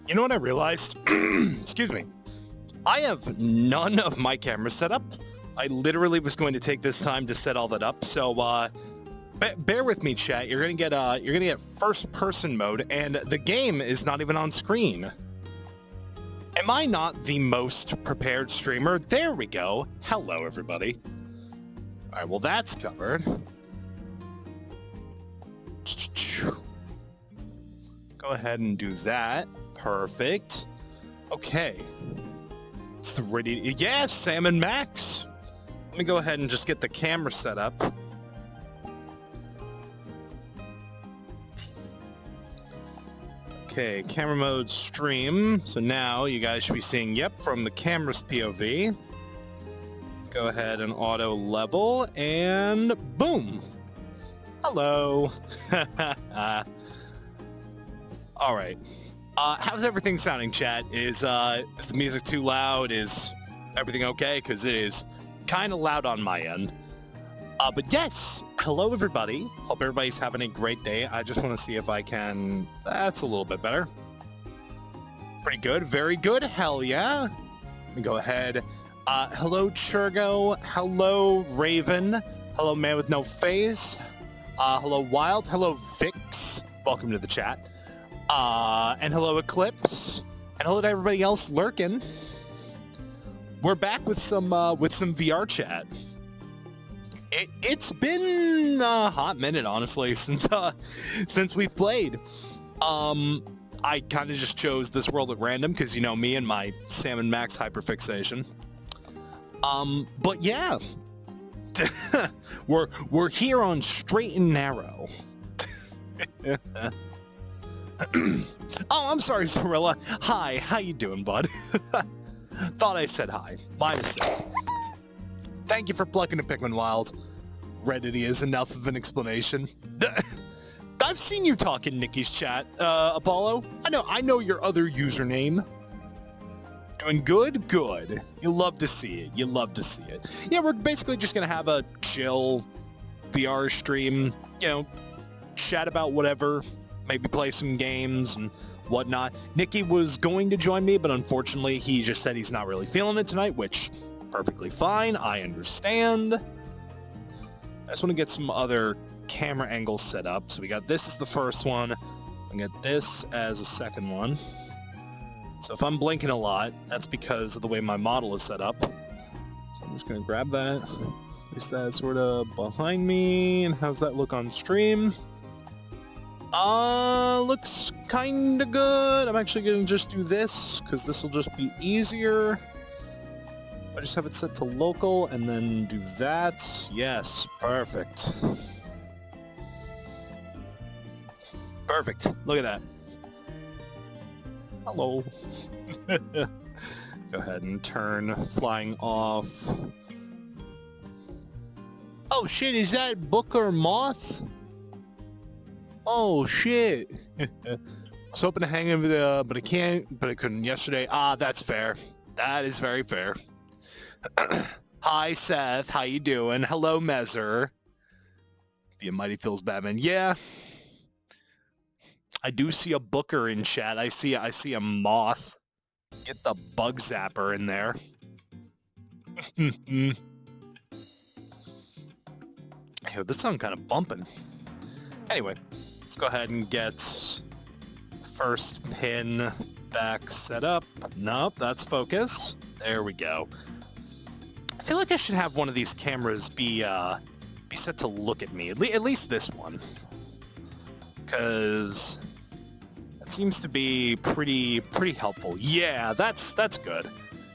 You know what I realized? Excuse me. I have none of my cameras set up. I literally was going to take this time to set all that up. So bear with me, chat. You're gonna get first-person mode, and the game is not even on screen. Am I not the most prepared streamer? There we go. Hello, everybody. All right. Well, that's covered. Go ahead and do that. Perfect. Okay. It's ready. Yeah, Salmon Max. Let me go ahead and just get the camera set up. Okay, camera mode stream. So now you guys should be seeing, yep, from the camera's POV. Go ahead and auto level and boom. Hello. All right. How's everything sounding, chat? Is the music too loud? Is everything okay? Because it is kind of loud on my end. But yes, hello everybody. Hope everybody's having a great day. I just want to see if I can... That's a little bit better. Pretty good. Very good. Hell yeah. Let me go ahead. Hello Churgo. Hello Raven. Hello Man with No Face. Hello Wild. Hello Vix. Welcome to the chat. And hello Eclipse. And hello to everybody else lurking. We're back with some VRChat. It's been a hot minute, honestly, since we've played. I kind of just chose this world at random because, you know, me and my Salmon Max hyperfixation. But yeah, we're here on Straight and Narrow. Oh, I'm sorry, Zorilla. Hi, how you doing, bud? Thought I said hi. My mistake. Thank you for plucking a Pikmin Wild. Reddity is enough of an explanation. I've seen you talk in Nikki's chat, Apollo. I know your other username. Doing good? Good. You love to see it. You love to see it. Yeah, we're basically just gonna have a chill VR stream, you know, chat about whatever, maybe play some games and whatnot. Nikki was going to join me, but unfortunately he just said he's not really feeling it tonight, which perfectly fine. I understand. I just want to get some other camera angles set up. So we got this as the first one. I get this as a second one. So if I'm blinking a lot, that's because of the way my model is set up. So I'm just going to grab that. Place that sort of behind me. And how's that look on stream? Looks kind of good. I'm actually going to just do this because this will just be easier. I just have it set to local and then do that. Yes, perfect. Perfect. Look at that. Hello. Go ahead and turn flying off. Oh shit, is that Booker Moth? Oh shit. I was hoping to hang in with but I couldn't yesterday. Ah, that's fair. That is very fair. Hi Seth, how you doing? Hello Mezer. Be a Mighty Phil's Batman. Yeah. I do see a Booker in chat. I see a Moth. Get the bug zapper in there. Yo, this sounds kind of bumping. Anyway, let's go ahead and get first pin back set up. Nope, that's focus. There we go. I feel like I should have one of these cameras be set to look at me. At least this one. Because that seems to be pretty helpful. Yeah, that's good.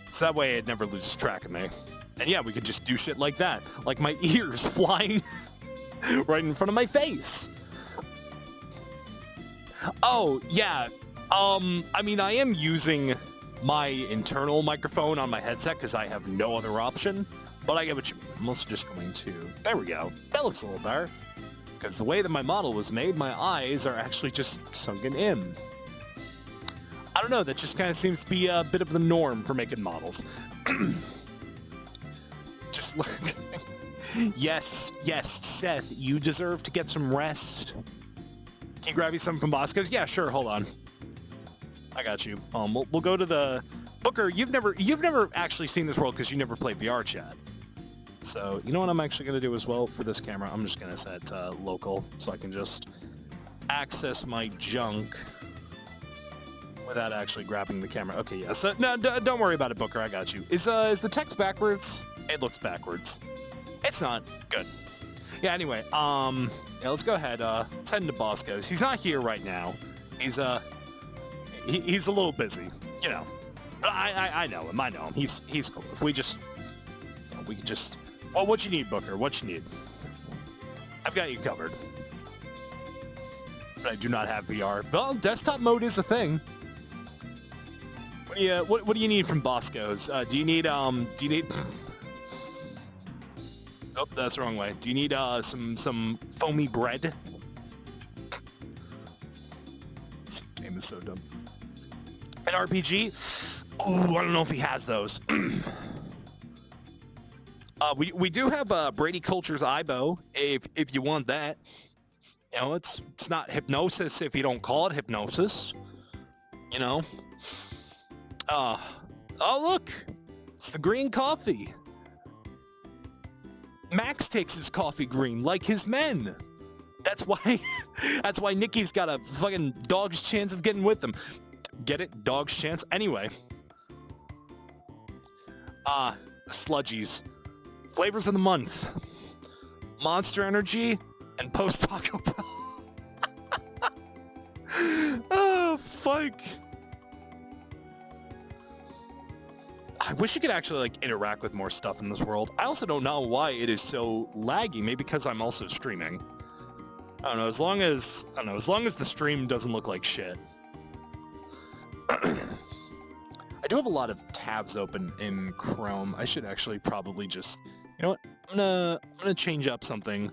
So that way it never loses track of me. And yeah, we could just do shit like that. Like my ears flying right in front of my face. Oh, yeah. I mean, I am using my internal microphone on my headset because I have no other option. But I get what you mean. I'm also just going to... There we go. That looks a little better. Because the way that my model was made, my eyes are actually just sunken in. I don't know, that just kind of seems to be a bit of the norm for making models. Just look. Yes, Seth, you deserve to get some rest. Can you grab me some from Bosco's? Yeah, sure, hold on. I got you. We'll go to the... Booker, you've never actually seen this world because you never played VRChat. So, you know what I'm actually going to do as well for this camera? I'm just going to set local so I can just access my junk without actually grabbing the camera. Okay, yeah. So, no, don't worry about it, Booker. I got you. Is the text backwards? It looks backwards. It's not. Good. Yeah, anyway, yeah, let's go ahead. Let's head into Bosco's. He's not here right now. He's a little busy, you know. I know him. I know him. He's cool. If we just, you know, we could just. Well, what you need, Booker? What you need? I've got you covered. But I do not have VR. Well, desktop mode is a thing. What do you need from Bosco's? Do you need Oh, that's the wrong way. Do you need some foamy bread? This game is so dumb. An RPG? Ooh, I don't know if he has those. We do have Brady Culture's Ibo, if you want that. You know, it's not hypnosis if you don't call it hypnosis. You know. Oh look, it's the green coffee. Max takes his coffee green like his men. That's why Nikki's got a fucking dog's chance of getting with him. Get it? Dog's chance? Anyway. Sludgies. Flavors of the month. Monster Energy and Post Taco Bell. Oh, fuck. I wish you could actually, like, interact with more stuff in this world. I also don't know why it is so laggy. Maybe because I'm also streaming. I don't know, as long as the stream doesn't look like shit. I do have a lot of tabs open in Chrome. I should actually probably just, you know what? I'm gonna change up something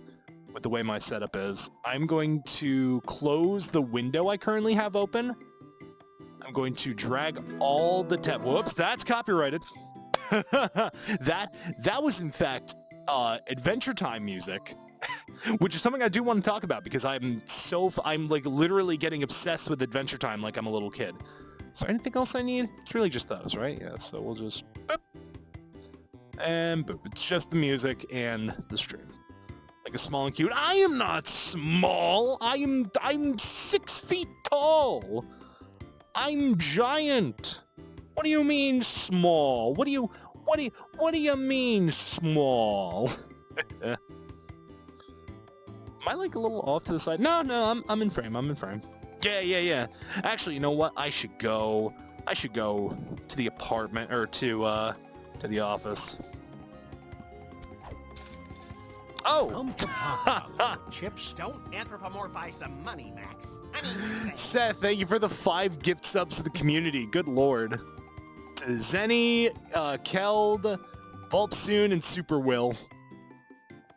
with the way my setup is. I'm going to close the window I currently have open. I'm going to drag all the tab. Whoops, that's copyrighted. that was in fact Adventure Time music. Which is something I do want to talk about because I'm like literally getting obsessed with Adventure Time like I'm a little kid. Is there anything else I need? It's really just those, right? Yeah, so we'll just boop. And boop. It's just the music and the stream. Like a small and cute. I am not small. I'm 6 feet tall. I'm giant. What do you mean small? What do you mean small? Am I like a little off to the side? No, I'm in frame. I'm in frame. Yeah. Actually, you know what? I should go to the apartment or to the office. Oh! Chips. Don't anthropomorphize the money, Max. Seth, thank you for the 5 gift subs to the community. Good lord. To Zenny, Keld, Volpsoon, and Super Will.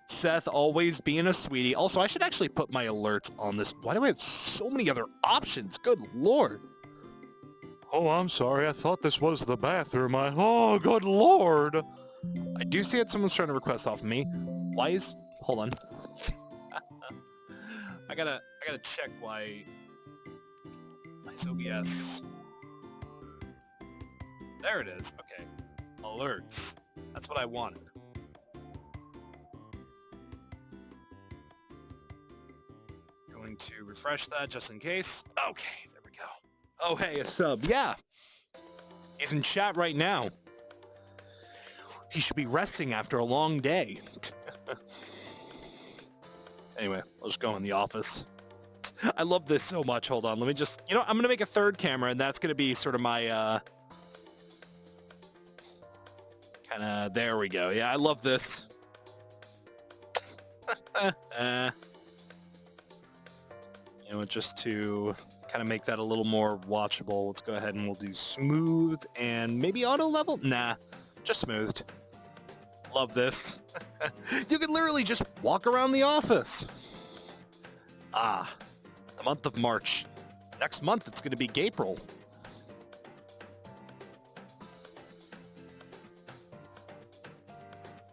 Seth always being a sweetie. Also, I should actually put my alerts on this. Why do I have so many other options? Good lord. Oh, I'm sorry. I thought this was the bathroom. Oh, good lord. I do see that someone's trying to request off of me. Why is... Hold on. I gotta check why... My OBS... There it is. Okay. Alerts. That's what I wanted. Going to refresh that just in case. Okay, there we go. Oh, hey, a sub. Yeah. He's in chat right now. He should be resting after a long day. Anyway, I'll just go in the office. I love this so much. Hold on, let me just... You know, I'm going to make a third camera, and that's going to be sort of my, kind of... There we go. Yeah, I love this. You know, just to kind of make that a little more watchable, let's go ahead and we'll do smoothed and maybe auto level? Nah, just smoothed. Love this. You can literally just walk around the office. Ah, the month of March. Next month, it's going to be Gapril.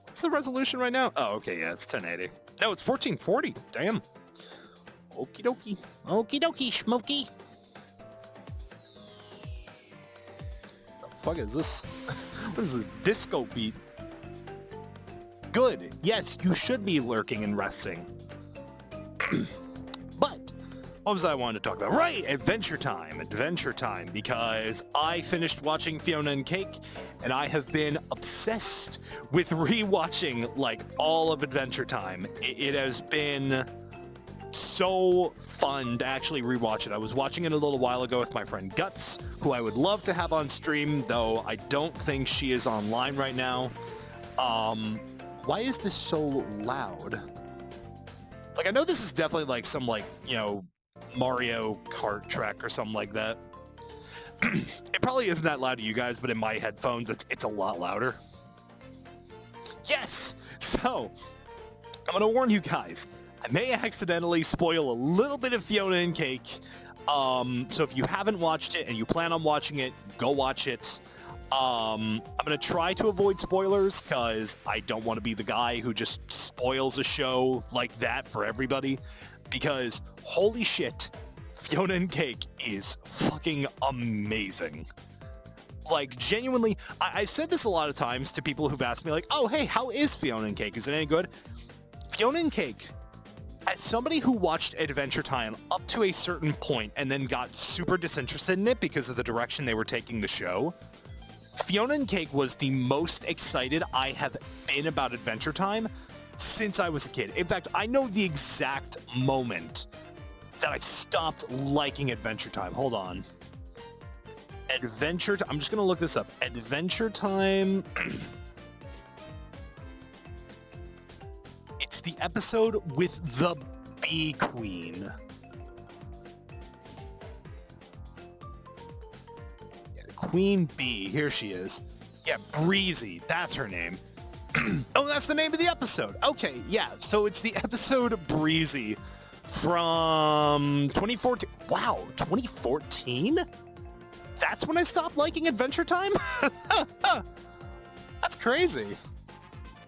What's the resolution right now? Oh, okay, yeah, it's 1080. No, it's 1440. Damn. Okie dokie. Okie dokie, Smokey. fuck is this? What is this disco beat? Good. Yes, you should be lurking and resting. But what was I wanting to talk about? Right, Adventure Time, because I finished watching Fionna and Cake, and I have been obsessed with rewatching like all of Adventure Time. It has been so fun to actually rewatch it. I was watching it a little while ago with my friend Guts, who I would love to have on stream, though I don't think she is online right now. Why is this so loud? Like, I know this is definitely like some like, you know, Mario Kart track or something like that. It probably isn't that loud to you guys, but in my headphones, it's a lot louder. Yes! So, I'm gonna warn you guys. I may accidentally spoil a little bit of Fionna and Cake. So if you haven't watched it and you plan on watching it, go watch it. I'm going to try to avoid spoilers because I don't want to be the guy who just spoils a show like that for everybody. Because holy shit, Fionna and Cake is fucking amazing. Like, genuinely, I said this a lot of times to people who've asked me, like, oh, hey, how is Fionna and Cake? Is it any good? Fionna and Cake, as somebody who watched Adventure Time up to a certain point and then got super disinterested in it because of the direction they were taking the show, Fionna and Cake was the most excited I have been about Adventure Time since I was a kid. In fact, I know the exact moment that I stopped liking Adventure Time. Hold on. I'm just going to look this up. Adventure Time. It's the episode with the Bee Queen. Yeah, Queen Bee. Here she is. Yeah, Breezy. That's her name. Oh, that's the name of the episode. Okay, yeah. So it's the episode Breezy from 2014. Wow, 2014? That's when I stopped liking Adventure Time? That's crazy.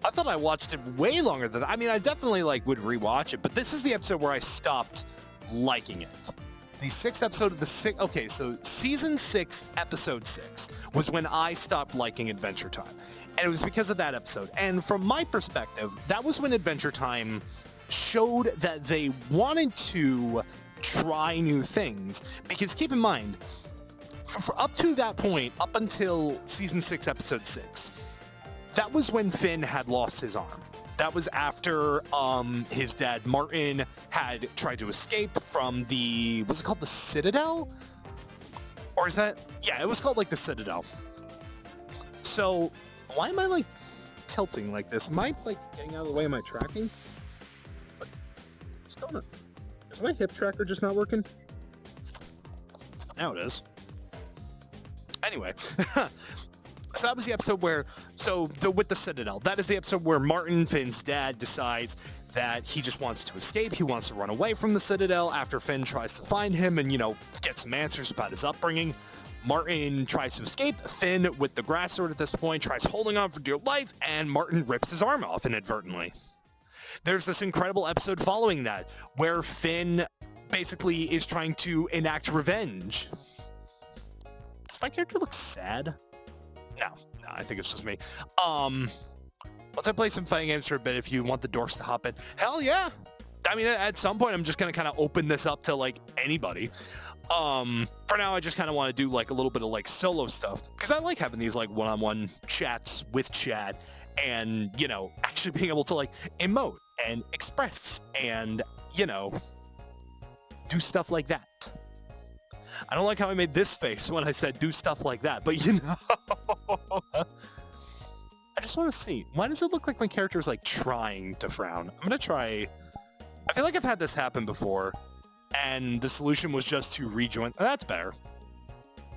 I thought I watched it way longer than that. I mean, I definitely like would rewatch it, but this is the episode where I stopped liking it. The 6th episode of the 6th... Okay, so Season 6, Episode 6 was when I stopped liking Adventure Time. And it was because of that episode. And from my perspective, that was when Adventure Time showed that they wanted to try new things. Because keep in mind, for up to that point, up until Season 6, Episode 6, that was when Finn had lost his arm. That was after his dad, Martin, had tried to escape from the... Was it called the Citadel? Or is that... Yeah, it was called, like, the Citadel. So, why am I, like, tilting like this? Am I, like, getting out of the way of my tracking? What's going on? Is my hip tracker just not working? Now it is. Anyway. So that was the episode where, with the Citadel, that is the episode where Martin, Finn's dad, decides that he just wants to escape. He wants to run away from the Citadel after Finn tries to find him and, you know, get some answers about his upbringing. Martin tries to escape. Finn, with the grass sword at this point, tries holding on for dear life, and Martin rips his arm off inadvertently. There's this incredible episode following that, where Finn basically is trying to enact revenge. Does my character look sad? No, I think it's just me. Let's play some fighting games for a bit if you want the dorks to hop in. Hell yeah! I mean, at some point, I'm just going to kind of open this up to, like, anybody. For now, I just kind of want to do, like, a little bit of, like, solo stuff. Because I like having these, like, one-on-one chats with chat and, you know, actually being able to, like, emote and express and, you know, do stuff like that. I don't like how I made this face when I said do stuff like that, but you know. I just want to see. Why does it look like my character is like trying to frown? I'm going to try. I feel like I've had this happen before, and the solution was just to rejoin. Oh, that's better.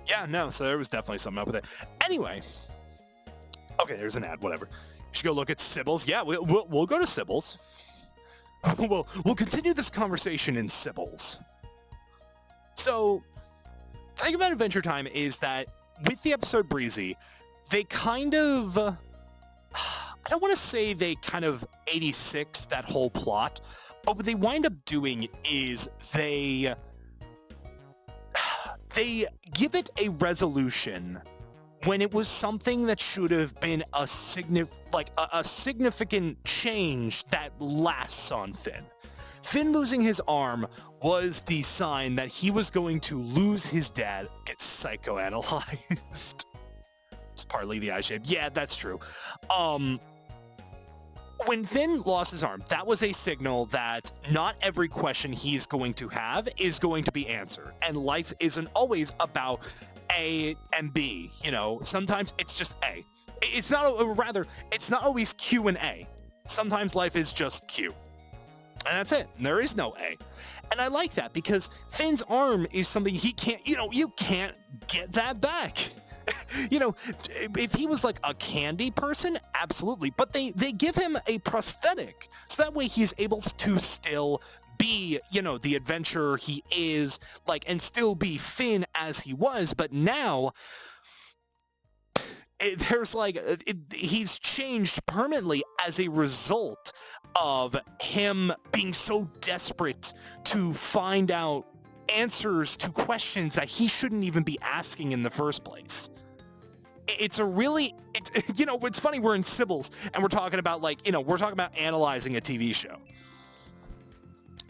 Yeah, no, so there was definitely something up with it. Anyway. Okay, there's an ad, whatever. You should go look at Sybil's. Yeah, we'll go to Sybil's. We'll continue this conversation in Sybil's. So, the thing about Adventure Time is that with the episode Breezy, they kind of, I don't want to say they kind of 86 that whole plot, but what they wind up doing is they give it a resolution when it was something that should have been a significant change that lasts on Finn. Finn losing his arm was the sign that he was going to lose his dad, get psychoanalyzed. It's partly the eye shape. Yeah, that's true. When Finn lost his arm, that was a signal that not every question he's going to have is going to be answered. And life isn't always about A and B. You know, sometimes it's just A. It's not always Q and A. Sometimes life is just Q. And that's it. There is no A. And I like that because Finn's arm is something he can't, you can't get that back. If he was like a candy person, absolutely. But they give him a prosthetic. So that way he's able to still be, the adventurer he is, like, and still be Finn as he was. But now he's changed permanently as a result of him being so desperate to find out answers to questions that he shouldn't even be asking in the first place. It's funny, we're in Sibbles and we're talking about analyzing a TV show.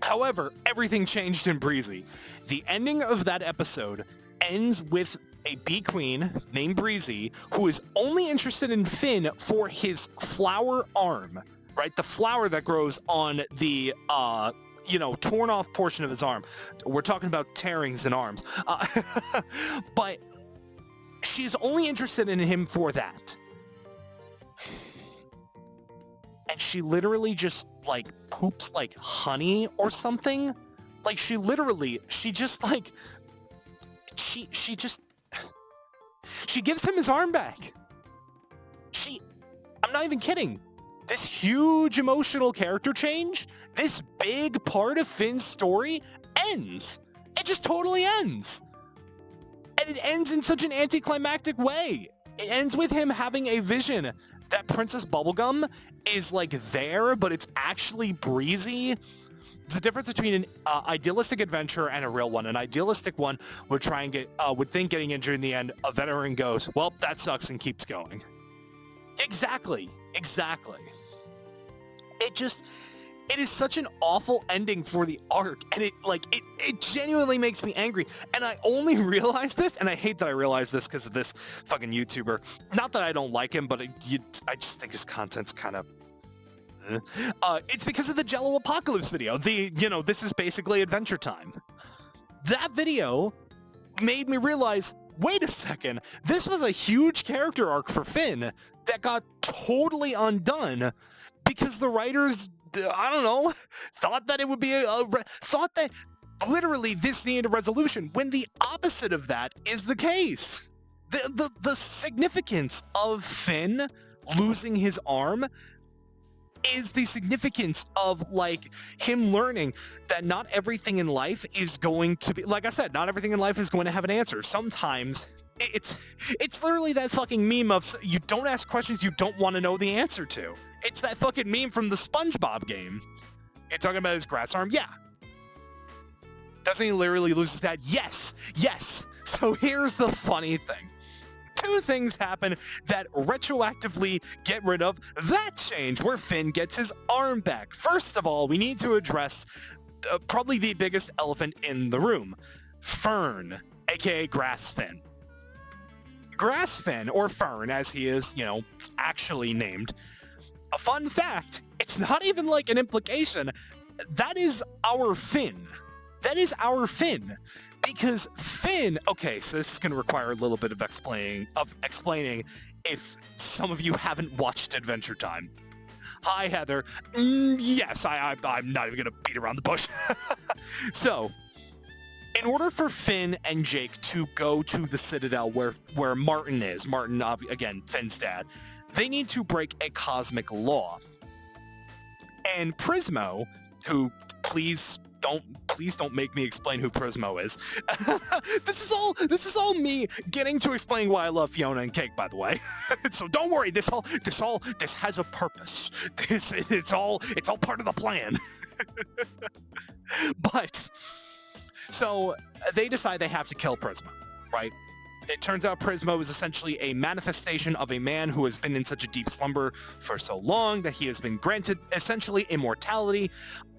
However, everything changed in Breezy. The ending of that episode ends with a bee queen named Breezy who is only interested in Finn for his flower arm, right? The flower that grows on the, torn off portion of his arm. We're talking about tearings in arms. But she's only interested in him for that. And she literally just, poops, honey or something. She gives him his arm back. I'm not even kidding. This huge emotional character change, this big part of Finn's story ends. It just totally ends. And it ends in such an anticlimactic way. It ends with him having a vision that Princess Bubblegum is there, but it's actually Breezy. There's a difference between an idealistic adventure and a real one. An idealistic one would would think getting injured in the end. A veteran goes, well, that sucks, and keeps going. Exactly. It is such an awful ending for the arc, and it genuinely makes me angry. And I only realized this, and I hate that I realized this because of this fucking YouTuber. Not that I don't like him, but I just think his content's kind of... it's because of the Jello Apocalypse video. This is basically Adventure Time. That video made me realize, wait a second, this was a huge character arc for Finn that got totally undone because the writers, I don't know, thought that it would be thought that literally this needed a resolution, when the opposite of that is the case. The significance of Finn losing his arm is the significance of him learning that not everything in life is going to be, like I said, not everything in life is going to have an answer. Sometimes it's literally that fucking meme of you don't ask questions you don't want to know the answer to. It's that fucking meme from the SpongeBob game. You're talking about his grass arm? Yeah. Doesn't he literally lose his dad? Yes. So here's the funny thing. Two things happen that retroactively get rid of that change where Finn gets his arm back. First of all, we need to address probably the biggest elephant in the room. Fern, aka Grass Finn. Grass Finn, or Fern as he is, actually named. A fun fact, it's not even an implication. That is our Finn. Because Finn, okay, so this is going to require a little bit of explaining if some of you haven't watched Adventure Time. Hi, Heather. Yes, I'm not even going to beat around the bush. So, in order for Finn and Jake to go to the Citadel where Martin is, again, Finn's dad, they need to break a cosmic law. And Prismo, who, please don't make me explain who Prismo is. This is all me getting to explain why I love Fionna and Cake, by the way. So don't worry, this has a purpose. It's all part of the plan. But so they decide they have to kill Prismo, right? It turns out Prismo is essentially a manifestation of a man who has been in such a deep slumber for so long that he has been granted essentially immortality.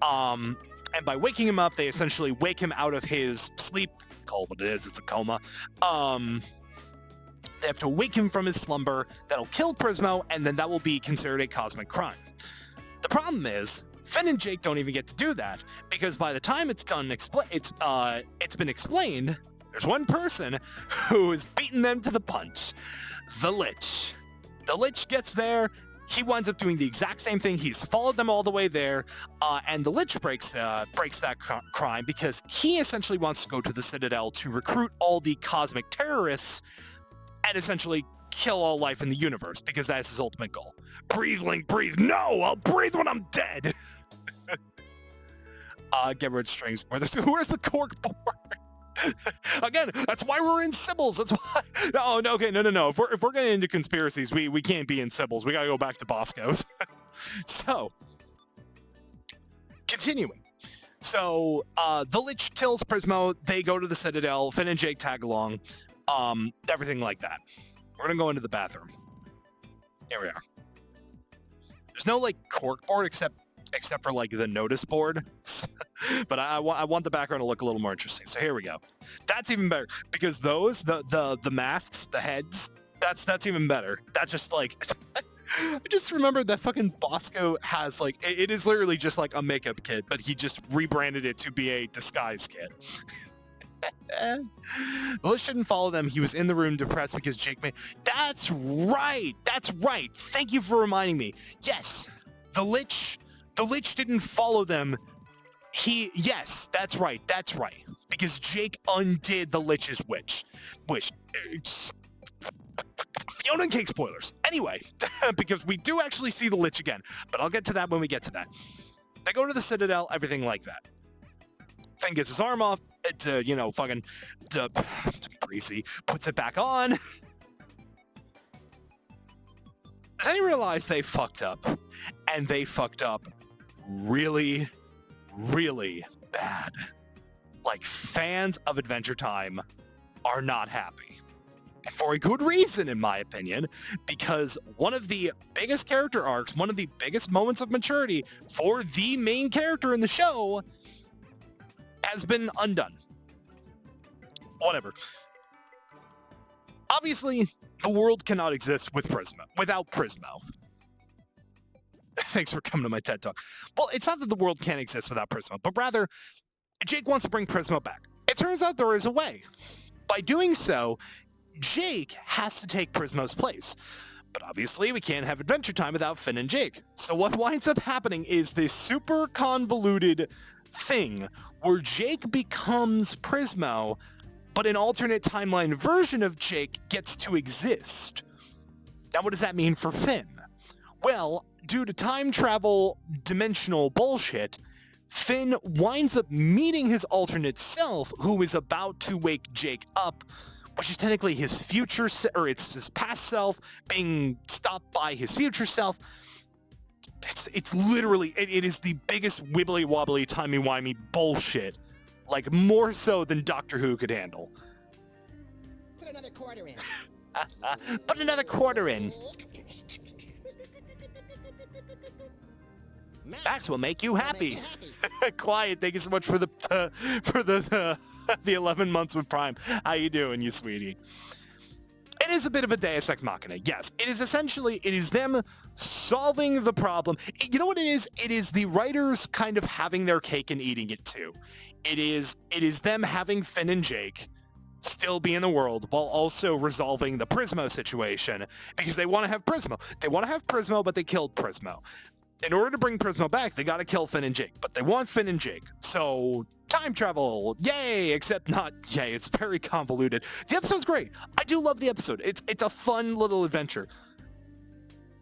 And by waking him up, they essentially wake him out of his sleep. Call it what it is, it's a coma. They have to wake him from his slumber. That'll kill Prismo, and then that will be considered a cosmic crime. The problem is, Finn and Jake don't even get to do that, because by the time it's done, it's been explained, there's one person who is beating them to the punch. The Lich. The Lich gets there. He winds up doing the exact same thing. He's followed them all the way there, and the Lich breaks that crime because he essentially wants to go to the Citadel to recruit all the cosmic terrorists and essentially kill all life in the universe, because that's his ultimate goal. Breathe, Link, breathe. No, I'll breathe when I'm dead. Get rid of strings. Where's the cork board? Again, that's why we're in Sybils. That's why. No, okay, no. If we're getting into conspiracies, we can't be in Sybils. We gotta go back to Bosco's. So, continuing. So, the Lich kills Prismo. They go to the Citadel. Finn and Jake tag along. Everything like that. We're gonna go into the bathroom. Here we are. There's no like cork board except for like the notice board. But I want the background to look a little more interesting. So here we go. That's even better, because those the masks, the heads, that's even better. That's just like I just remembered that fucking Bosco has like it is literally just like a makeup kit, but he just rebranded it to be a disguise kit. Well, shouldn't follow them. He was in the room depressed because Jake made... That's right! Thank you for reminding me. Yes, the Lich didn't follow them. Yes, that's right. Because Jake undid the Lich's wish. Fionna Cakes spoilers. Anyway, because we do actually see the Lich again, but I'll get to that when we get to that. They go to the Citadel, everything like that. Finn gets his arm off, fucking greasy, puts it back on. They realize they fucked up, and they fucked up really, really bad. Like, fans of Adventure Time are not happy. For a good reason, in my opinion, because one of the biggest character arcs, one of the biggest moments of maturity for the main character in the show has been undone. Whatever. Obviously, the world cannot exist without Prismo. Thanks for coming to my TED Talk. Well, it's not that the world can't exist without Prismo, but rather, Jake wants to bring Prismo back. It turns out there is a way. By doing so, Jake has to take Prismo's place. But obviously, we can't have Adventure Time without Finn and Jake. So what winds up happening is this super convoluted thing where Jake becomes Prismo, but an alternate timeline version of Jake gets to exist. Now, what does that mean for Finn? Well, due to time travel dimensional bullshit, Finn winds up meeting his alternate self, who is about to wake Jake up, which is technically his future, or it's his past self being stopped by his future self. It's literally, it is the biggest wibbly wobbly timey wimey bullshit, like more so than Doctor Who could handle. Put another quarter in. Put another quarter in. Max will make you happy. Quiet. Thank you so much for the 11 months with Prime. How you doing, you sweetie? It is a bit of a Deus Ex Machina. Yes, it is them solving the problem. You know what it is? It is the writers kind of having their cake and eating it too. It is them having Finn and Jake still be in the world while also resolving the Prismo situation, because they want to have Prismo. They want to have Prismo, but they killed Prismo. In order to bring Prismo back, they got to kill Finn and Jake, but they want Finn and Jake. So, time travel, yay, except not yay. It's very convoluted. The episode's great. I do love the episode. It's a fun little adventure.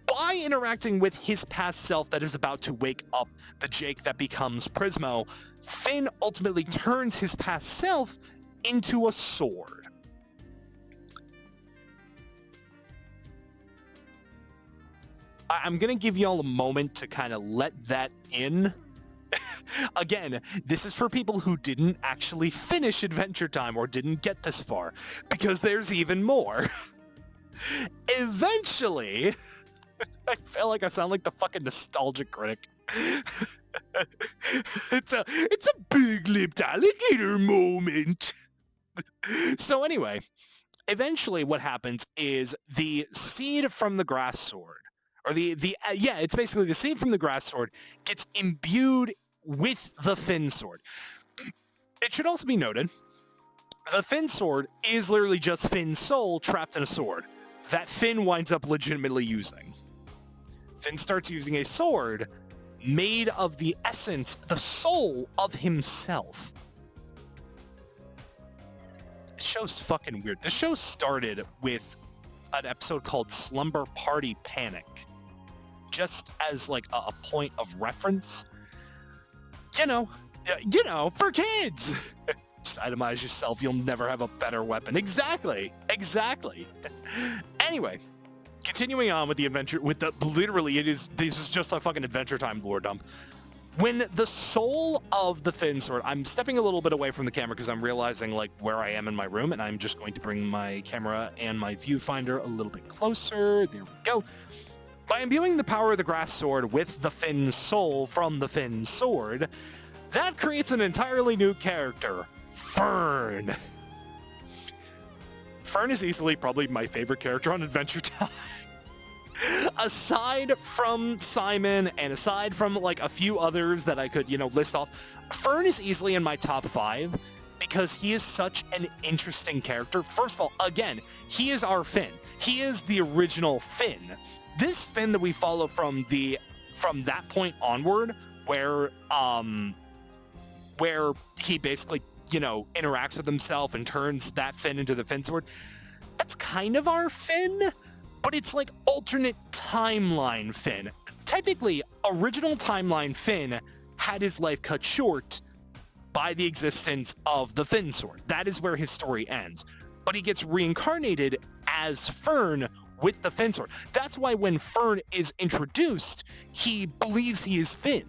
By interacting with his past self that is about to wake up the Jake that becomes Prismo, Finn ultimately turns his past self into a sword. I'm going to give y'all a moment to kind of let that in, Again, this is for people who didn't actually finish Adventure Time or didn't get this far, because there's even more. Eventually, I feel like I sound like the fucking nostalgic critic. It's a big-lipped alligator moment. So anyway, eventually what happens is the seed from the grass sword, or it's basically the seed from the grass sword gets imbued with the Finn sword. It should also be noted, the Finn sword is literally just Finn's soul trapped in a sword that Finn winds up legitimately using. Finn starts using a sword made of the essence, the soul of himself. This show's fucking weird. This show started with an episode called Slumber Party Panic, just as like a point of reference. You know, for kids. Just itemize yourself. You'll never have a better weapon. Exactly. Anyway, continuing on with the adventure, this is just a fucking Adventure Time lore dump. When the soul of the Finn sword, I'm stepping a little bit away from the camera because I'm realizing like where I am in my room, and I'm just going to bring my camera and my viewfinder a little bit closer. There we go. By imbuing the power of the grass sword with the Finn soul from the Finn sword, that creates an entirely new character, Fern. Fern is easily probably my favorite character on Adventure Time. Aside from Simon and aside from like a few others that I could, list off, Fern is easily in my top 5 because he is such an interesting character. First of all, again, he is our Finn. He is the original Finn. This Finn that we follow from that point onward, where he basically, interacts with himself and turns that Finn into the Finn sword, that's kind of our Finn. But it's like alternate timeline Finn. Technically, original timeline Finn had his life cut short by the existence of the Finn sword. That is where his story ends. But he gets reincarnated as Fern with the Finn sword. That's why when Fern is introduced, he believes he is Finn.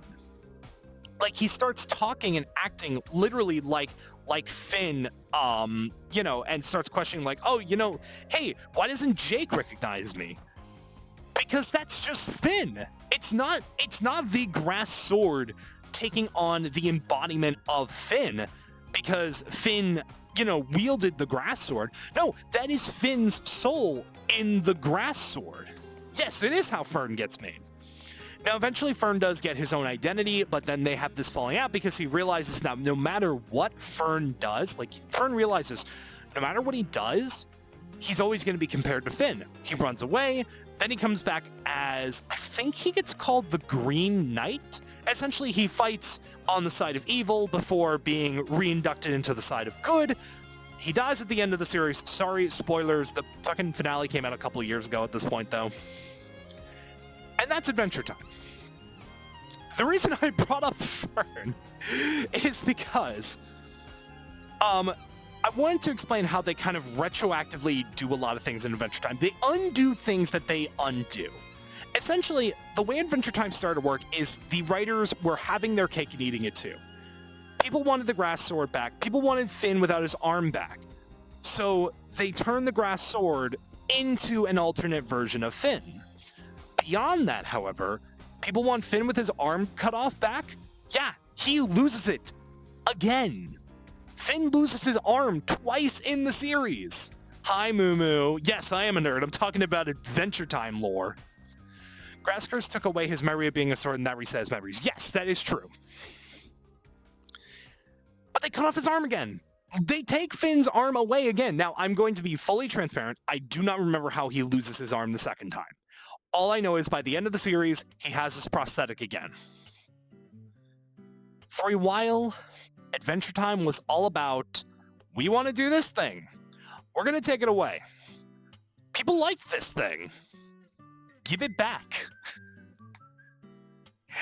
Like, he starts talking and acting literally like Finn, and starts questioning like, hey, why doesn't Jake recognize me? Because that's just Finn. It's not the grass sword taking on the embodiment of Finn because Finn, wielded the grass sword. No, that is Finn's soul in the grass sword. Yes, it is how Fern gets made. Now, eventually, Fern does get his own identity, but then they have this falling out because he realizes that no matter what Fern does, Fern realizes no matter what he does, he's always going to be compared to Finn. He runs away, then he comes back as, I think he gets called the Green Knight. Essentially, he fights on the side of evil before being reinducted into the side of good. He dies at the end of the series. Sorry, spoilers. The fucking finale came out a couple of years ago at this point, though. And that's Adventure Time. The reason I brought up Fern is because I wanted to explain how they kind of retroactively do a lot of things in Adventure Time. They undo things that they undo. Essentially, the way Adventure Time started to work is the writers were having their cake and eating it too. People wanted the grass sword back. People wanted Finn without his arm back. So they turned the grass sword into an alternate version of Finn. Beyond that, however, people want Finn with his arm cut off back? Yeah, he loses it. Again. Finn loses his arm twice in the series. Hi, Moo Moo. Yes, I am a nerd. I'm talking about Adventure Time lore. Grass Curse took away his memory of being a sword and that resets memories. Yes, that is true. But they cut off his arm again. They take Finn's arm away again. Now, I'm going to be fully transparent. I do not remember how he loses his arm the second time. All I know is by the end of the series, he has his prosthetic again. For a while, Adventure Time was all about, we want to do this thing. We're going to take it away. People like this thing. Give it back.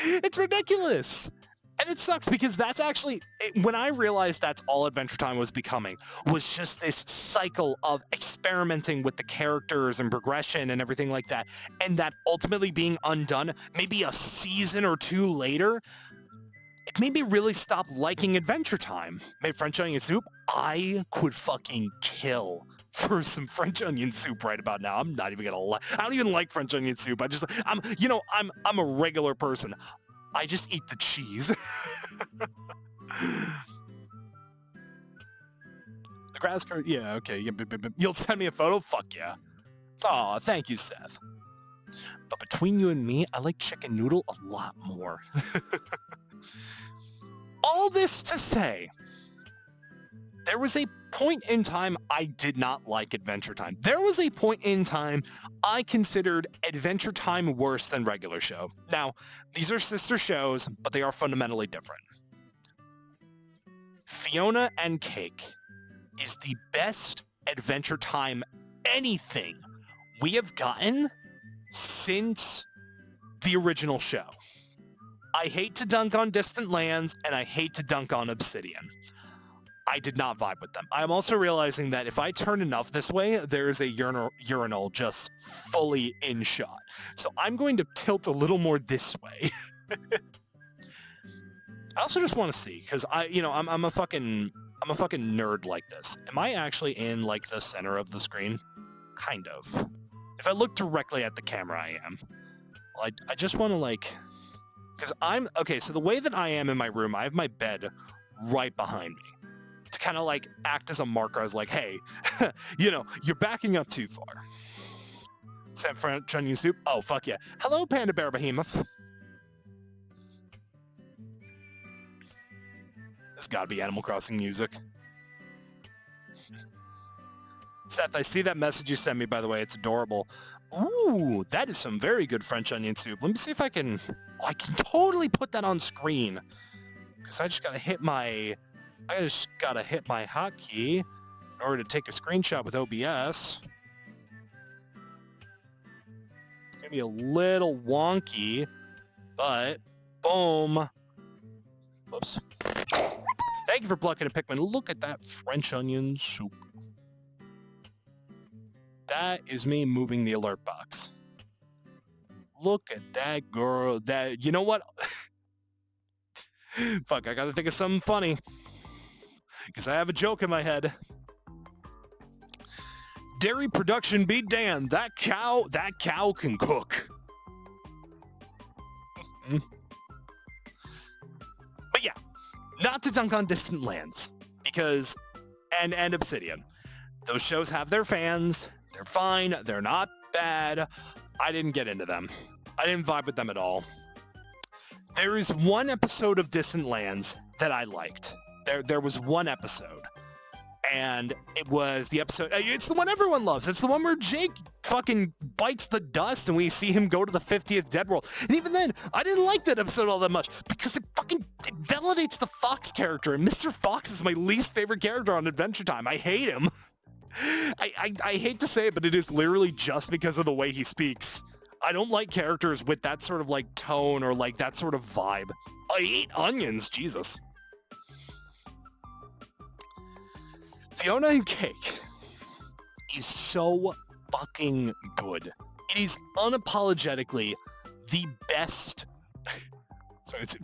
It's ridiculous. And it sucks because that's actually, when I realized that's all Adventure Time was becoming, was just this cycle of experimenting with the characters and progression and everything like that, and that ultimately being undone maybe a season or two later, It made me really stop liking Adventure Time. Made French onion soup. I could fucking kill for some French onion soup right about now. I'm not even gonna lie. I don't even like French onion soup. I'm a regular person. I just eat the cheese. The grass curd, yeah, okay. Yeah, you'll send me a photo? Fuck yeah. Aw, thank you, Seth. But between you and me, I like chicken noodle a lot more. All this to say, there was a point in time I did not like Adventure Time. There was a point in time I considered Adventure Time worse than regular show. Now, these are sister shows, but they are fundamentally different. Fionna and Cake is the best Adventure Time anything we have gotten since the original show. I hate to dunk on Distant Lands, and I hate to dunk on Obsidian. I did not vibe with them. I'm also realizing that if I turn enough this way, there is a urinal just fully in shot. So I'm going to tilt a little more this way. I also just want to see, because I'm a fucking nerd like this. Am I actually in like the center of the screen? Kind of. If I look directly at the camera, I am. Well, I just want to like, because so the way that I am in my room, I have my bed right behind me to kind of like act as a marker. I was like, hey, you're backing up too far. Sam French onion soup. Oh, fuck yeah. Hello, Panda Bear Behemoth. There's gotta be Animal Crossing music. Seth, I see that message you sent me, by the way. It's adorable. Ooh, that is some very good French onion soup. Let me see if I can... Oh, I can totally put that on screen. Because I just gotta hit my hotkey in order to take a screenshot with OBS. It's gonna be a little wonky, but boom. Whoops. Thank you for plucking a Pikmin. Look at that French onion soup. That is me moving the alert box. Look at that girl. You know what? Fuck, I gotta think of something funny. Because I have a joke in my head. Dairy production be damned. That cow can cook. But yeah, not to dunk on Distant Lands. Because, and Obsidian. Those shows have their fans. They're fine. They're not bad. I didn't get into them. I didn't vibe with them at all. There is one episode of Distant Lands that I liked. There was one episode. And it was the episode... It's the one everyone loves. It's the one where Jake fucking bites the dust and we see him go to the 50th Dead World. And even then, I didn't like that episode all that much because it validates the Fox character. And Mr. Fox is my least favorite character on Adventure Time. I hate him. I hate to say it, but it is literally just because of the way he speaks. I don't like characters with that sort of like tone or like that sort of vibe. I eat onions, Jesus. Fionna and Cake is so fucking good. It is unapologetically the best. Sorry, it's...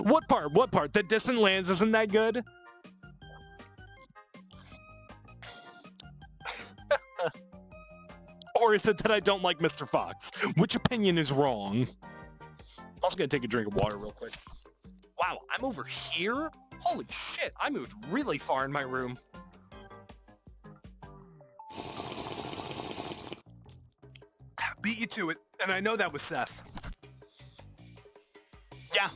What part? What part? That Distant Lands isn't that good? Or is it that I don't like Mr. Fox? Which opinion is wrong? I'm also gonna take a drink of water real quick. Wow, I'm over here? Holy shit, I moved really far in my room. Beat you to it, and I know that was Seth. Yeah,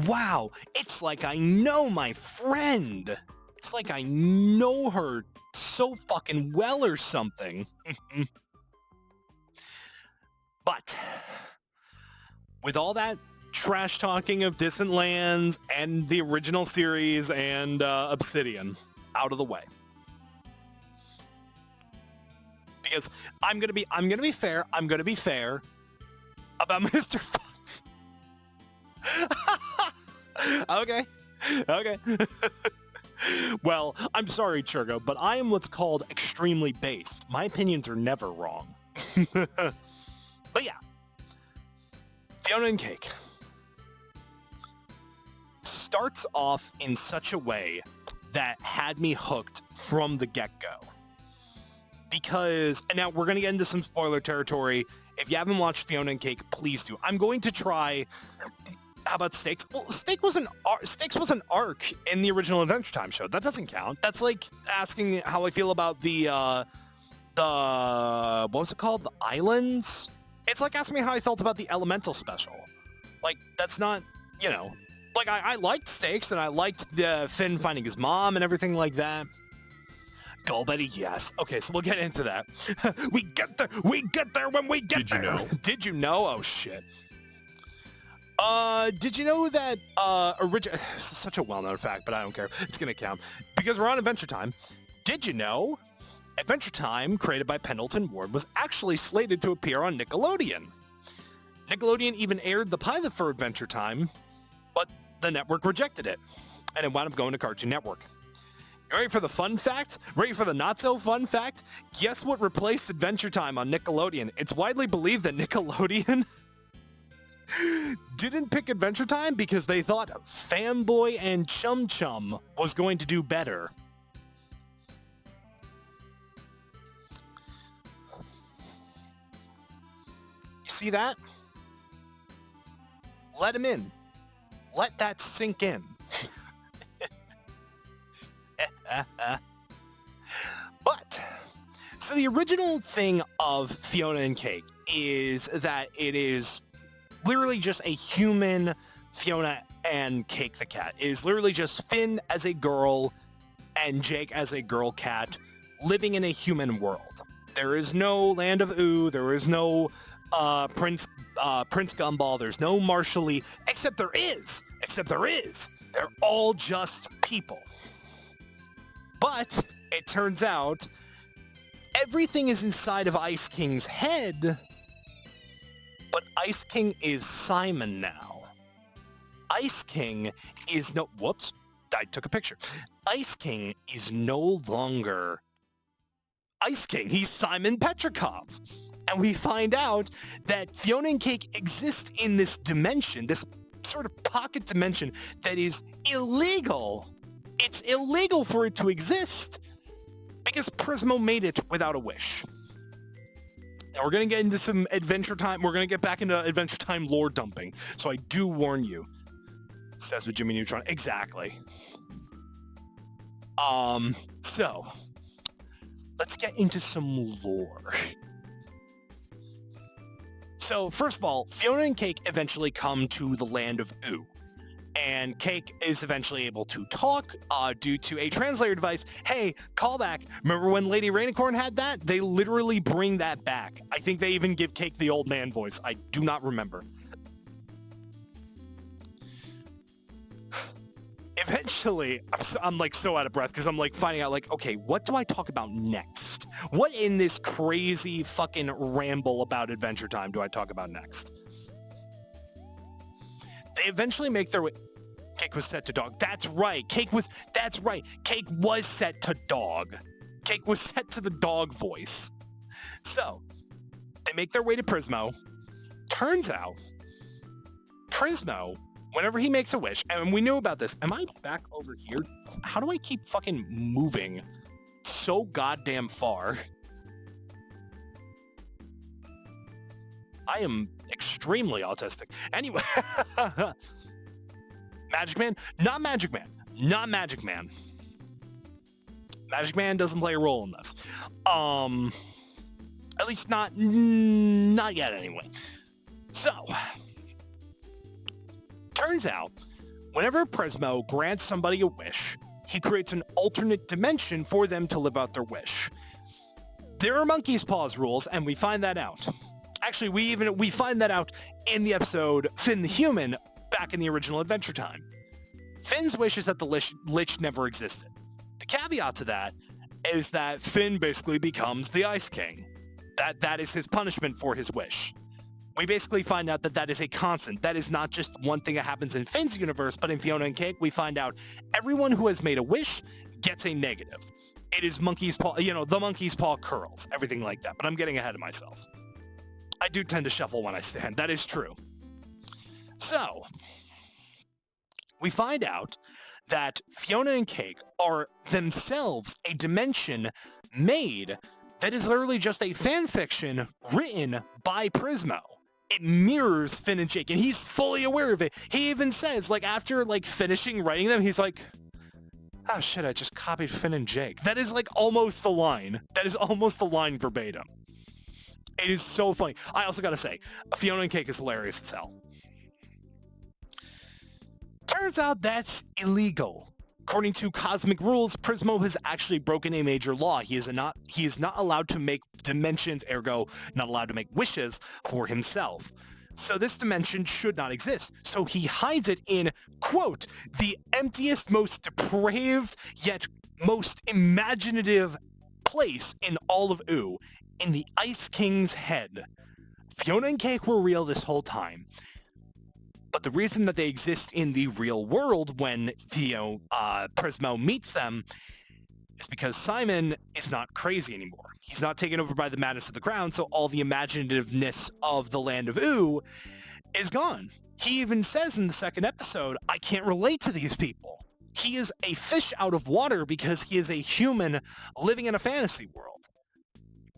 wow, it's like I know my friend. It's like I know her so fucking well or something. But with all that trash talking of Distant Lands and the original series and Obsidian out of the way, because I'm gonna be fair about Mr. Fox. Okay. Well, I'm sorry, Churgo, but I am what's called extremely based. My opinions are never wrong. But yeah, Fionna and Cake. starts off in such a way that had me hooked from the get-go. Because, and now we're going to get into some spoiler territory. If you haven't watched Fionna and Cake, please do. I'm going to try... How about Stakes? Well, Stakes was an arc in the original Adventure Time show. That doesn't count. That's like asking how I feel about the what was it called? The Islands? It's like asking me how I felt about the Elemental special. Like, that's not, you know... Like, I liked Stakes, and I liked the Finn finding his mom and everything like that. Go, Betty, yes. Okay, so we'll get into that. We get there when we get there. Did you know? Did you know? Oh, shit. Did you know that, such a well-known fact, but I don't care. It's gonna count. Because we're on Adventure Time. Did you know Adventure Time, created by Pendleton Ward, was actually slated to appear on Nickelodeon? Nickelodeon even aired the pilot for Adventure Time, but the network rejected it, and it wound up going to Cartoon Network. You ready for the fun fact? Ready for the not-so-fun fact? Guess what replaced Adventure Time on Nickelodeon? It's widely believed that Nickelodeon didn't pick Adventure Time because they thought Fanboy and Chum Chum was going to do better. You see that? Let him in. Let that sink in. But, so the original thing of Fionna and Cake is that it is literally just a human Fionna and Cake the cat. It is literally just Finn as a girl and Jake as a girl cat living in a human world. There is no Land of Ooh, there is no Prince Gumball, there's no Marshall Lee, except there is. They're all just people. But it turns out everything is inside of Ice King's head, but Ice King is Simon now. Ice King is no... Whoops. I took a picture. Ice King is no longer Ice King. He's Simon Petrikov. And we find out that Fionna and Cake exist in this dimension, this sort of pocket dimension that is illegal. It's illegal for it to exist because Prismo made it without a wish. Now we're going to get into some Adventure Time. We're going to get back into Adventure Time lore dumping. So I do warn you. Says with Jimmy Neutron. Exactly. So let's get into some lore. So first of all, Fionna and Cake eventually come to the Land of Ooh. And Cake is eventually able to talk due to a translator device. Hey, callback. Remember when Lady Rainicorn had that? They literally bring that back. I think they even give Cake the old man voice. I do not remember. Eventually, I'm like so out of breath because I'm like finding out like, okay, what do I talk about next? What in this crazy fucking ramble about Adventure Time do I talk about next? They eventually make their way... Cake was set to dog. That's right. Cake was set to dog. Cake was set to the dog voice. So, they make their way to Prismo. Turns out, Prismo, whenever he makes a wish, and we knew about this. Am I back over here? How do I keep fucking moving so goddamn far? I am extremely autistic. Anyway, Magic Man? Not Magic Man. Not Magic Man. Magic Man doesn't play a role in this. At least not yet anyway. So, turns out, whenever Prismo grants somebody a wish, he creates an alternate dimension for them to live out their wish. There are Monkey's Paws rules, and we find that out. Actually, we find that out in the episode Finn the Human back in the original Adventure Time. Finn's wish is that the Lich never existed. The caveat to that is that Finn basically becomes the Ice King. That is his punishment for his wish. We basically find out that that is a constant. That is not just one thing that happens in Finn's universe, but in Fionna and Cake, we find out everyone who has made a wish gets a negative. It is Monkey's Paw, the Monkey's Paw curls, everything like that. But I'm getting ahead of myself. I do tend to shuffle when I stand. That is true. So, we find out that Fionna and Cake are themselves a dimension made that is literally just a fan fiction written by Prismo. It mirrors Finn and Jake, and he's fully aware of it. He even says, like, after, like, finishing writing them, he's like, oh shit, I just copied Finn and Jake. That is, like, almost the line. That is almost the line verbatim. It is so funny. I also gotta say, Fionna and Cake is hilarious as hell. Turns out that's illegal. According to cosmic rules, Prismo has actually broken a major law. He is not allowed to make dimensions, ergo not allowed to make wishes for himself. So this dimension should not exist. So he hides it in, quote, the emptiest, most depraved, yet most imaginative place in all of Oo, in the Ice King's head. Fionna and Cake were real this whole time. But the reason that they exist in the real world when Prismo meets them is because Simon is not crazy anymore. He's not taken over by the madness of the crown, so all the imaginativeness of the land of Oo is gone. He even says in the second episode, I can't relate to these people. He is a fish out of water because he is a human living in a fantasy world.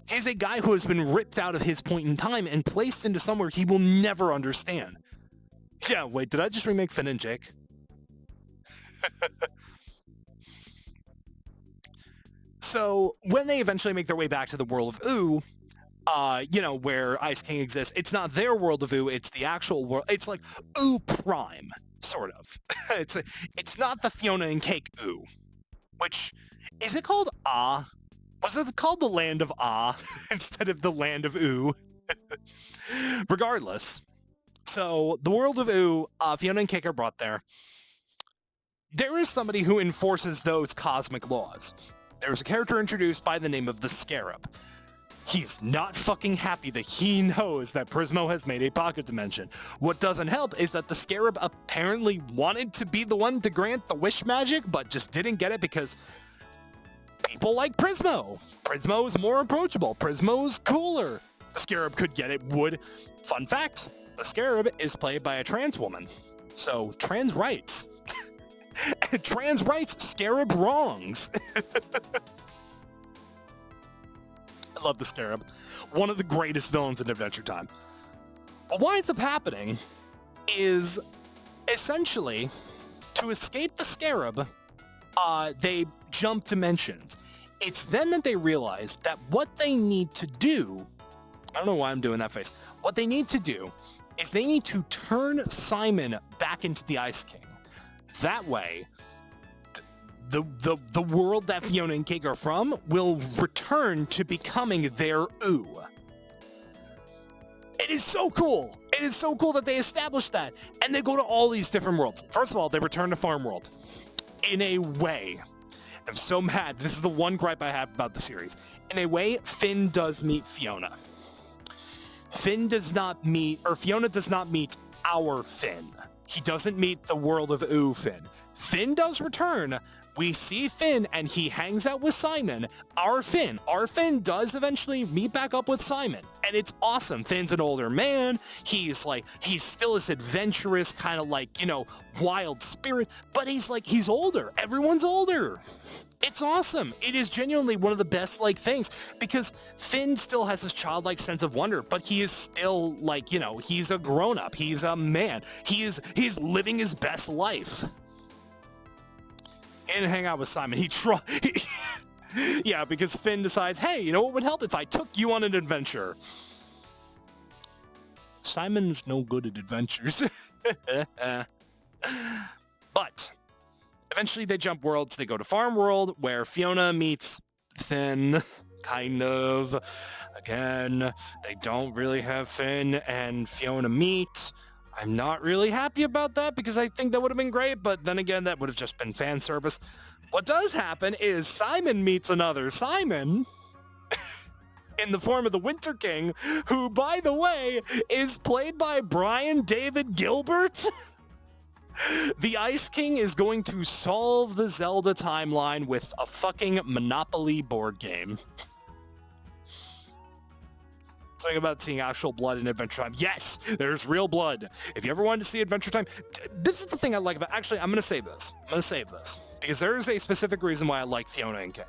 He's a guy who has been ripped out of his point in time and placed into somewhere he will never understand. Yeah, wait, did I just remake Finn and Jake? So, when they eventually make their way back to the world of Oo, where Ice King exists, it's not their world of Oo, it's the actual world. It's like Oo Prime, sort of. It's not the Fionna and Cake Oo. Which, is it called Ah? Was it called the Land of Ah instead of the Land of Oo? Regardless. So, the world of Oo, Fionna and Cake are brought there. There is somebody who enforces those cosmic laws. There's a character introduced by the name of the Scarab. He's not fucking happy that he knows that Prismo has made a pocket dimension. What doesn't help is that the Scarab apparently wanted to be the one to grant the wish magic, but just didn't get it because people like Prismo. Prismo's more approachable. Prismo's cooler. The Scarab could get it, would. Fun fact, the Scarab is played by a trans woman. So, trans rights. Trans rights, Scarab wrongs. I love the Scarab. One of the greatest villains in Adventure Time. But what ends up happening is, essentially, to escape the Scarab, they jump dimensions. It's then that they realize that what they need to do, I don't know why I'm doing that face, what they need to do is they need to turn Simon back into the Ice King. That way, the world that Fionna and Cake are from will return to becoming their Oo. It is so cool. It is so cool that they established that. And they go to all these different worlds. First of all, they return to Farm World. In a way, I'm so mad. This is the one gripe I have about the series. In a way, Finn does meet Fionna. Fionna does not meet our Finn. He doesn't meet the world of Oo Finn. Finn does return. We see Finn, and he hangs out with Simon. Our Finn does eventually meet back up with Simon, and it's awesome. Finn's an older man. He's still this adventurous kind of wild spirit, but he's older. Everyone's older. It's awesome. It is genuinely one of the best things because Finn still has this childlike sense of wonder, but he is still he's a grown-up. He's a man. He's living his best life. And hang out with Simon. Yeah, because Finn decides, hey, you know what would help if I took you on an adventure? Simon's no good at adventures. But eventually they jump worlds. They go to Farm World, where Fionna meets Finn, kind of. Again, they don't really have Finn and Fionna meet. I'm not really happy about that because I think that would have been great, but then again, that would have just been fan service. What does happen is Simon meets another Simon in the form of the Winter King, who, by the way, is played by Brian David Gilbert. The Ice King is going to solve the Zelda timeline with a fucking Monopoly board game. Something about seeing actual blood in Adventure Time. Yes, there's real blood. If you ever wanted to see Adventure Time, this is the thing I like about... Actually, I'm going to save this. Because there is a specific reason why I like Fionna and Cake.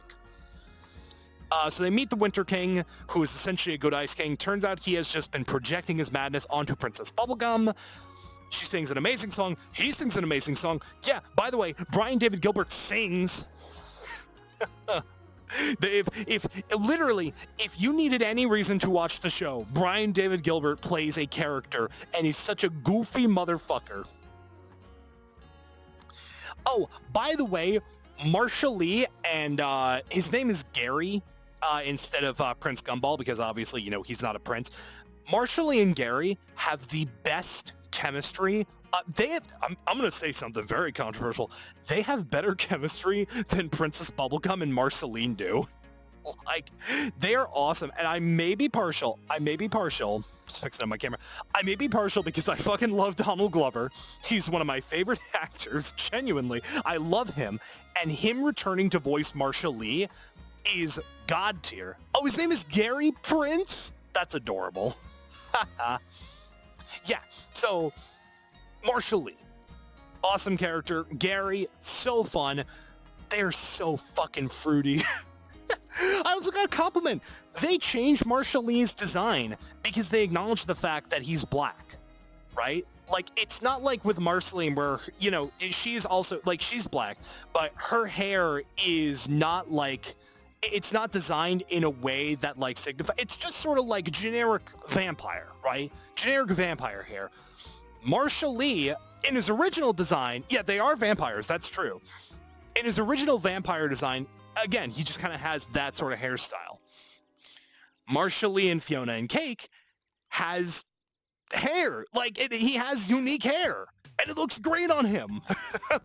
So they meet the Winter King, who is essentially a good Ice King. Turns out he has just been projecting his madness onto Princess Bubblegum. She sings an amazing song. He sings an amazing song. Yeah, by the way, Brian David Gilbert sings... If you needed any reason to watch the show, Brian David Gilbert plays a character, and he's such a goofy motherfucker. Oh, by the way, Marshall Lee and his name is Gary instead of Prince Gumball, because obviously, you know, he's not a prince. Marshall Lee and Gary have the best chemistry. I'm going to say something very controversial. They have better chemistry than Princess Bubblegum and Marceline do. Like, they're awesome. And I may be partial. Just fixing up my camera. I may be partial because I fucking love Donald Glover. He's one of my favorite actors. Genuinely. I love him. And him returning to voice Marshall Lee is god tier. Oh, his name is Gary Prince? That's adorable. Yeah, so... Marshall Lee, awesome character. Gary, so fun. They're so fucking fruity. I also got a compliment. They changed Marshall Lee's design because they acknowledge the fact that he's black, right? Like, it's not like with Marceline where, you know, she's also, like, she's black, but her hair is not like, it's not designed in a way that, like, signifies, it's just sort of like generic vampire, right? Generic vampire hair. Marshall Lee, in his original design, yeah, they are vampires, that's true. In his original vampire design, again, he just kind of has that sort of hairstyle. Marshall Lee and Fionna and Cake has hair. Like, he has unique hair, and it looks great on him.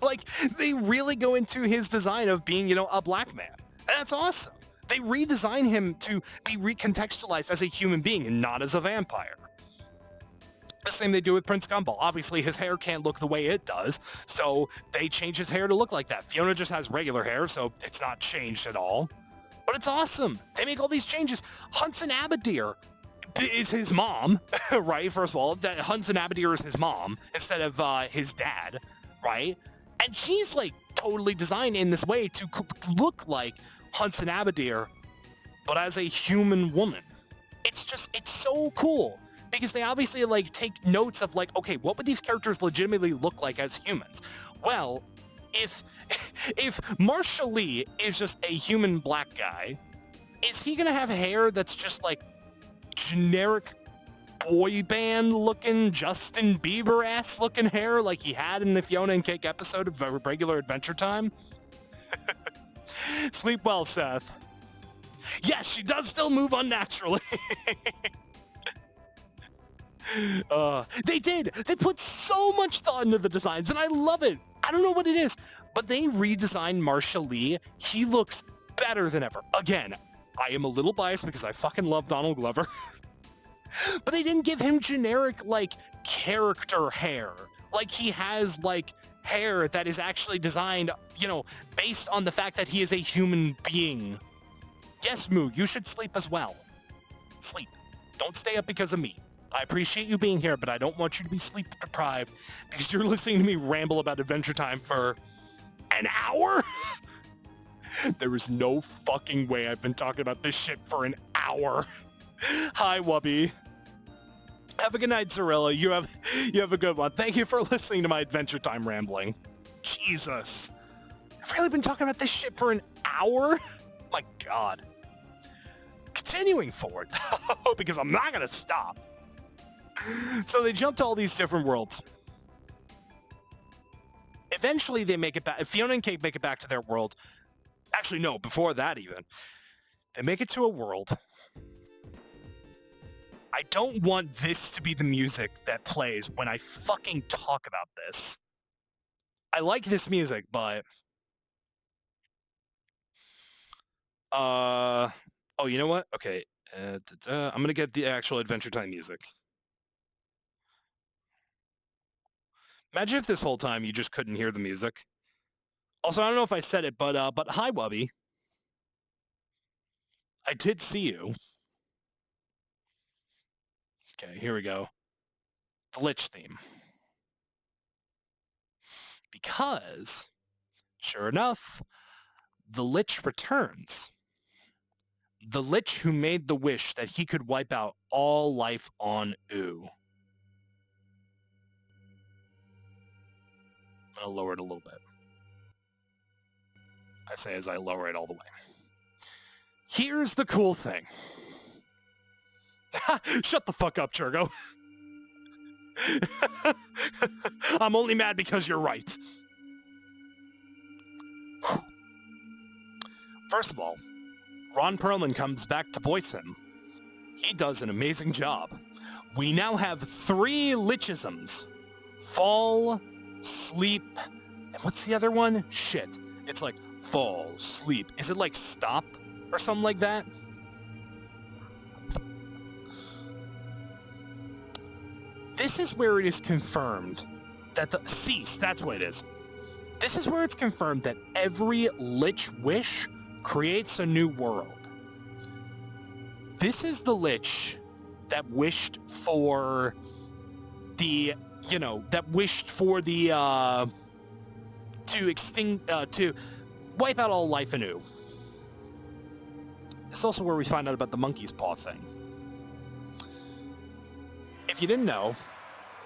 Like, they really go into his design of being, you know, a black man. And that's awesome. They redesign him to be recontextualized as a human being and not as a vampire. The same they do with Prince Gumball. Obviously, his hair can't look the way it does, so they change his hair to look like that. Fionna just has regular hair, so it's not changed at all. But it's awesome. They make all these changes. Hunson Abadir is his mom, right? First of all, Hunson Abadir is his mom instead of his dad, right? And she's, like, totally designed in this way to look like Hunson Abadir, but as a human woman. It's so cool. Because they obviously, like, take notes of, like, okay, what would these characters legitimately look like as humans? Well, if Marshall Lee is just a human black guy, is he gonna have hair that's just, like, generic boy band looking, Justin Bieber-ass looking hair like he had in the Fionna and Cake episode of Regular Adventure Time? Sleep well, Seth. Yes, she does still move unnaturally. They did. They put so much thought into the designs, and I love it. I don't know what it is, but they redesigned Marshall Lee. He looks better than ever. Again, I am a little biased because I fucking love Donald Glover. But they didn't give him generic, like, character hair. Like, he has, like, hair that is actually designed, you know, based on the fact that he is a human being. Yes, Moo, you should sleep as well. Sleep. Don't stay up because of me. I appreciate you being here, but I don't want you to be sleep deprived because you're listening to me ramble about Adventure Time for an hour? There is no fucking way I've been talking about this shit for an hour. Hi, Wubby. Have a good night, Zorilla. You have a good one. Thank you for listening to my Adventure Time rambling. Jesus. I've really been talking about this shit for an hour? My God. Continuing forward, because I'm not going to stop. So they jump to all these different worlds. Eventually they make it back. Fionna and Cake make it back to their world. Actually, no, before that even. They make it to a world. I don't want this to be the music that plays when I fucking talk about this. I like this music, but... Oh, you know what? Okay. I'm gonna get the actual Adventure Time music. Imagine if this whole time you just couldn't hear the music. Also, I don't know if I said it, but hi, Wubby. I did see you. Okay, here we go. The Lich theme. Because, sure enough, the Lich returns. The Lich who made the wish that he could wipe out all life on Ooh. I'm going to lower it a little bit. I say as I lower it all the way. Here's the cool thing. Shut the fuck up, Churgo. I'm only mad because you're right. First of all, Ron Perlman comes back to voice him. He does an amazing job. We now have 3 Lichisms. Fall, sleep, and what's the other one? Shit. It's like fall, sleep. Is it like stop or something like that? This is where it is confirmed that the cease, that's what it is. This is where it's confirmed that every Lich wish creates a new world. This is the Lich that wished for the, to wipe out all life anew. It's also where we find out about the monkey's paw thing. If you didn't know,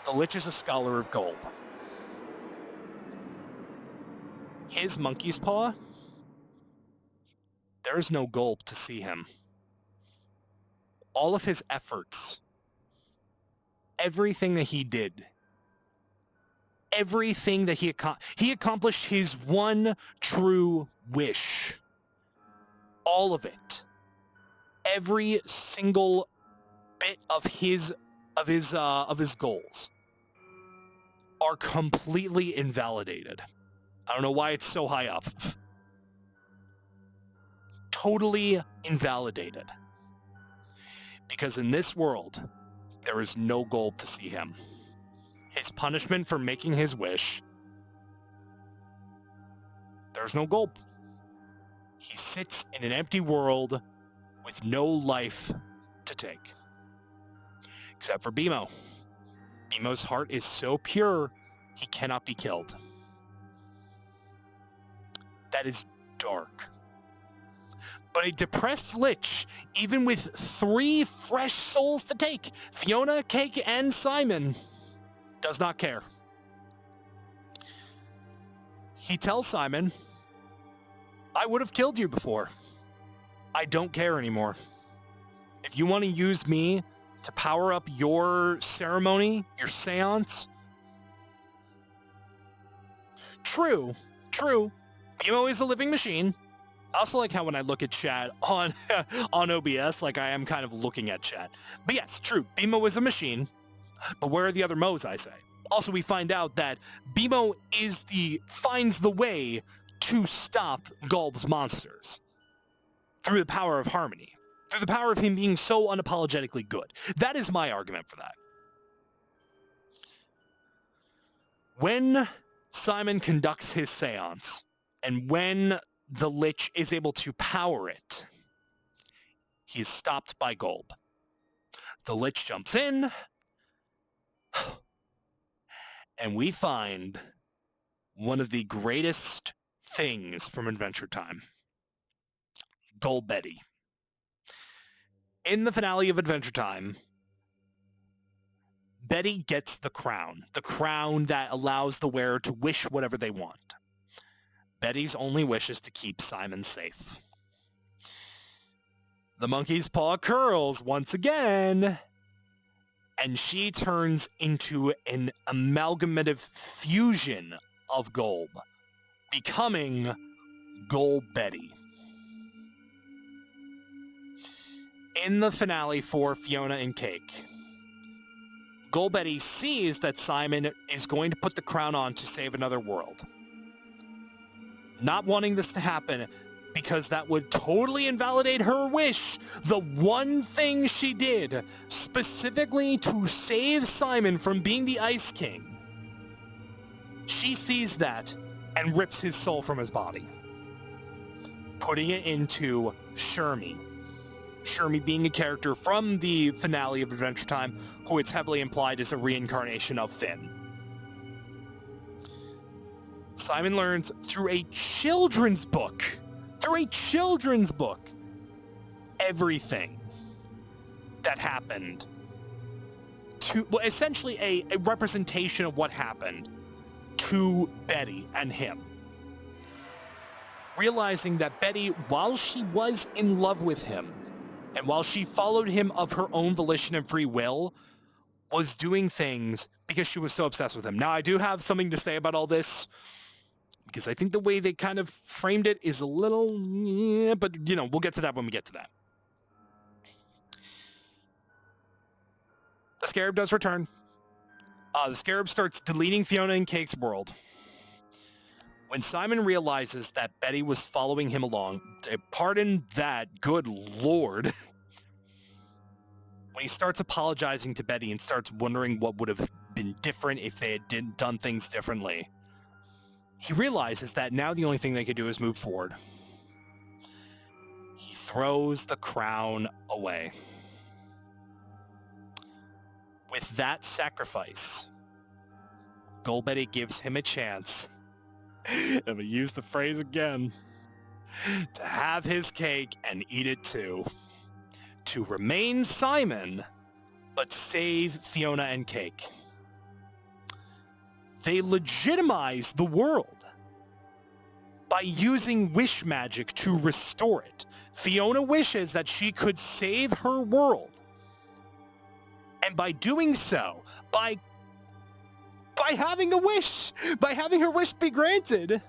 the Lich is a scholar of Golb. His monkey's paw, there's no Golb to see him. All of his efforts, everything that he did, everything that he accomplished his one true wish. All of it. Every single bit of his goals are completely invalidated. I don't know why it's so high up. Totally invalidated. Because in this world, there is no goal to see him. His punishment for making his wish, there's no goal. He sits in an empty world with no life to take. Except for Bimo. Bimo's heart is so pure, he cannot be killed. That is dark. But a depressed Lich, even with 3 fresh souls to take, Fionna, Cake, and Simon, does not care. He tells Simon, I would have killed you before. I don't care anymore. If you want to use me to power up your ceremony, your seance, true, Bimo is a living machine. I also like how when I look at chat on OBS, like I am kind of looking at chat. But yes, true, Bimo is a machine, but where are the other Mo's, I say? Also, we find out that Bimo finds the way to stop Golb's monsters through the power of harmony, through the power of him being so unapologetically good. That is my argument for that. When Simon conducts his seance, and when the Lich is able to power it, he is stopped by Golb. The Lich jumps in, and we find one of the greatest things from Adventure Time. Golb Betty. In the finale of Adventure Time, Betty gets the crown that allows the wearer to wish whatever they want. Betty's only wish is to keep Simon safe. The monkey's paw curls once again, and she turns into an amalgamative fusion of Golb, becoming Golb Betty. In the finale for Fionna and Cake, Golb Betty sees that Simon is going to put the crown on to save another world. Not wanting this to happen because that would totally invalidate her wish, the one thing she did specifically to save Simon from being the Ice King. She sees that and rips his soul from his body, putting it into Shermie. Shermie being a character from the finale of Adventure Time, who it's heavily implied is a reincarnation of Finn. Simon learns through a children's book, everything that happened well, essentially a representation of what happened to Betty and him. Realizing that Betty, while she was in love with him, and while she followed him of her own volition and free will, was doing things because she was so obsessed with him. Now, I do have something to say about all this, because I think the way they kind of framed it is a little, yeah, but, you know, we'll get to that when we get to that. The Scarab does return. The Scarab starts deleting Fionna Cakes' world. When Simon realizes that Betty was following him along, pardon that, good lord. When he starts apologizing to Betty and starts wondering what would have been different if they had done things differently, he realizes that now the only thing they could do is move forward. He throws the crown away. With that sacrifice, Golbetty gives him a chance, I'm going to use the phrase again, to have his cake and eat it too. To remain Simon, but save Fionna and Cake. They legitimize the world by using wish magic to restore it. Fionna wishes that she could save her world. And by doing so, by having a wish, by having her wish be granted,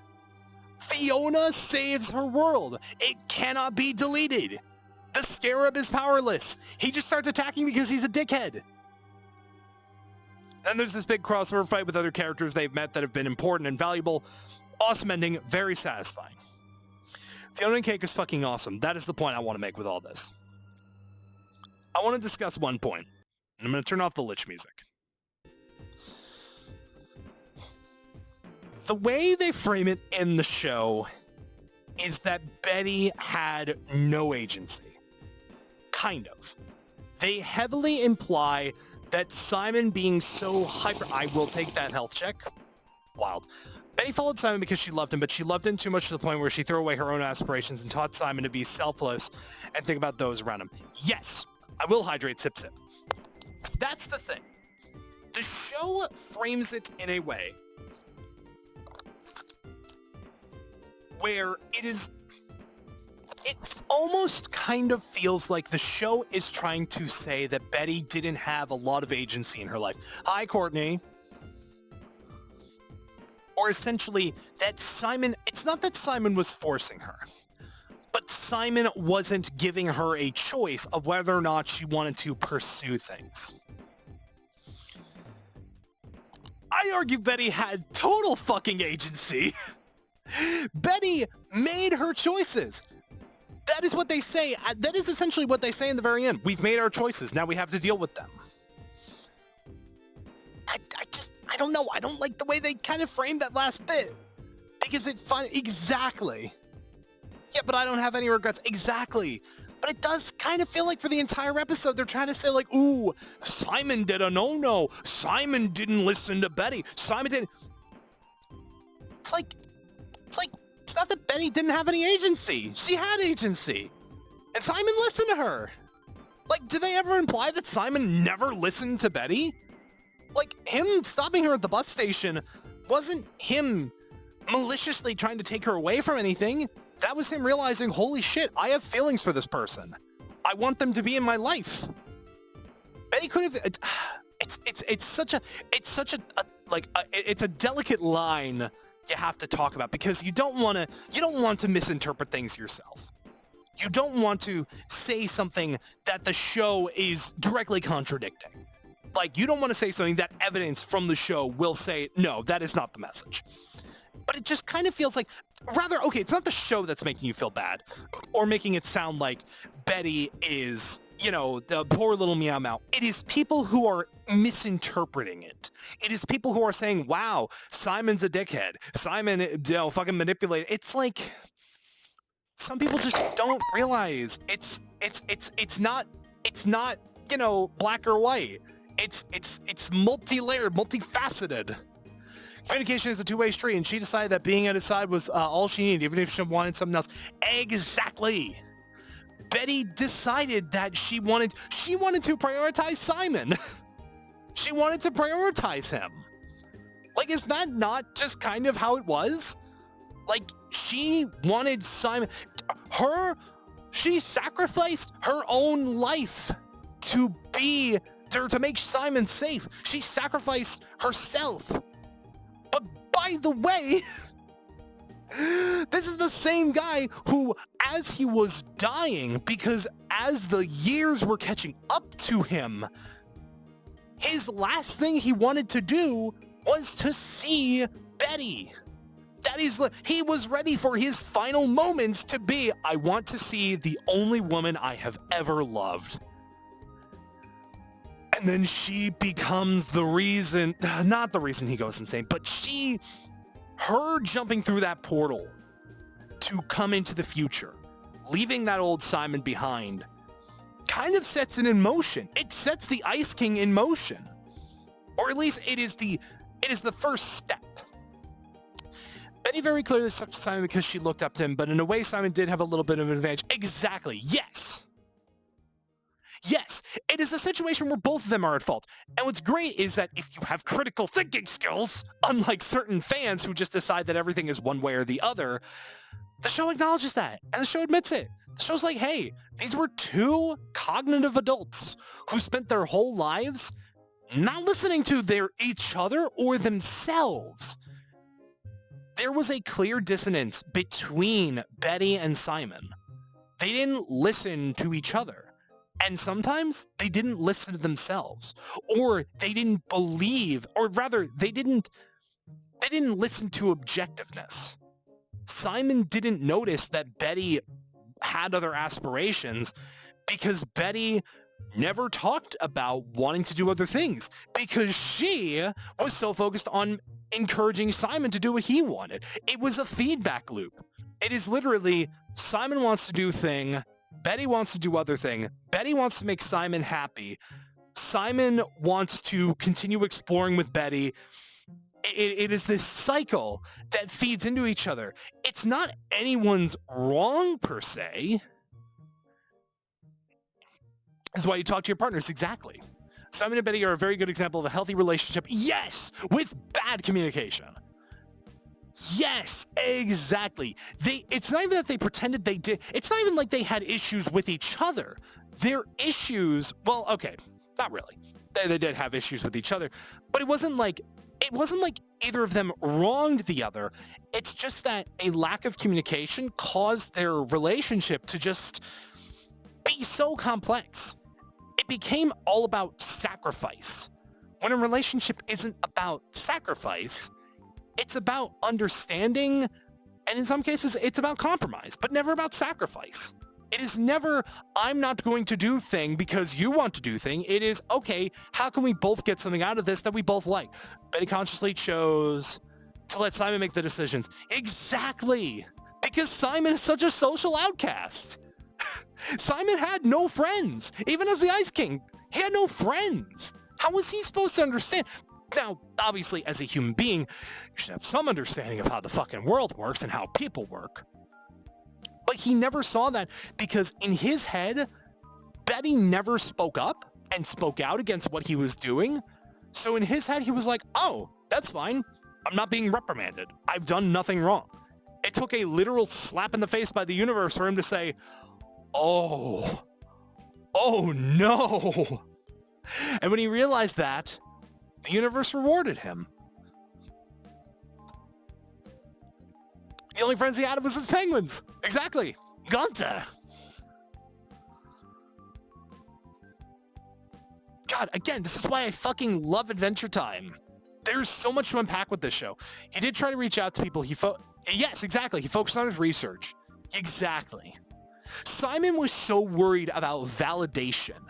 Fionna saves her world. It cannot be deleted. The Scarab is powerless. He just starts attacking because he's a dickhead. And there's this big crossover fight with other characters they've met that have been important and valuable. Awesome ending, very satisfying. Fionna and Cake is fucking awesome. That is the point I want to make with all this. I want to discuss one point. And I'm going to turn off the Lich music. The way they frame it in the show is that Betty had no agency. Kind of. They heavily imply that Simon being so hyper... I will take that health check. Wild. Betty followed Simon because she loved him, but she loved him too much to the point where she threw away her own aspirations and taught Simon to be selfless and think about those around him. Yes, I will hydrate sip sip. That's the thing. The show frames it in a way where it almost kind of feels like the show is trying to say that Betty didn't have a lot of agency in her life. Hi, Courtney. Or essentially that Simon, it's not that Simon was forcing her, but Simon wasn't giving her a choice of whether or not she wanted to pursue things. I argue Betty had total fucking agency. Betty made her choices. That is what they say. That is essentially what they say in the very end. We've made our choices. Now we have to deal with them. I don't know. I don't like the way they kind of framed that last bit. Because exactly. Yeah, but I don't have any regrets. Exactly. But it does kind of feel like for the entire episode, they're trying to say like, ooh, Simon did a no-no. Simon didn't listen to Betty. Simon didn't... It's like, it's not that Betty didn't have any agency. She had agency. And Simon listened to her. Like, do they ever imply that Simon never listened to Betty? Like, him stopping her at the bus station wasn't him maliciously trying to take her away from anything. That was him realizing, holy shit, I have feelings for this person. I want them to be in my life. Betty could have... It's such a delicate line you have to talk about, because you don't want to misinterpret things yourself. You don't want to say something that the show is directly contradicting. Like, you don't want to say something that evidence from the show will say, no, that is not the message. But it just kind of feels like, rather, okay, it's not the show that's making you feel bad, or making it sound like Betty is, you know, the poor little meow meow. It is people who are misinterpreting it. It is people who are saying, wow, Simon's a dickhead. Simon, fucking manipulated. It's like, some people just don't realize it's not, you know, black or white. It's multi-layered, multifaceted. Communication is a two-way street, and she decided that being at his side was all she needed, even if she wanted something else. Exactly. Betty decided that she wanted to prioritize Simon. She wanted to prioritize him. Like, is that not just kind of how it was? Like, she wanted Simon. She sacrificed her own life to make Simon safe. She sacrificed herself. But by the way, this is the same guy who, as he was dying, because as the years were catching up to him, his last thing he wanted to do was to see Betty. He was ready for his final moments to be, I want to see the only woman I have ever loved. And then she becomes the reason, not the reason he goes insane, but her jumping through that portal to come into the future, leaving that old Simon behind, kind of sets it in motion. It sets the Ice King in motion. Or at least it is the first step. Betty very clearly stuck to Simon because she looked up to him, but in a way Simon did have a little bit of an advantage. Exactly, yes. Yes, it is a situation where both of them are at fault. And what's great is that if you have critical thinking skills, unlike certain fans who just decide that everything is one way or the other, the show acknowledges that, and the show admits it. The show's like, hey, these were two cognitive adults who spent their whole lives not listening to each other or themselves. There was a clear dissonance between Betty and Simon. They didn't listen to each other. And sometimes they didn't listen to themselves, or they didn't believe, or rather they didn't listen to objectiveness. Simon didn't notice that Betty had other aspirations because Betty never talked about wanting to do other things because she was so focused on encouraging Simon to do what he wanted. It was a feedback loop. It is literally Simon wants to do thing, Betty wants to do other thing. Betty wants to make Simon happy. Simon wants to continue exploring with Betty. It is this cycle that feeds into each other. It's not anyone's wrong per se. That's why you talk to your partners, exactly. Simon and Betty are a very good example of a healthy relationship, yes, with bad communication. Yes, exactly. It's not even that they pretended they did. It's not even like they had issues with each other. Their issues, well, okay, not really. They did have issues with each other, but it wasn't like either of them wronged the other. It's just that a lack of communication caused their relationship to just be so complex. It became all about sacrifice. When a relationship isn't about sacrifice, it's about understanding, and in some cases, it's about compromise, but never about sacrifice. It is never, I'm not going to do thing because you want to do thing. It is, okay, how can we both get something out of this that we both like? Betty consciously chose to let Simon make the decisions. Exactly! Because Simon is such a social outcast. Simon had no friends. Even as the Ice King, he had no friends. How was he supposed to understand? Now, obviously, as a human being, you should have some understanding of how the fucking world works and how people work. But he never saw that because in his head, Betty never spoke up and spoke out against what he was doing. So in his head, he was like, oh, that's fine. I'm not being reprimanded. I've done nothing wrong. It took a literal slap in the face by the universe for him to say, oh no. And when he realized that, the universe rewarded him. The only friends he had was his penguins. Exactly. Gunther. God, again, this is why I fucking love Adventure Time. There's so much to unpack with this show. He did try to reach out to people. Yes, exactly. He focused on his research. Exactly. Simon was so worried about validation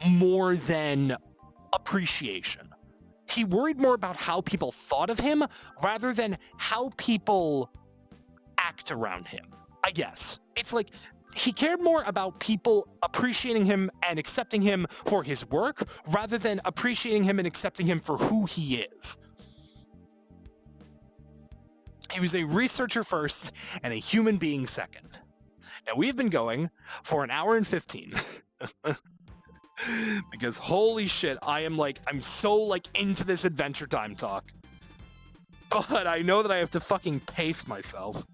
more than appreciation. He worried more about how people thought of him rather than how people act around him. I guess. It's like, he cared more about people appreciating him and accepting him for his work, rather than appreciating him and accepting him for who he is. He was a researcher first and a human being second. Now, we've been going for an hour and 15. Because holy shit, I'm so into this Adventure Time talk. But I know that I have to fucking pace myself.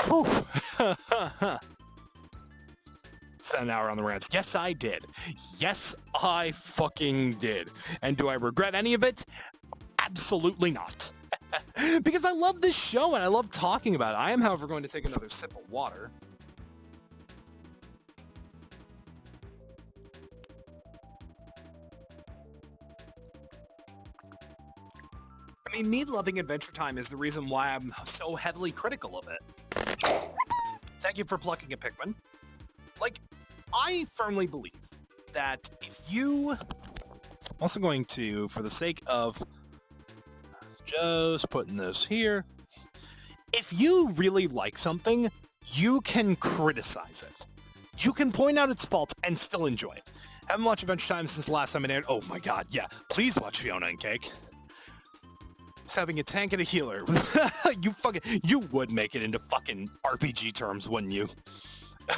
Whew. Spent an hour on the rants. Yes, I did. Yes, I fucking did. And do I regret any of it? Absolutely not. Because I love this show and I love talking about it. I am, however, going to take another sip of water. I mean, me loving Adventure Time is the reason why I'm so heavily critical of it. Thank you for plucking a Pikmin. I firmly believe that if you... I'm also going to, for the sake of just putting this here, if you really like something, you can criticize it. You can point out its faults and still enjoy it. Haven't watched Adventure Time since the last time it aired. Oh my god, yeah. Please watch Fionna Cakes. It's having a tank and a healer. You would make it into fucking RPG terms, wouldn't you?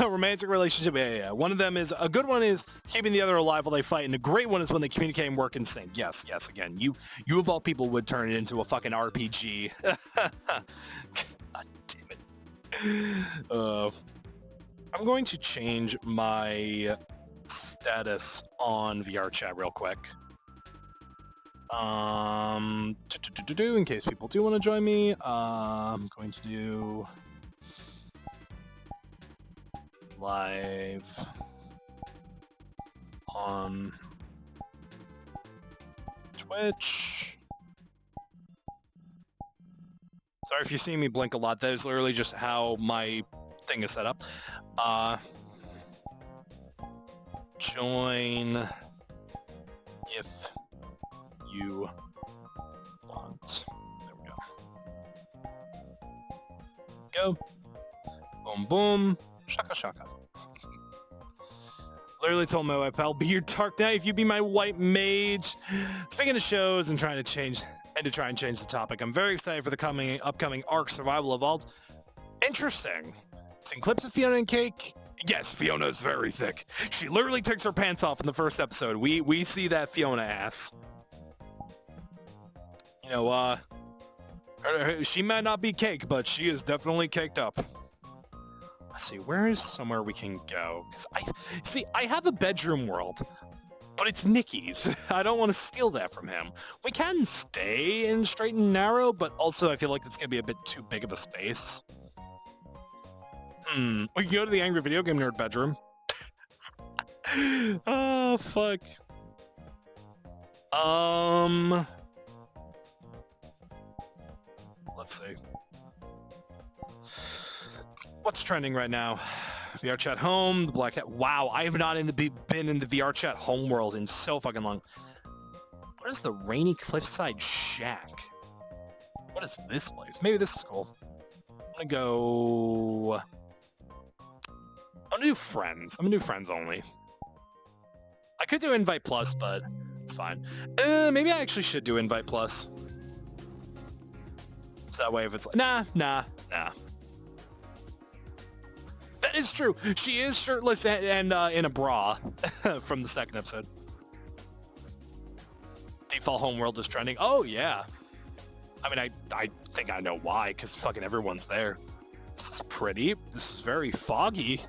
A romantic relationship, yeah. One of them is, a good one is keeping the other alive while they fight, and a great one is when they communicate and work in sync. Yes, again, you of all people would turn it into a fucking RPG. God damn it. I'm going to change my status on VRChat real quick. In case people do want to join me, I'm going to do live on Twitch. Sorry if you see me blink a lot. That is literally just how my thing is set up. Join if you want. There we go. Go. Boom, boom. Shaka, shaka. Literally told my wife, I'll be your dark knight if you be my white mage. Sticking to shows and trying to change the topic. I'm very excited for the upcoming arc Survival Evolved. Interesting. Seen clips of Fionna Cakes. Yes, Fionna is very thick. She literally takes her pants off in the first episode. We see that Fionna ass. You know, she might not be cake, but she is definitely caked up. Let's see, where is somewhere we can go? Because I have a bedroom world, but it's Nikki's. I don't want to steal that from him. We can stay in Straight and Narrow, but also I feel like it's going to be a bit too big of a space. We can go to the Angry Video Game Nerd bedroom. Oh, fuck. Let's see. What's trending right now? VRChat home, the Black Hat. Wow, I have not been in the VRChat home world in so fucking long. What is the Rainy Cliffside Shack? What is this place? Maybe this is cool. I'm gonna go... I'm gonna do friends. I'm gonna do friends only. I could do Invite Plus, but it's fine. Maybe I actually should do Invite Plus. So that way if it's like... Nah. That is true. She is shirtless and in a bra from the second episode. Default homeworld is trending. Oh, yeah. I mean, I think I know why, because fucking everyone's there. This is pretty. This is very foggy.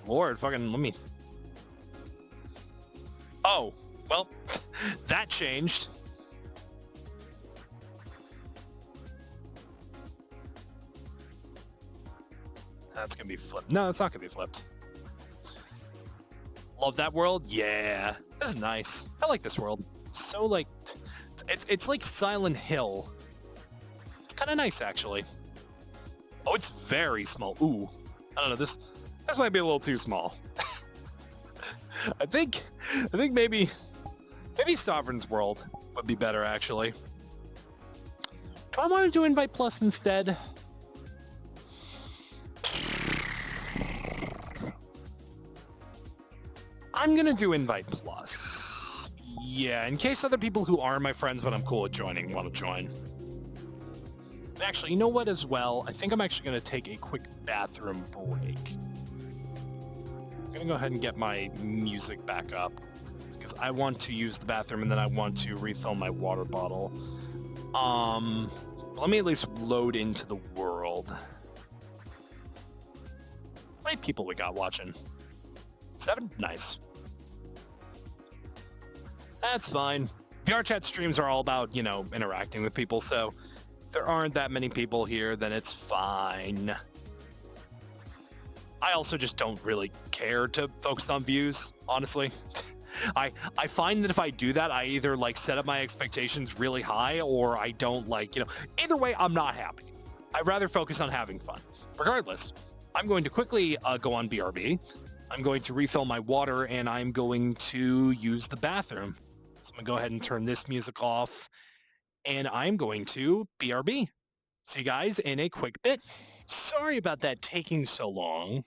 Lord, fucking let me... Oh, well, that changed. That's gonna be flipped. No, it's not gonna be flipped. Love that world? Yeah. This is nice. I like this world. So, like, it's like Silent Hill. It's kind of nice, actually. Oh, it's very small. Ooh. I don't know, this might be a little too small. I think maybe Maybe Sovereign's World would be better, actually. Do I want to do Invite Plus instead? I'm gonna do Invite Plus. Yeah, in case other people who are my friends but I'm cool with joining want to join. Actually, you know what as well? I think I'm actually gonna take a quick bathroom break. I'm gonna go ahead and get my music back up because I want to use the bathroom and then I want to refill my water bottle. Let me at least load into the world. How many people we got watching? 7? Nice. That's fine. VRChat streams are all about, you know, interacting with people, so if there aren't that many people here, then it's fine. I also just don't really care to focus on views, honestly. I find that if I do that, I either like set up my expectations really high or I don't like, you know, either way, I'm not happy. I'd rather focus on having fun. Regardless, I'm going to quickly go on BRB. I'm going to refill my water and I'm going to use the bathroom. So I'm gonna go ahead and turn this music off and I'm going to BRB. See you guys in a quick bit. Sorry about that taking so long.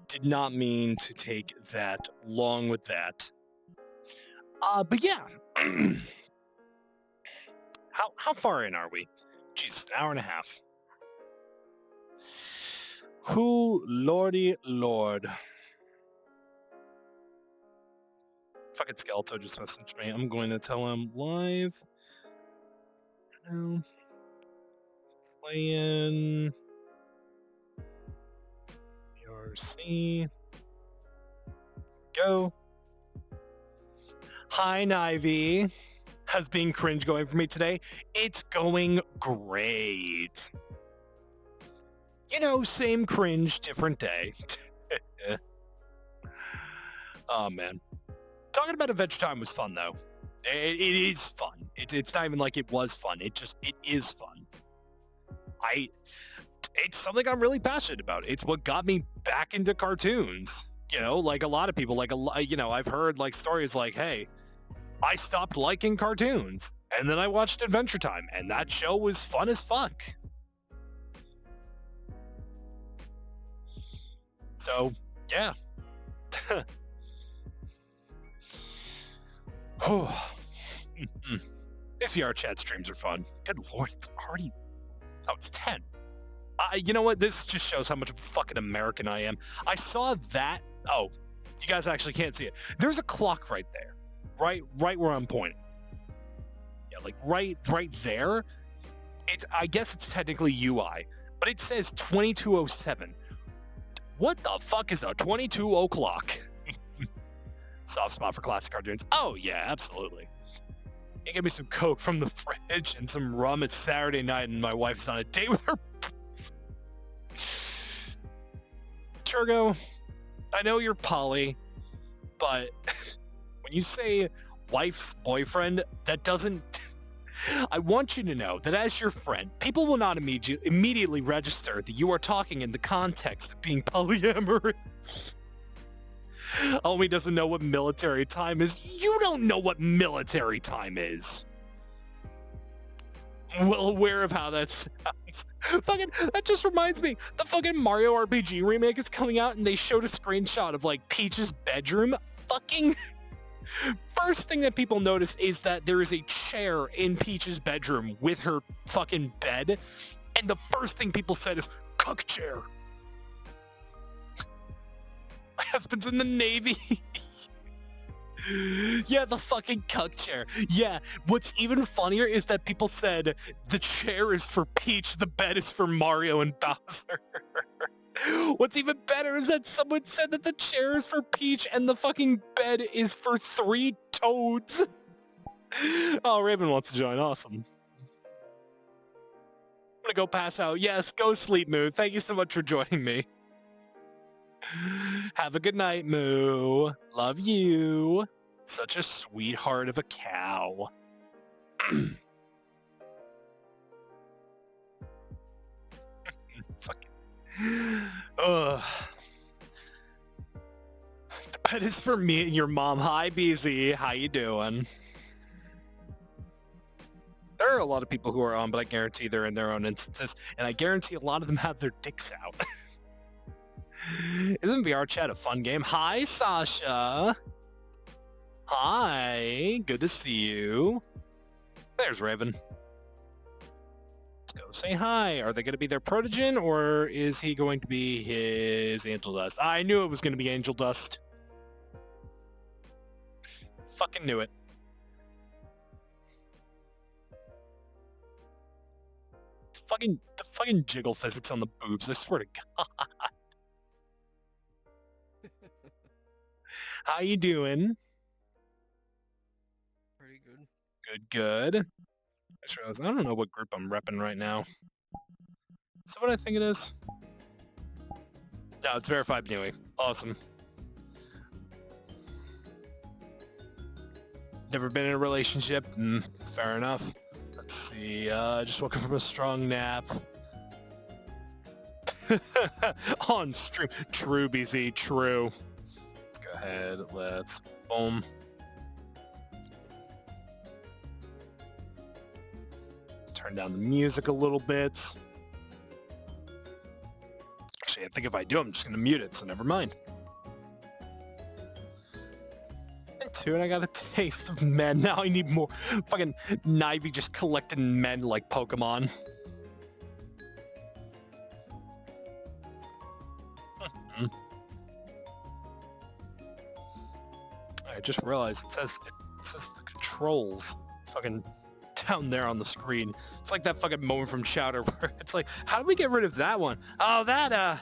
Did not mean to take that long with that. But yeah. How far in are we? Jeez, an hour and a half. Who lordy lord. Fucking Skeleto just messaged me. I'm going to tell him live. Playing VRC. Go. Hi, Nivy. How's being cringe going for me today? It's going great. You know, same cringe, different day. Oh, man. Talking about Adventure Time was fun, though. It is fun. It's not even like it was fun. It is fun. It's something I'm really passionate about. It's what got me back into cartoons. You know, like a lot of people, you know, I've heard like stories like, hey, I stopped liking cartoons and then I watched Adventure Time and that show was fun as fuck. So, yeah. These VRChat streams are fun. Good lord, it's already... Oh, it's 10. You know what? This just shows how much of a fucking American I am. I saw that... Oh, you guys actually can't see it. There's a clock right there. Right where I'm pointing. Yeah, like right there. I guess it's technically UI, but it says 2207. What the fuck is a 22 o'clock? Soft spot for classic cartoons. Oh yeah, absolutely. You give me some Coke from the fridge and some rum. It's Saturday night and my wife's on a date with her. Turgo, I know you're poly, but when you say wife's boyfriend, that doesn't... I want you to know that as your friend, people will not immediately register that you are talking in the context of being polyamorous. Homie doesn't know what military time is. You don't know what military time is. Well aware of how that sounds. Fucking, that just reminds me, the fucking Mario RPG remake is coming out and they showed a screenshot of like Peach's bedroom. Fucking... First thing that people notice is that there is a chair in Peach's bedroom with her fucking bed, and the first thing people said is, cuck chair. My husband's in the Navy. Yeah, the fucking cuck chair. Yeah, what's even funnier is that people said the chair is for Peach, the bed is for Mario and Bowser. What's even better is that someone said that the chair is for Peach and the fucking bed is for 3 toads. Oh, Raven wants to join. Awesome. I'm gonna go pass out. Yes, go sleep, Moo. Thank you so much for joining me. Have a good night, Moo. Love you. Such a sweetheart of a cow. Fucking... Ugh. That is for me and your mom. Hi, BZ. How you doing? There are a lot of people who are on, but I guarantee they're in their own instances, and I guarantee a lot of them have their dicks out. Isn't VRChat a fun game? Hi, Sasha. Hi. Good to see you. There's Raven. Let's go say hi. Are they going to be their protogen, or is he going to be his angel dust? I knew it was going to be angel dust. Fucking knew it. The fucking jiggle physics on the boobs, I swear to God. How you doing? Pretty good. Good. I don't know what group I'm repping right now. Is that what I think it is? No, it's verified anyway. Awesome. Never been in a relationship? Fair enough. Let's see, just woke up from a strong nap. On stream. True, BZ, true. Let's go ahead, boom. Turn down the music a little bit. Actually, I think if I do, I'm just gonna mute it, so never mind. And I got a taste of men. Now I need more. Fucking Nivey just collecting men like Pokemon. I just realized it says the controls fucking down there on the screen. It's like that fucking moment from Chowder where it's like, how do we get rid of that one? Oh, that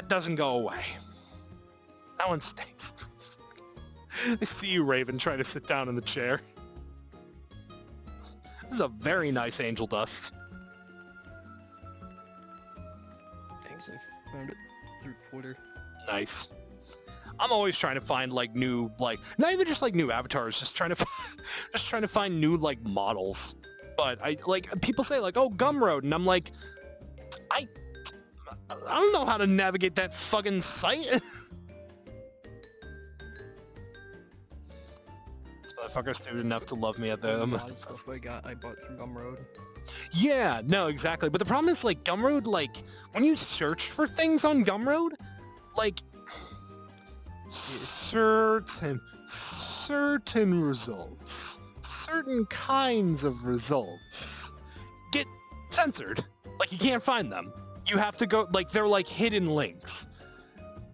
doesn't go away. That one stays. I see you, Raven, trying to sit down in the chair. This is a very nice angel dust. Thanks, I found it through Twitter. Nice. I'm always trying to find like new, like, not even just like new avatars, just trying to find new like models. But I like, people say like, oh, Gumroad, and I'm like, I don't know how to navigate that fucking site. Motherfuckers stupid enough to love me at them. A lot of stuff I bought from Gumroad. Yeah, no, exactly. But the problem is, like, Gumroad, like, when you search for things on Gumroad, like, certain results, certain kinds of results get censored. Like, you can't find them. You have to go, like, they're like hidden links.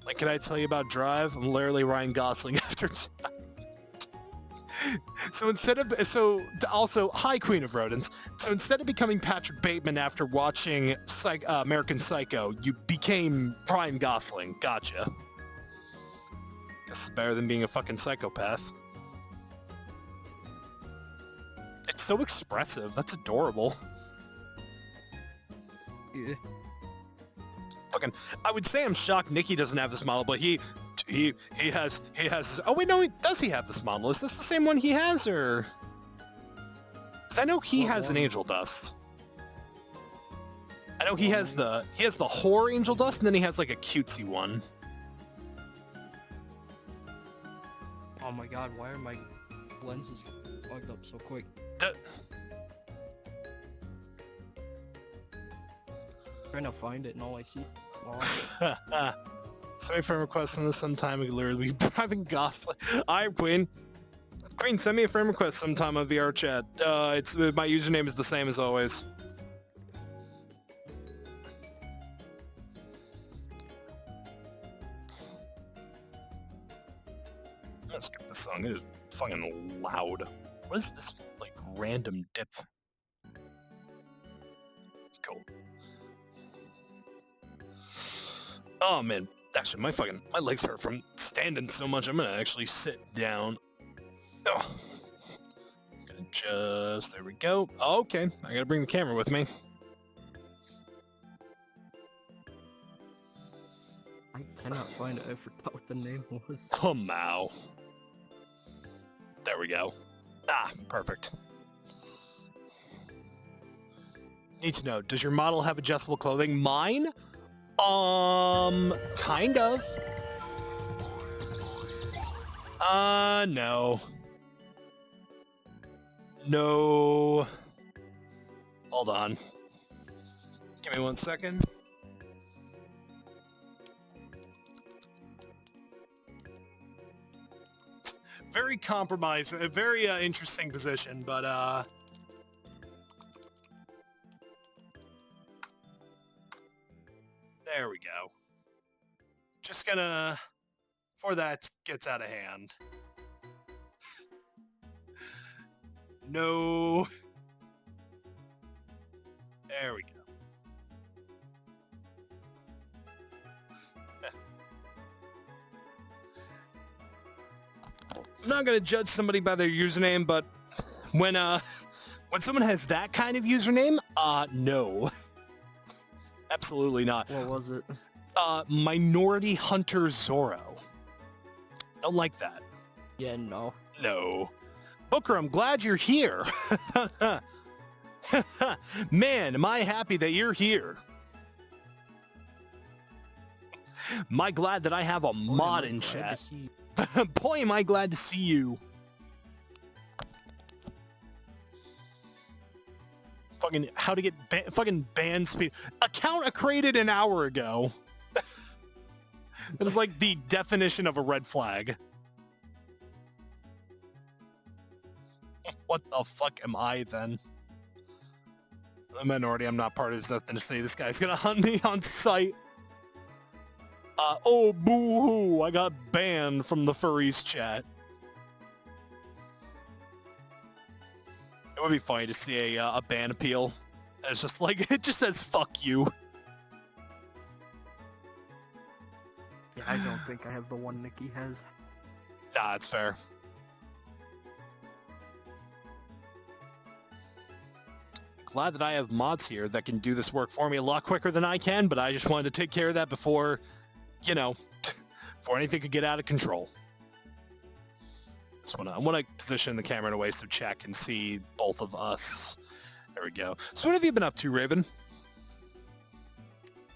Like, can I tell you about Drive? I'm literally Ryan Gosling after also, hi Queen of Rodents. So instead of becoming Patrick Bateman after watching American Psycho, you became Ryan Gosling. Gotcha. Guess it's better than being a fucking psychopath. It's so expressive. That's adorable. Yeah. Fucking, I would say I'm shocked Nikki doesn't have this model, but he has, oh wait, no, does he have this model? Is this the same one he has, or? Because I know he has an angel dust. I know he has the horror angel dust, and then he has like a cutesy one. Oh my god, why are my lenses fogged up so quick? Trying to find it and all I see. Send me a friend request on this sometime. We literally be driving Gosling. Alright, Queen. Queen, send me a friend request sometime on VRChat. My username is the same as always. I'm gonna skip this song. It is fucking loud. What is this, like, random dip? Cool. Oh man, actually my legs hurt from standing so much. I'm gonna actually sit down. Oh. Gonna just, there we go. Okay, I gotta bring the camera with me. I cannot find it. I forgot what the name was. Come-ow. There we go. Ah, perfect. Need to know, does your model have adjustable clothing? Mine? Kind of. No. No. Hold on. Give me 1 second. Very compromised, a very interesting position, but there we go. Just gonna, before that gets out of hand. No. There we go. I'm not gonna judge somebody by their username, but when someone has that kind of username, no. Absolutely not. What was it? Minority Hunter Zorro. Don't like that. Yeah, no. No. Booker, I'm glad you're here. Man, am I happy that you're here. Am I glad that I have a mod in chat. Boy, am I glad to see you. Fucking, how to get fucking band speed. Account I created an hour ago. That is like the definition of a red flag. What the fuck am I then? A minority, I'm not part of. There's nothing to say. This guy's gonna hunt me on sight. Oh boo-hoo, I got banned from the furries chat. It would be funny to see a ban appeal. It's just like, it just says fuck you. Yeah, I don't think I have the one Nikki has. Nah, it's fair. Glad that I have mods here that can do this work for me a lot quicker than I can, but I just wanted to take care of that before, you know, before anything could get out of control. So I want to position the camera in a way so chat can see both of us. There we go. So what have you been up to, Raven?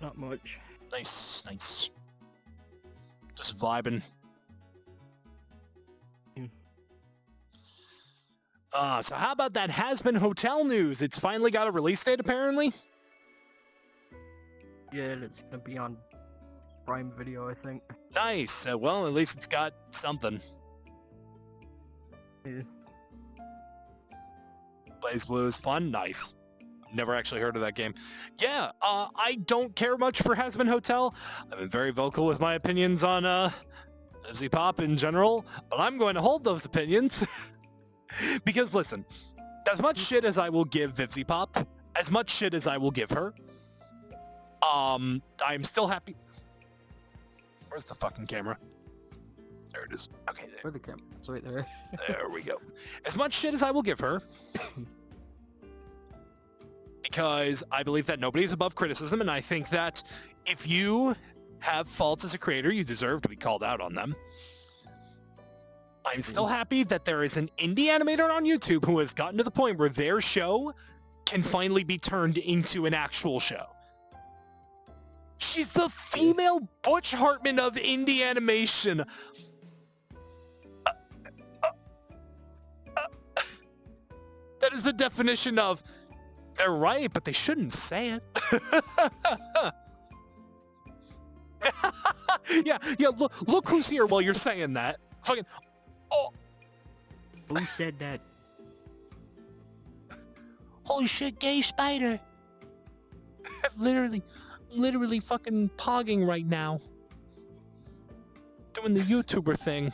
Not much. Nice, nice. Just vibing. So how about that Hazbin hotel news? It's finally got a release date, apparently? Yeah, it's gonna be on Prime Video, I think. Nice. Well, at least it's got something. Yeah. Blaze Blue is fun. Nice. Never actually heard of that game. Yeah, I don't care much for Hazbin Hotel. I've been very vocal with my opinions on Vivzy Pop in general, but I'm going to hold those opinions. Because listen, as much shit as I will give Vivzy Pop, as much shit as I will give her, I'm still happy. Where's the fucking camera? There it is. Okay, there. Where's the camera? It's right there. There we go. As much shit as I will give her, because I believe that nobody is above criticism, and I think that if you have faults as a creator, you deserve to be called out on them. I'm still happy that there is an indie animator on YouTube who has gotten to the point where their show can finally be turned into an actual show. She's the female Butch Hartman of indie animation. That is the definition of, they're right, but they shouldn't say it. yeah, look who's here while you're saying that. Fucking, oh. Who said that? Holy shit, gay spider. literally fucking pogging right now. Doing the YouTuber thing.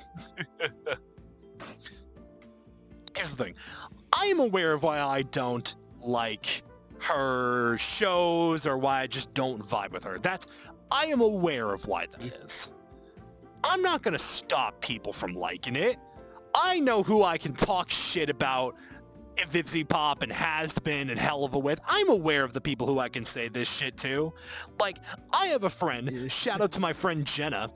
Here's the thing. I am aware of why I don't like her shows or why I just don't vibe with her. I am aware of why that is. I'm not gonna stop people from liking it. I know who I can talk shit about Vivzy Pop and Hazbin and Helluva with. I'm aware of the people who I can say this shit to. Like, I have a friend, shout out to my friend Jenna.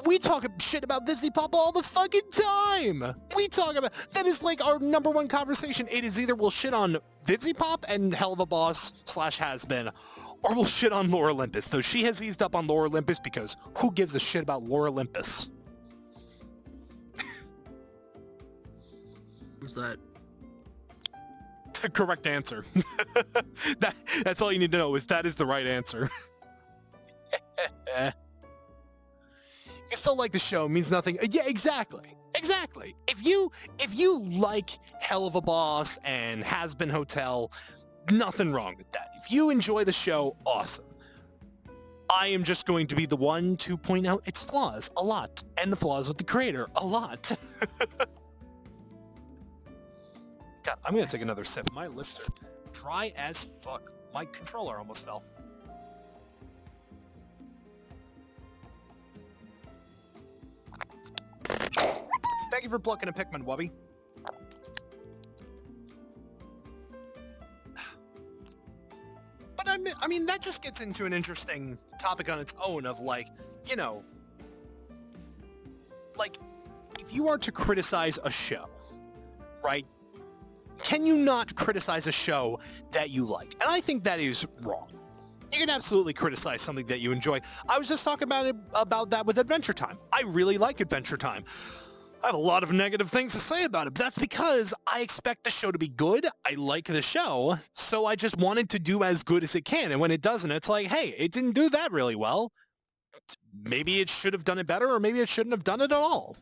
We talk shit about Vivzy Pop all the fucking time. We talk about, that is like our #1 conversation. It is either we'll shit on Vivzy Pop and Helluva Boss / Hazbin, or we'll shit on Lore Olympus, though she has eased up on Lore Olympus because who gives a shit about Lore Olympus? was that? Correct answer. That's all you need to know, is that is the right answer. You still like the show means nothing. Yeah, exactly. Exactly. If you like Hell of a Boss and Hazbin Hotel, nothing wrong with that. If you enjoy the show, awesome. I am just going to be the one to point out its flaws a lot, and the flaws with the creator a lot. God, I'm gonna take another sip. My lips are dry as fuck. My controller almost fell. Thank you for plucking a Pikmin, Wubby. But I mean, that just gets into an interesting topic on its own of, like, you know, like, if you are to criticize a show, right? Can you not criticize a show that you like? And I think that is wrong. You can absolutely criticize something that you enjoy. I was just talking about that with Adventure Time. I really like Adventure Time. I have a lot of negative things to say about it, but that's because I expect the show to be good. I like the show, so I just want it to do as good as it can. And when it doesn't, it's like, hey, it didn't do that really well. Maybe it should have done it better, or maybe it shouldn't have done it at all.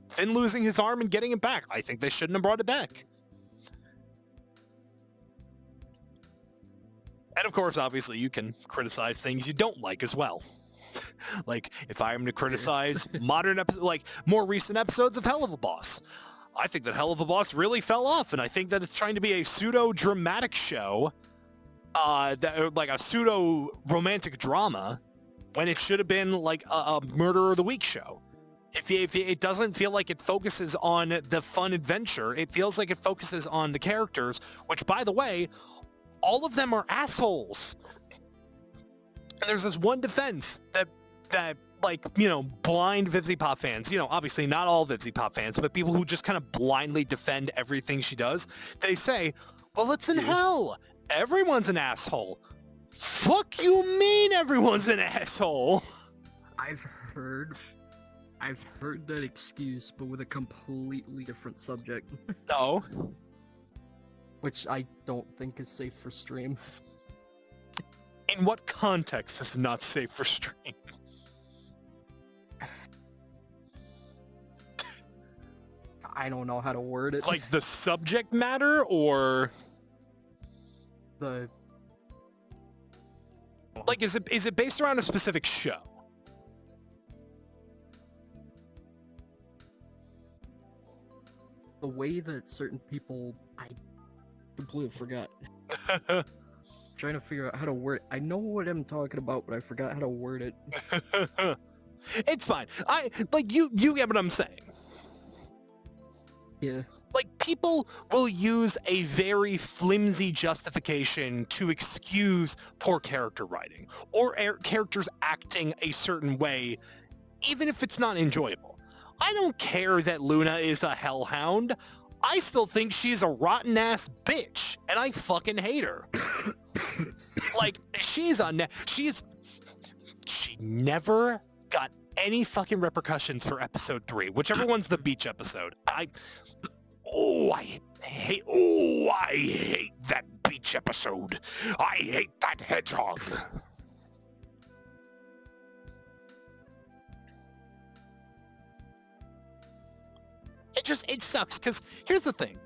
Finn losing his arm and getting it back. I think they shouldn't have brought it back. And of course, obviously, you can criticize things you don't like as well. Like, if I am to criticize more recent episodes of Hell of a Boss, I think that Hell of a Boss really fell off, and I think that it's trying to be a pseudo-dramatic show, like a pseudo-romantic drama, when it should have been like a Murder of the Week show. If it doesn't feel like it focuses on the fun adventure, it feels like it focuses on the characters, which, by the way, all of them are assholes. And there's this one defense that like, you know, blind VivziePop fans, you know, obviously not all VivziePop fans, but people who just kind of blindly defend everything she does, they say, well, it's in hell. Everyone's an asshole. Fuck you mean everyone's an asshole? I've heard that excuse, but with a completely different subject. Oh. Which I don't think is safe for stream. In what context is it not safe for stream? I don't know how to word it. Like the subject matter, or the... Like, is it based around a specific show? The way that certain people... I completely forgot. Trying to figure out how to word it. I know what I'm talking about, but I forgot how to word it. It's fine. You get what I'm saying. Yeah. Like, people will use a very flimsy justification to excuse poor character writing, or characters acting a certain way, even if it's not enjoyable. I don't care that Luna is a hellhound. I still think she's a rotten-ass bitch, and I fucking hate her. Like, she never got any fucking repercussions for episode 3, whichever one's the beach episode. I hate that beach episode. I hate that hedgehog. It sucks, because here's the thing.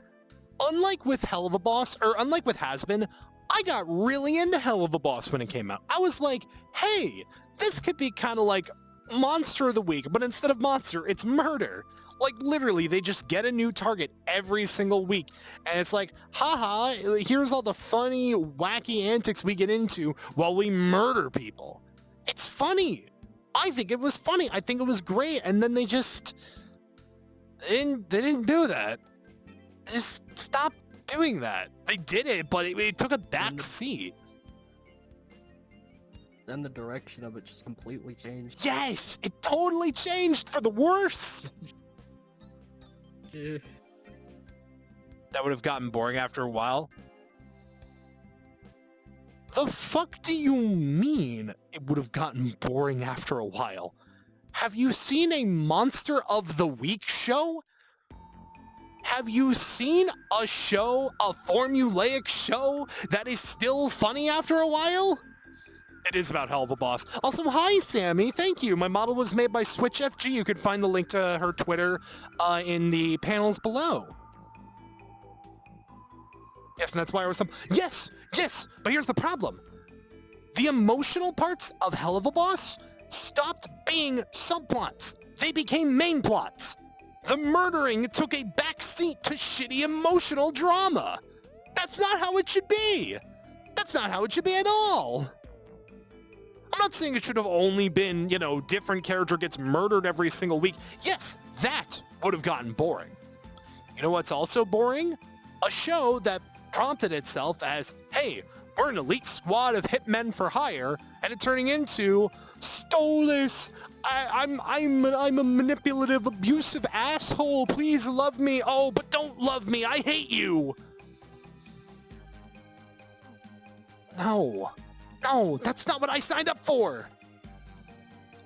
Unlike with Hell of a Boss, or unlike with Hazbin, I got really into Hell of a Boss when it came out. I was like, hey, this could be kind of like Monster of the Week, but instead of monster, it's murder. Like, literally, they just get a new target every single week, and it's like, haha, here's all the funny, wacky antics we get into while we murder people. It's funny. I think it was funny. I think it was great, and then they didn't do that. Just stop doing that. They did it, but it took a back seat. Then the direction of it just completely changed. Yes, it totally changed for the worst. Yeah. That would have gotten boring after a while. The fuck do you mean it would have gotten boring after a while? Have you seen a Monster of the Week show? Have you seen a show, a formulaic show, that is still funny after a while? It is about Hell of a Boss. Also, hi, Sammy. Thank you. My model was made by SwitchFG. You could find the link to her Twitter in the panels below. Yes, and that's why I was... Yes! Yes! But here's the problem. The emotional parts of Hell of a Boss stopped being subplots. They became main plots. The murdering took a backseat to shitty emotional drama. That's not how it should be. That's not how it should be at all. I'm not saying it should have only been, you know, different character gets murdered every single week. Yes, that would have gotten boring. You know what's also boring? A show that prompted itself as, hey, we're an elite squad of hitmen for hire, and it turning into Stolas. I'm a manipulative, abusive asshole. Please love me. Oh, but don't love me. I hate you. No. No, that's not what I signed up for.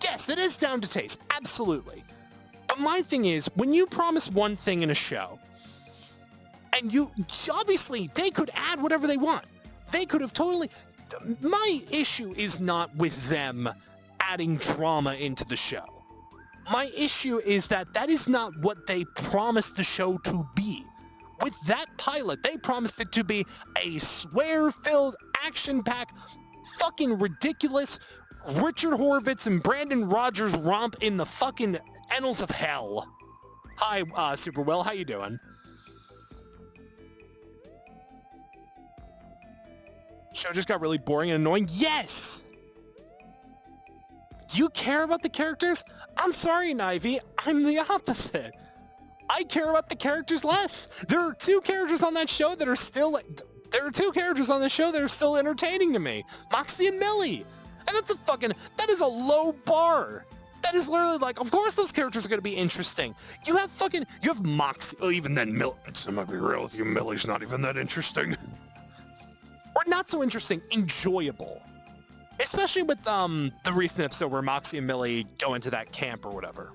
Yes, it is down to taste. Absolutely. But my thing is, when you promise one thing in a show, and you, obviously, they could add whatever they want. They could have totally... My issue is not with them adding drama into the show. My issue is that that is not what they promised the show to be. With that pilot, they promised it to be a swear-filled, action-packed, fucking ridiculous Richard Horvitz and Brandon Rogers romp in the fucking annals of hell. Hi, Super Will, how you doing? Show just got really boring and annoying. Yes! Do you care about the characters? I'm sorry, Nivy. I'm the opposite. I care about the characters less. There are two characters on that show that are still... There are two characters on the show that are still entertaining to me. Moxie and Millie. And that's a fucking... That is a low bar. That is literally like, of course those characters are going to be interesting. You have fucking... You have Moxie... Oh, even then, Millie... I'm gonna be real with you, Millie's not even that interesting. Or not so interesting, enjoyable. Especially with the recent episode where Moxie and Millie go into that camp or whatever.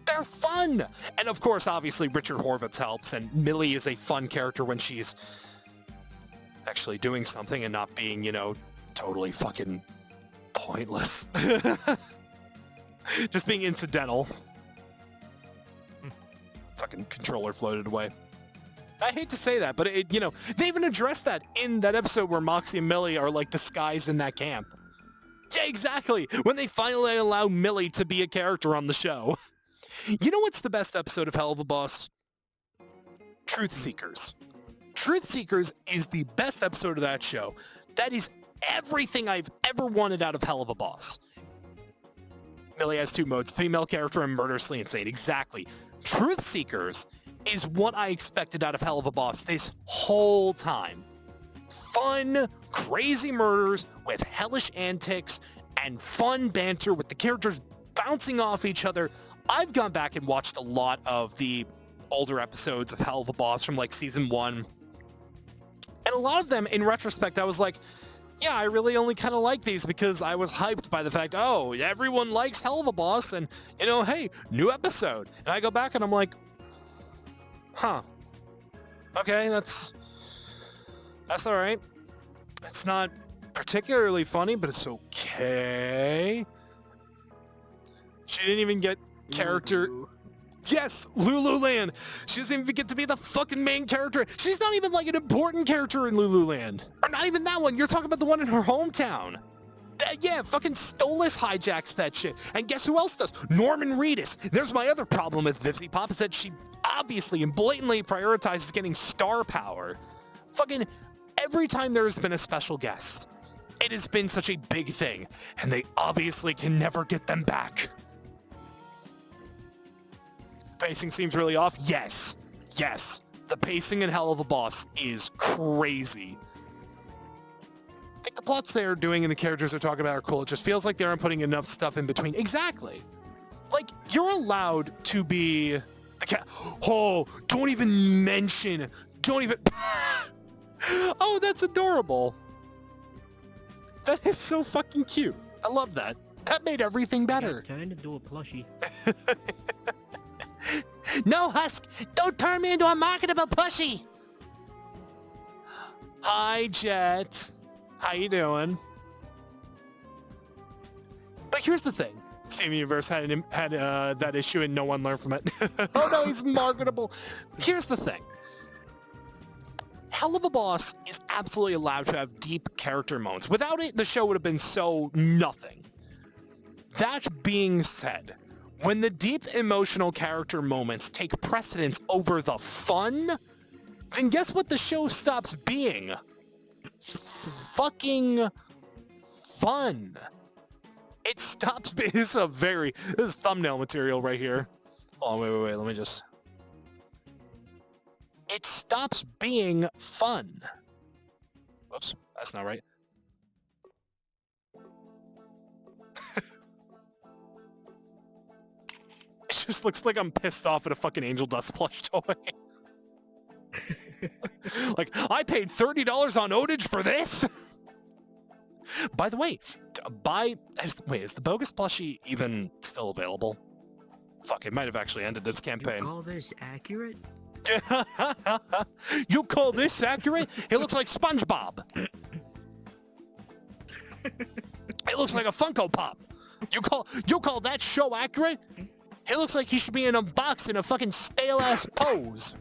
They're fun! And of course, obviously, Richard Horvitz helps, and Millie is a fun character when she's actually doing something and not being, you know, totally fucking pointless. Just being incidental. Fucking controller floated away. I hate to say that, but it, you know, they even addressed that in that episode where Moxie and Millie are like disguised in that camp. Yeah, exactly! When they finally allow Millie to be a character on the show. You know what's the best episode of Hell of a Boss? Truth Seekers. Truth Seekers is the best episode of that show. That is everything I've ever wanted out of Hell of a Boss. Millie has two modes, female character and murderously insane. Exactly. Truth Seekers is what I expected out of Hell of a Boss this whole time. Fun, crazy murders with hellish antics and fun banter with the characters bouncing off each other. I've gone back and watched a lot of the older episodes of Hell of a Boss from like season 1. And a lot of them, in retrospect, I was like, yeah, I really only kind of like these because I was hyped by the fact, oh, everyone likes Hell of a Boss and, you know, hey, new episode. And I go back and I'm like, huh. Okay, that's all right. It's not particularly funny, but it's okay. She didn't even get character... Ooh. Yes, Lululand. She doesn't even get to be the fucking main character. She's not even like an important character in Lululand. Or not even that one. You're talking about the one in her hometown. Yeah, fucking Stolas hijacks that shit. And guess who else does? Norman Reedus. There's my other problem with Vivzy Pop is that she obviously and blatantly prioritizes getting star power. Fucking every time there has been a special guest, it has been such a big thing. And they obviously can never get them back. Pacing seems really off. Yes. Yes. The pacing in Hell of a Boss is crazy. I think the plots they're doing and the characters they're talking about are cool. It just feels like they aren't putting enough stuff in between. Exactly. Like, you're allowed to be the cat. Oh, don't even mention. Don't even. Oh, that's adorable. That is so fucking cute. I love that. That made everything better. Kind of do a plushie. No, Husk! Don't turn me into a marketable plushie! Hi, Jet. How you doing? But here's the thing. Steam Universe had that issue and no one learned from it. Oh no, he's marketable. Here's the thing. Hell of a Boss is absolutely allowed to have deep character moments. Without it, the show would have been so nothing. That being said, when the deep emotional character moments take precedence over the fun, then guess what the show stops being? Fucking fun. It stops being, this is thumbnail material right here. Oh, wait, let me just... It stops being fun. Whoops, that's not right. It just looks like I'm pissed off at a fucking Angel Dust plush toy. Like, I paid $30 on Odage for this? By the way, is the bogus plushie even still available? Fuck, it might have actually ended its campaign. You call this accurate? You call this accurate? It looks like SpongeBob. It looks like a Funko Pop. You call that show accurate? It looks like he should be in a box in a fucking stale-ass pose.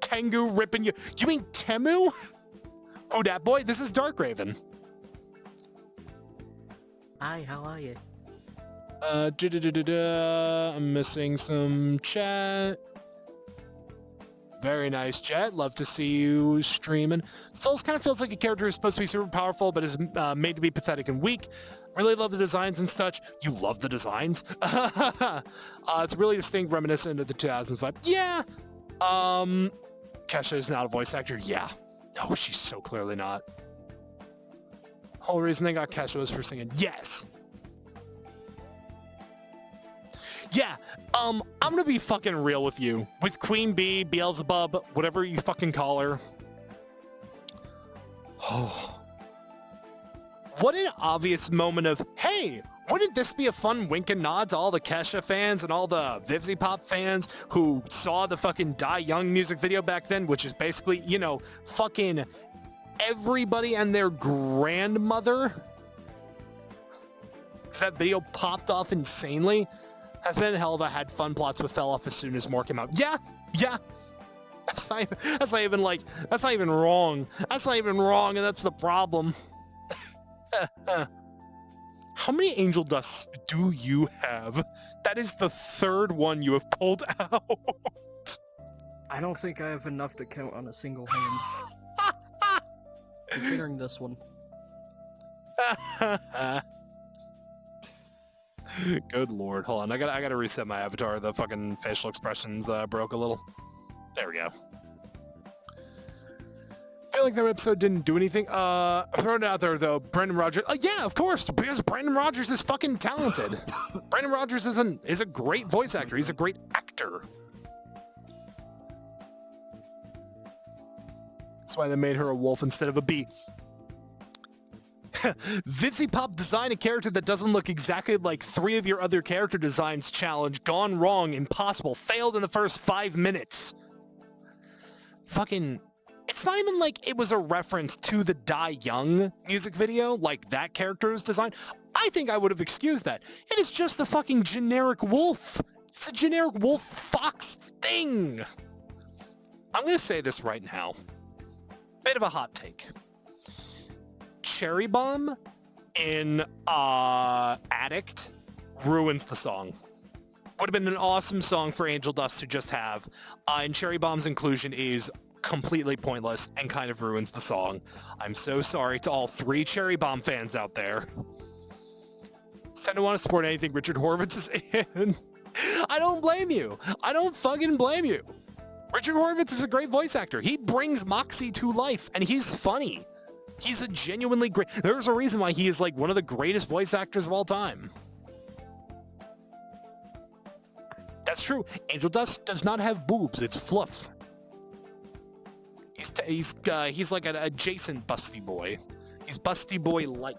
Tengu ripping you. You mean Temu? Oh, that boy? This is Darkraven. Hi, how are you? I'm missing some chat. Very nice, chat. Love to see you streaming. Souls kind of feels like a character who's supposed to be super powerful, but is made to be pathetic and weak. Really love the designs and such. You love the designs? It's really distinct, reminiscent of the 2005. Yeah. Kesha is not a voice actor. Yeah. No, she's so clearly not. Whole reason they got Kesha was for singing. Yes. Yeah, I'm gonna be fucking real with you. With Queen Bee, Beelzebub, whatever you fucking call her. Oh. What an obvious moment of, hey, wouldn't this be a fun wink and nod to all the Kesha fans and all the Vivzy Pop fans who saw the fucking Die Young music video back then, which is basically, you know, fucking everybody and their grandmother? Because that video popped off insanely. Hazbin and Helva had fun plots but fell off as soon as more came out. Yeah. That's not even wrong. That's not even wrong, and that's the problem. How many Angel Dusts do you have? That is the third one you have pulled out. I don't think I have enough to count on a single hand. Considering this one. Good lord. Hold on. I gotta reset my avatar. The fucking facial expressions broke a little. There we go. I feel like their episode didn't do anything. Throwing it out there though, Brandon Rogers. Yeah, of course, because Brandon Rogers is fucking talented. Brandon Rogers is a great voice actor. He's a great actor. That's why they made her a wolf instead of a bee. Vivzy Pop design a character that doesn't look exactly like 3 of your other character designs. Challenge gone wrong, impossible, failed in the first 5 minutes. Fucking, it's not even like it was a reference to the Die Young music video, like that character's design. I think I would have excused that. It is just a fucking generic wolf. It's a generic wolf fox thing. I'm gonna say this right now. Bit of a hot take. Cherry Bomb in Addict ruins the song. Would have been an awesome song for Angel Dust to just have, and Cherry Bomb's inclusion is completely pointless and kind of ruins the song. I'm so sorry to all 3 Cherry Bomb fans out there. I don't want to support anything Richard Horvitz is in. I don't blame you. I don't fucking blame you. Richard Horvitz is a great voice actor. He brings Moxie to life, and he's funny. He's a genuinely great... There's a reason why he is like one of the greatest voice actors of all time. That's true. Angel Dust does not have boobs. It's fluff. He's like an adjacent Busty Boy. He's Busty Boy light.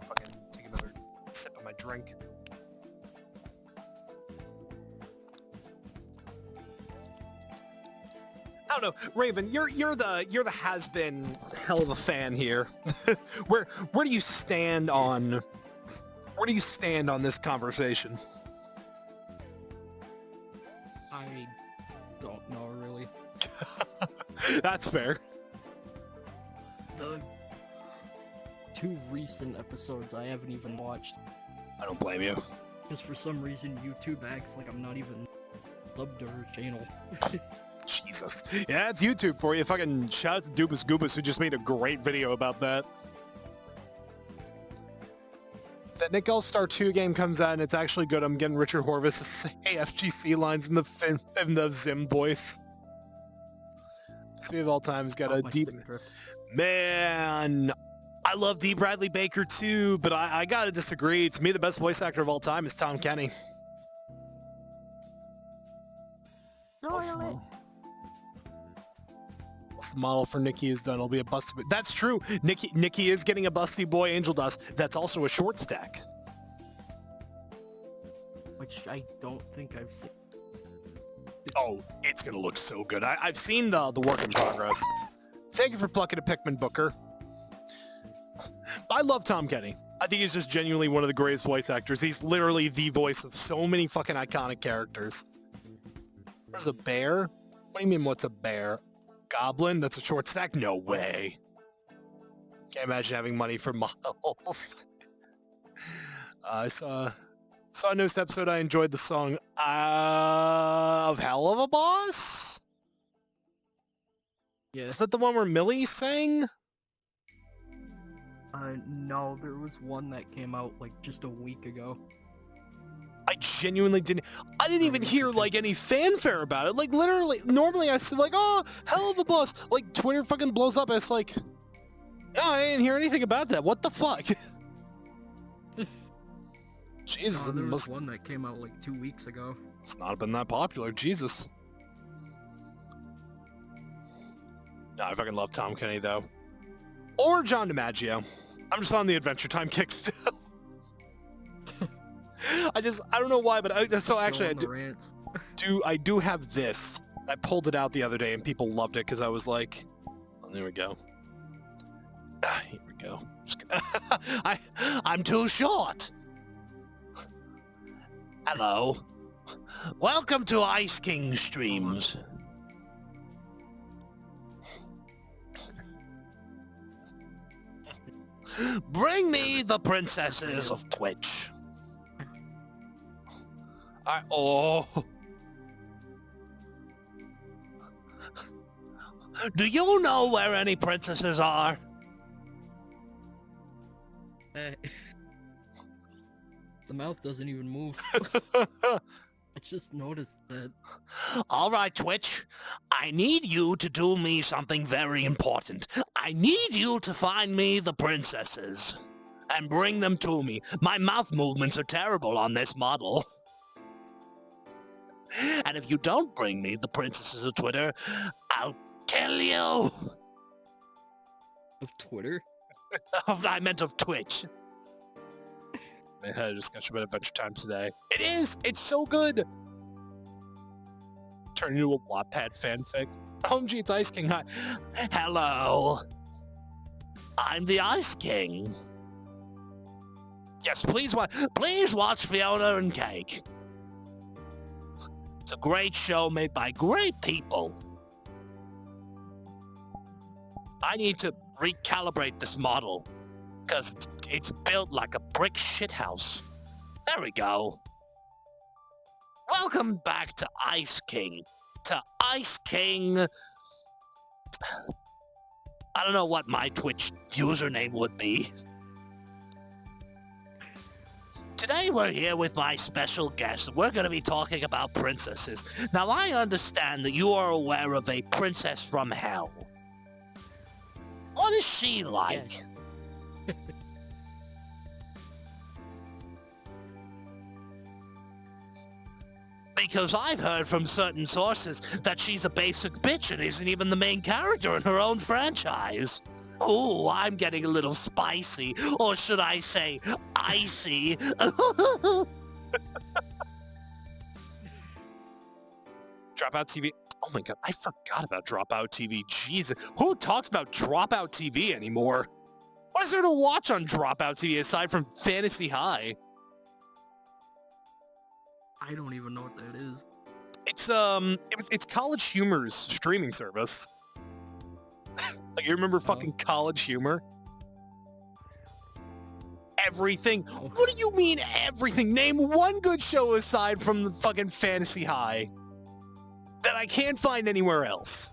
Fucking take another sip of my drink. I don't know, Raven. You're the has-been hell of a fan here. where do you stand on this conversation? I don't know really. That's fair. The 2 recent episodes I haven't even watched. I don't blame you. Because for some reason YouTube acts like I'm not even subbed to her channel. Jesus. Yeah, it's YouTube for you. Fucking shout out to Doobus Goobus who just made a great video about that. If that Nick All-Star 2 game comes out and it's actually good, I'm getting Richard Horvitz to say FGC lines in the Zim voice. Speed of all time's got a deep... Man, I love D. Bradley Baker too, but I gotta disagree. To me, the best voice actor of all time is Tom Kenny. What's the model for Nikki is done? It'll be a busty boy. That's true. Nikki is getting a busty boy angel dust. That's also a short stack. Which I don't think I've seen. Oh, it's gonna look so good. I've seen the work in progress. Thank you for plucking a Pikmin, Booker. I love Tom Kenny. I think he's just genuinely one of the greatest voice actors. He's literally the voice of so many fucking iconic characters. There's a bear? What do you mean, what's a bear? Goblin? That's a short stack? No way. Can't imagine having money for models. I saw a newest episode. I enjoyed the song of Hell of a Boss? Yeah. Is that the one where Millie sang? No, there was one that came out like just a week ago. I genuinely didn't. I didn't even hear like any fanfare about it. Like literally, normally I say like, "Oh, Hell of a Boss." Like Twitter fucking blows up. And it's like, no, I didn't hear anything about that. What the fuck? Jesus, No, there was one that came out like 2 weeks ago. It's not been that popular. Jesus. No, I fucking love Tom Kenny though, or John DiMaggio. I'm just on the Adventure Time kick still. I don't know why, but actually I do have this. I pulled it out the other day and people loved it because I was like, oh, there we go. Here we go. I'm too short. Hello. Welcome to Ice King Streams. Bring me the princesses of Twitch. Oh. Do you know where any princesses are? The mouth doesn't even move. I just noticed that. Alright, Twitch. I need you to do me something very important. I need you to find me the princesses. And bring them to me. My mouth movements are terrible on this model. And if you don't bring me the princesses of Twitter, I'll kill you! Of Twitter? I meant of Twitch. I had a discussion about Adventure Time today. It is! It's so good! Turn into a Wattpad fanfic. OMG, it's Ice King. Hi. Hello. I'm the Ice King. Yes, please watch Fionna and Cake. It's a great show made by great people. I need to recalibrate this model, because it's built like a brick shithouse. There we go. Welcome back to Ice King. To Ice King... I don't know what my Twitch username would be. Today we're here with my special guest. We're going to be talking about princesses. Now I understand that you are aware of a princess from hell. What is she like? Yes. Because I've heard from certain sources that she's a basic bitch and isn't even the main character in her own franchise. Ooh, I'm getting a little spicy. Or should I say, icy. Dropout TV. Oh my god, I forgot about Dropout TV. Jesus, who talks about Dropout TV anymore? What is there to watch on Dropout TV aside from Fantasy High? I don't even know what that is. It's College Humor's streaming service. Like, you remember fucking College Humor? Everything. Oh. What do you mean everything? Name one good show aside from the fucking Fantasy High that I can't find anywhere else.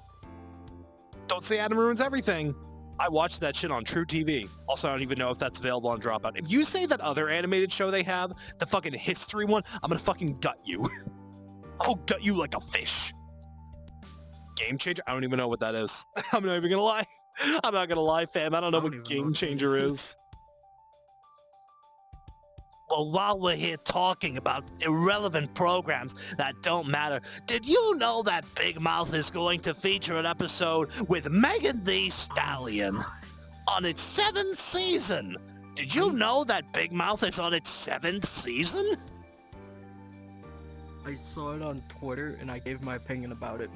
Don't say Adam Ruins Everything. I watched that shit on True TV. Also, I don't even know if that's available on Dropout. If you say that other animated show they have, the fucking history one, I'm gonna fucking gut you. I'll gut you like a fish. Game Changer? I don't even know what that is. I'm not even gonna lie. I'm not gonna lie, fam. I don't know what Game Changer is. Well, while we're here talking about irrelevant programs that don't matter, did you know that Big Mouth is going to feature an episode with Megan Thee Stallion on its 7th season? Did you know that Big Mouth is on its 7th season? I saw it on Twitter and I gave my opinion about it.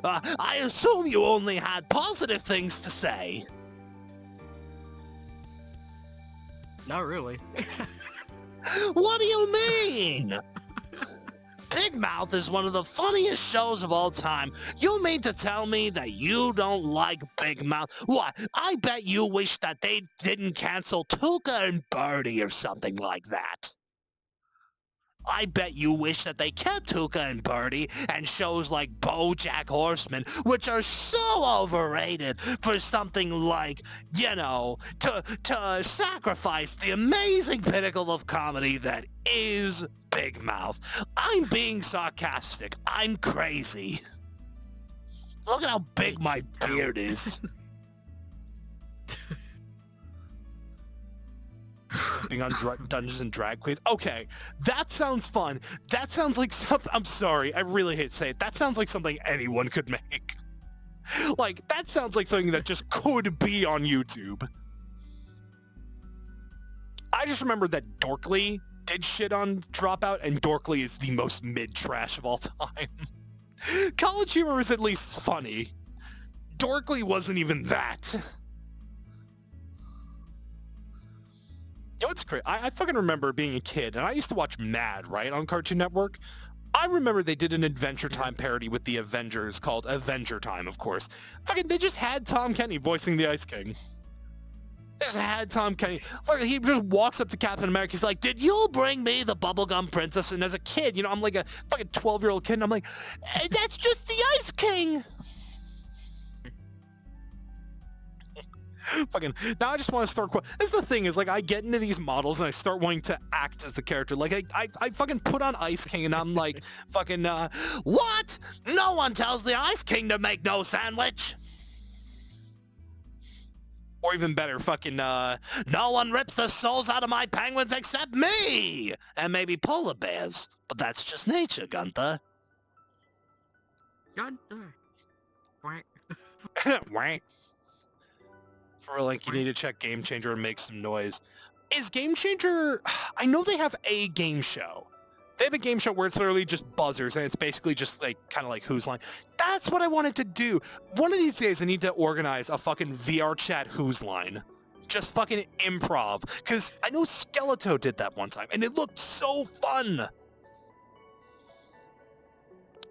I assume you only had positive things to say. Not really. What do you mean? Big Mouth is one of the funniest shows of all time. You mean to tell me that you don't like Big Mouth? What? I bet you wish that they didn't cancel Tuca and Birdie or something like that. I bet you wish that they kept Tuca and Birdie and shows like BoJack Horseman, which are so overrated for something like, you know, to sacrifice the amazing pinnacle of comedy that is Big Mouth. I'm being sarcastic. I'm crazy. Look at how big my beard is. Sleeping on Dungeons and Drag Queens. Okay, that sounds fun. That sounds like something. I'm sorry, I really hate to say it. That sounds like something anyone could make. Like, that sounds like something that just could be on YouTube. I just remember that Dorkly did shit on Dropout, and Dorkly is the most mid-trash of all time. College Humor is at least funny. Dorkly wasn't even that. You know what's crazy? I fucking remember being a kid, and I used to watch Mad, right, on Cartoon Network. I remember they did an Adventure Time parody with the Avengers called Avenger Time, of course. Fucking, they just had Tom Kenny voicing the Ice King. They just had Tom Kenny. Look, he just walks up to Captain America. He's like, "Did you bring me the bubblegum princess?" And as a kid, you know, I'm like a fucking 12-year-old kid, and I'm like, "That's just the Ice King." Fucking, now I just want to start. This is the thing, is like, I get into these models and I start wanting to act as the character. Like, I fucking put on Ice King and I'm like, fucking, what? No one tells the Ice King to make no sandwich. Or even better, fucking, no one rips the souls out of my penguins except me! And maybe polar bears. But that's just nature, Gunther. Gunther. Quack. Whack. For like, you need to check Game Changer and make some noise. Is Game Changer... I know they have a game show. They have a game show where it's literally just buzzers, and it's basically just like, kind of like Who's Line. That's what I wanted to do. One of these days I need to organize a fucking VRChat Who's Line. Just fucking improv. Because I know Skeleto did that one time, and it looked so fun.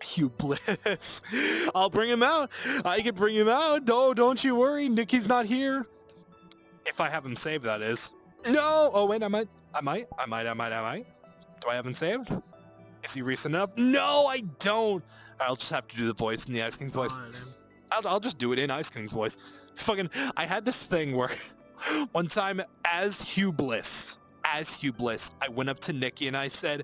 Hugh Bliss. I'll bring him out. I can bring him out. No, don't you worry. Nikki's not here. If I have him saved, that is. No. Oh, wait, I might. Do I have him saved? Is he recent enough? No, I don't. I'll just have to do the voice in the Ice King's voice. I'll just do it in Ice King's voice. Fucking, I had this thing where one time as Hugh Bliss, I went up to Nikki and I said,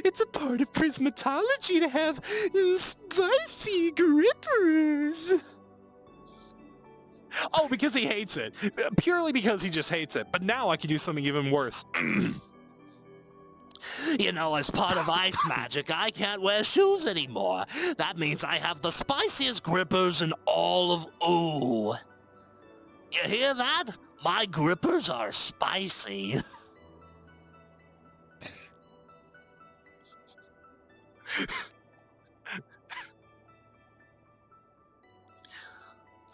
"It's a part of prismatology to have spicy grippers." Oh, because he hates it. Purely because he just hates it. But now I can do something even worse. You know, as part of ice magic, I can't wear shoes anymore. That means I have the spiciest grippers in all of ooh. You hear that? My grippers are spicy.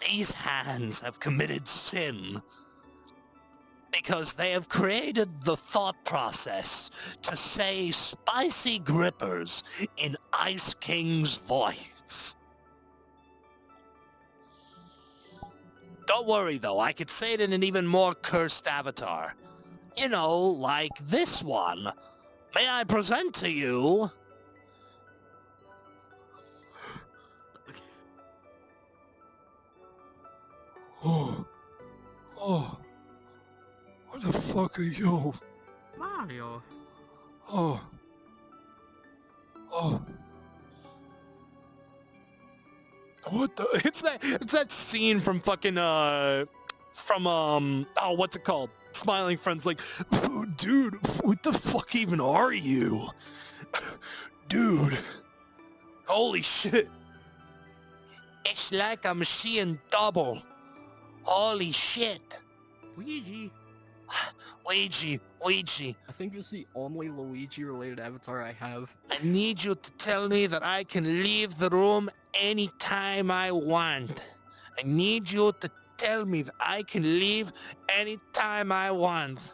These hands have committed sin because they have created the thought process to say spicy grippers in Ice King's voice. Don't worry though, I could say it in an even more cursed avatar. You know, like this one. May I present to you... Oh. What the fuck are you? Mario. Oh. What the? It's that scene from fucking oh, what's it called? Smiling Friends, like, oh, dude, what the fuck even are you? Dude. Holy shit. It's like I'm seeing double. Holy shit. Luigi. Luigi. I think it's the only Luigi-related avatar I have. I need you to tell me that I can leave the room anytime I want. I need you to tell me that I can leave anytime I want.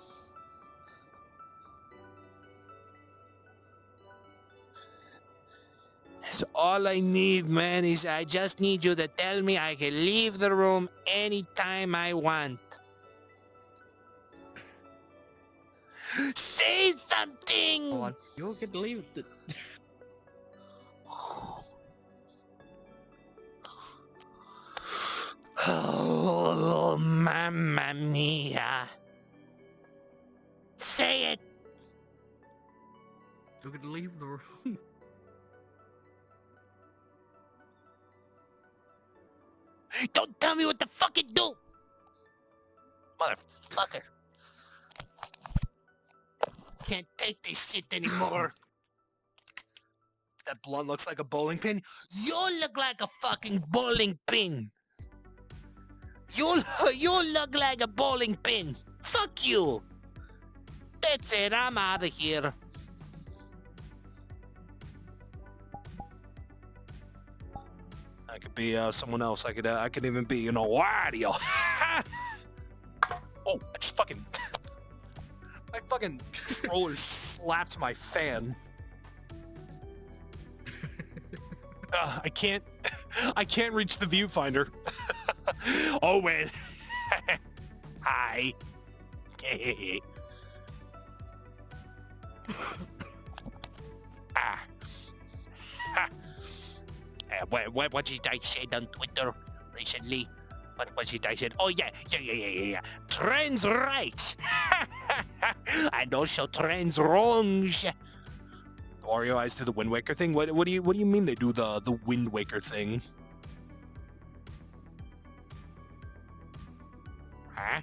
That's all I need, man, is I just need you to tell me I can leave the room anytime I want. Say something! Hold on. You can leave the... Oh, mamma mia. Say it! You could leave the room. Don't tell me what to fucking do! Motherfucker. Can't take this shit anymore. That blunt looks like a bowling pin. You look like a fucking bowling pin. You look like a bowling pin. Fuck you. That's it, I'm out of here. I could be someone else. I could even be, you know, Wario. Oh, I just fucking... my fucking controller slapped my fan. I can't reach the viewfinder. Oh, wait. Hi. What did I say on Twitter recently? What was it I said? Oh, yeah. Trans rights. And also trans wrongs. Wario eyes do the Wind Waker thing? What do you mean they do the Wind Waker thing? Huh?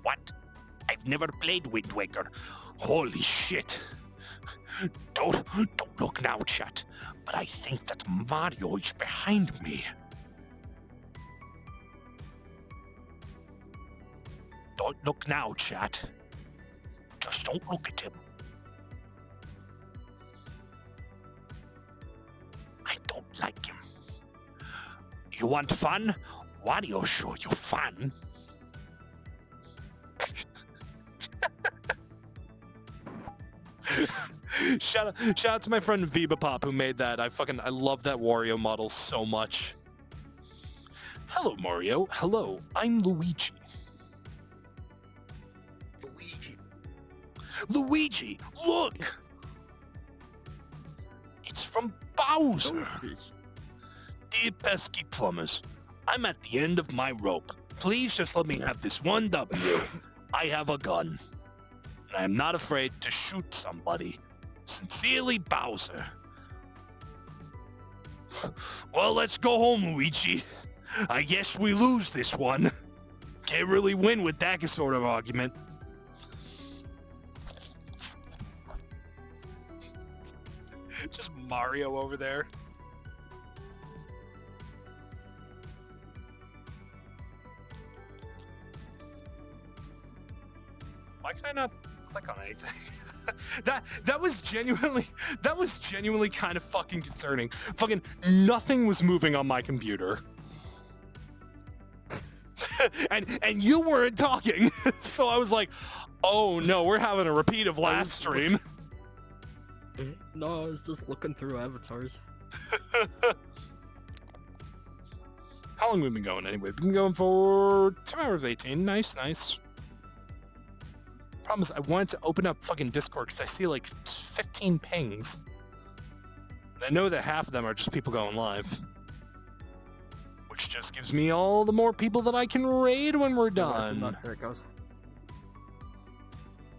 What? I've never played Wind Waker. Holy shit. Don't look now, chat. But I think that Mario is behind me. Don't look now, chat. Just don't look at him. I don't like him. You want fun? Wario show you fun. Shout out to my friend Vibapop who made that. I love that Wario model so much. Hello, Mario. Hello, I'm Luigi. Luigi, look! It's from Bowser. Dear pesky plumbers, I'm at the end of my rope. Please just let me have this one W. I have a gun. And I am not afraid to shoot somebody. Sincerely, Bowser. Well, let's go home, Luigi. I guess we lose this one. Can't really win with that sort of argument. Just Mario over there. Why can I not click on anything? that was genuinely kind of fucking concerning. Fucking nothing was moving on my computer. and you weren't talking. So I was like, oh no, we're having a repeat of last stream. No, I was just looking through avatars. How long have we been going anyway? We've been going for 2 hours 18. Nice, nice. Problem is, I wanted to open up fucking Discord because I see like 15 pings. And I know that half of them are just people going live. Which just gives me all the more people that I can raid when we're done. Here it goes.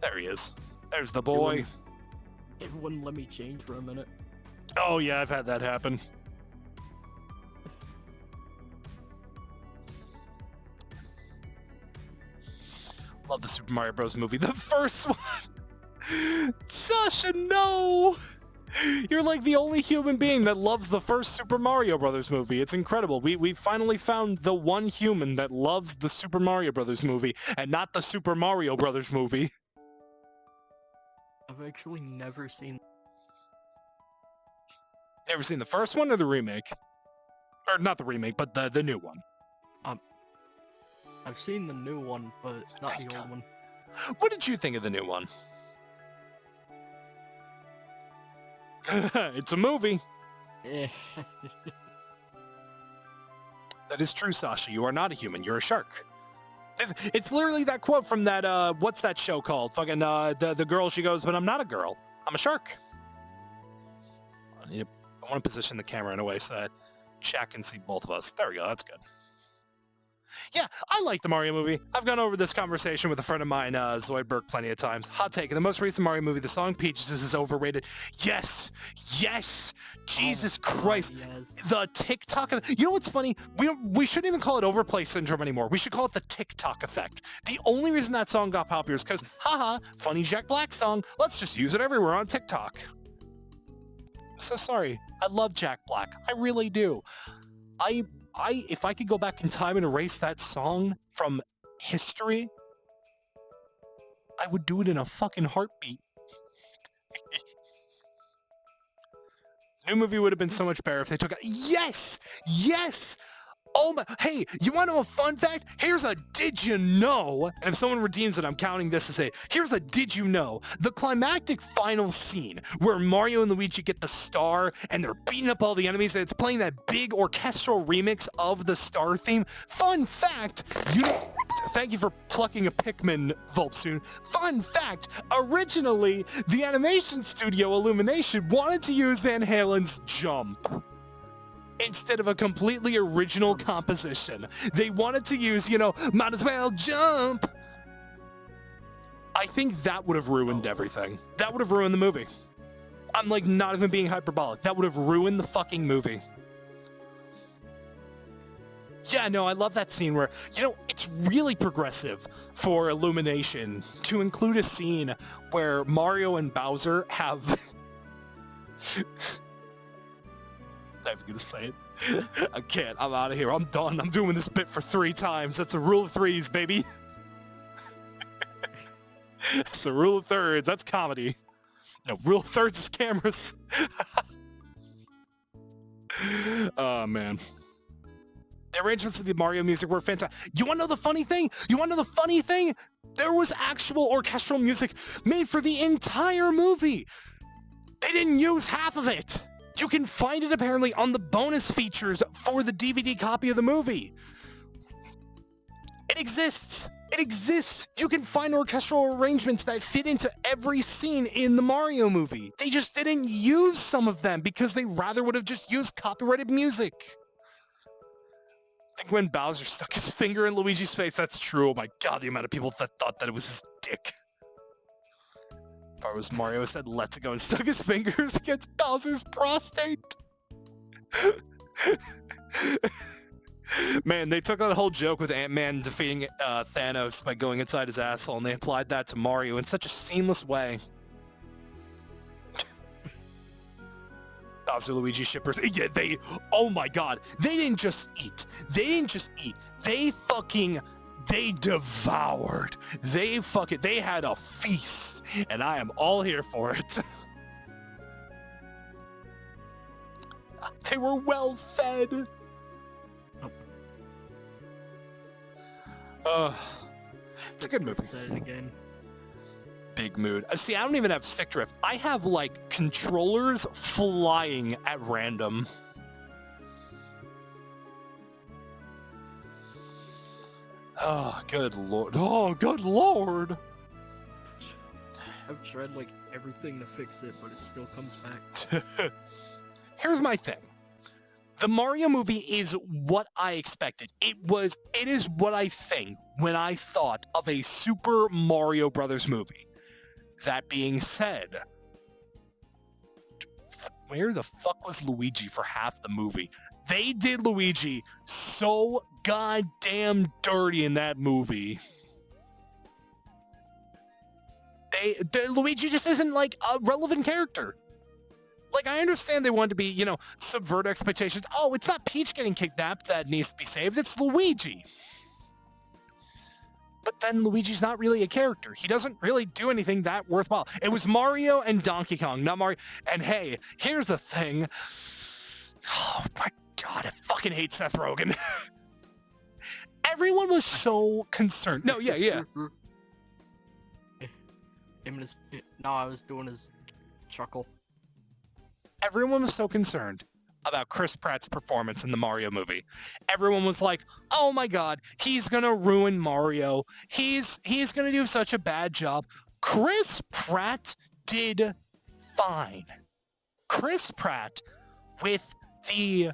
There he is. There's the boy. It wouldn't let me change for a minute. Oh yeah, I've had that happen. Love the Super Mario Bros. Movie. The first one! Sasha, no! You're like the only human being that loves the first Super Mario Brothers movie. It's incredible. We finally found the one human that loves the Super Mario Brothers movie, and not the Super Mario Brothers movie. I've actually never seen... Ever seen the first one or the remake? Or not the remake, but the new one. I've seen the new one, but not the old one. What did you think of the new one? It's a movie. That is true, Sasha. You are not a human. You're a shark. It's literally that quote from that, what's that show called? Fucking, the girl, she goes, but I'm not a girl. I'm a shark. I want to position the camera in a way so that chat can see both of us. There we go. That's good. Yeah, I like the Mario movie. I've gone over this conversation with a friend of mine, Zoidberg, plenty of times. Hot take, in the most recent Mario movie, the song Peaches is overrated. Yes! Yes! Jesus Christ! Yes. The TikTok... You know what's funny? We shouldn't even call it overplay syndrome anymore. We should call it the TikTok effect. The only reason that song got popular is because, haha, funny Jack Black song. Let's just use it everywhere on TikTok. I'm so sorry. I love Jack Black. I really do. If I could go back in time and erase that song from history, I would do it in a fucking heartbeat. The new movie would have been so much better if they took out... Yes! Yes! Oh my... Hey, you want to know a fun fact? Here's a did you know? And if someone redeems it, I'm counting this to say, here's a did you know? The climactic final scene where Mario and Luigi get the star and they're beating up all the enemies and it's playing that big orchestral remix of the star theme. Fun fact, thank you for plucking a Pikmin, Volpsoon. Fun fact, originally, the animation studio Illumination wanted to use Van Halen's Jump instead of a completely original composition. They wanted to use, might as well jump. I think that would have ruined everything. That would have ruined the movie. I'm like not even being hyperbolic. That would have ruined the fucking movie. Yeah, no, I love that scene where, it's really progressive for Illumination to include a scene where Mario and Bowser have... I'm gonna say it. I can't. I'm out of here. I'm done. I'm doing this bit for 3 times. That's a rule of 3s, baby. That's a rule of 3rds. That's comedy. No, rule of 3rds is cameras. Oh, man. The arrangements of the Mario music were fantastic. You want to know the funny thing? There was actual orchestral music made for the entire movie. They didn't use half of it. You can find it apparently on the bonus features for the DVD copy of the movie. It exists. It exists. You can find orchestral arrangements that fit into every scene in the Mario movie. They just didn't use some of them because they rather would have just used copyrighted music. I think when Bowser stuck his finger in Luigi's face, that's true. Oh my god, the amount of people that thought that it was his dick. If I was Mario, said let's go and stuck his fingers against Bowser's prostate. Man, they took that whole joke with Ant-Man defeating Thanos by going inside his asshole, and they applied that to Mario in such a seamless way. Bowser Luigi shippers, yeah, oh my god, they didn't just eat. They fucking They devoured. They had a feast, and I am all here for it. They were well fed. It's a good movie. Said it again. Big mood. See, I don't even have stick drift. I have like controllers flying at random. Oh, good lord. Oh, good lord. I've tried like everything to fix it, but it still comes back. Here's my thing. The Mario movie is what I expected. It is what I think when I thought of a Super Mario Brothers movie. That being said, where the fuck was Luigi for half the movie? They did Luigi so goddamn dirty in that movie. Luigi just isn't like a relevant character. Like, I understand they wanted to be, you know, subvert expectations. Oh, it's not Peach getting kidnapped that needs to be saved. It's Luigi. But then Luigi's not really a character. He doesn't really do anything that worthwhile. It was Mario and Donkey Kong, not Mario. And hey, here's the thing. Oh my god, I fucking hate Seth Rogen. Everyone was so concerned. No, yeah. No, I was doing his chuckle. Everyone was so concerned about Chris Pratt's performance in the Mario movie. Everyone was like, oh my god, he's gonna ruin Mario. He's gonna do such a bad job. Chris Pratt did fine. Chris Pratt, with the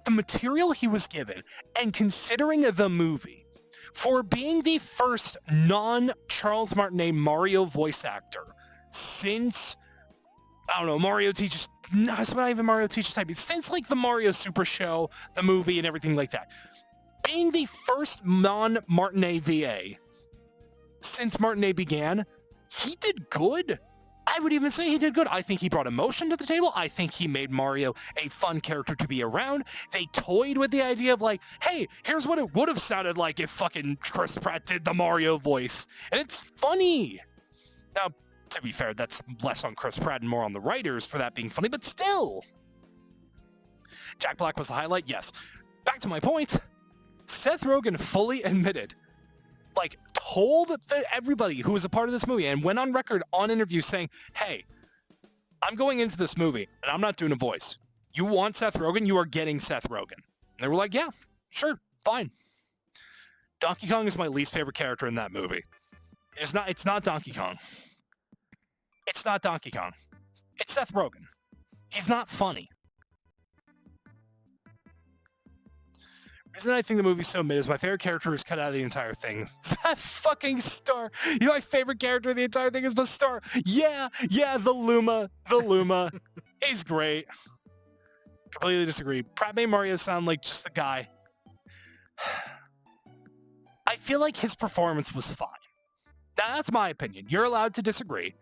material he was given, and considering the movie, for being the first non-Charles Martinet Mario voice actor since, I don't know, Mario Teaches... No, it's not even Mario Teaches Typing. Since, like, the Mario Super Show, the movie, and everything like that. Being the first non-Martinet VA since Martinet began, he did good. I would even say he did good. I think he brought emotion to the table. I think he made Mario a fun character to be around. They toyed with the idea of, like, hey, here's what it would have sounded like if fucking Chris Pratt did the Mario voice. And it's funny. Now, to be fair, that's less on Chris Pratt and more on the writers for that being funny, but still. Jack Black was the highlight, yes. Back to my point. Seth Rogen fully admitted, like, told everybody who was a part of this movie and went on record on interviews saying, hey, I'm going into this movie and I'm not doing a voice. You want Seth Rogen? You are getting Seth Rogen. And they were like, yeah, sure, fine. Donkey Kong is my least favorite character in that movie. It's not Donkey Kong. It's not Donkey Kong. It's Seth Rogen. He's not funny. The reason I think the movie's so mid is my favorite character is cut out of the entire thing. It's that fucking star. You know, my favorite character in the entire thing is the star. Yeah, the Luma. The Luma. He's great. Completely disagree. Pratt made Mario sound like just the guy. I feel like his performance was fine. Now, that's my opinion. You're allowed to disagree.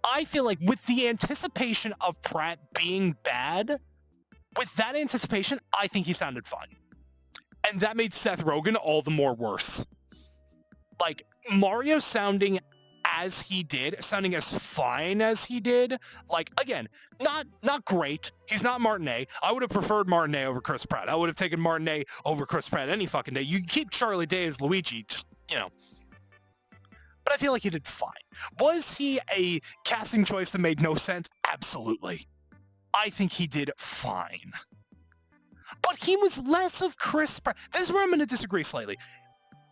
I feel like with the anticipation of Pratt being bad, with that anticipation, I think he sounded fine. And that made Seth Rogen all the more worse. Like, Mario sounding as he did, sounding as fine as he did, like, again, not great. He's not Martinet. I would have preferred Martinet over Chris Pratt. I would have taken Martinet over Chris Pratt any fucking day. You keep Charlie Day as Luigi, just, you know. But I feel like he did fine. Was he a casting choice that made no sense? Absolutely. I think he did fine. But he was less of Chris Pratt. This is where I'm going to disagree slightly.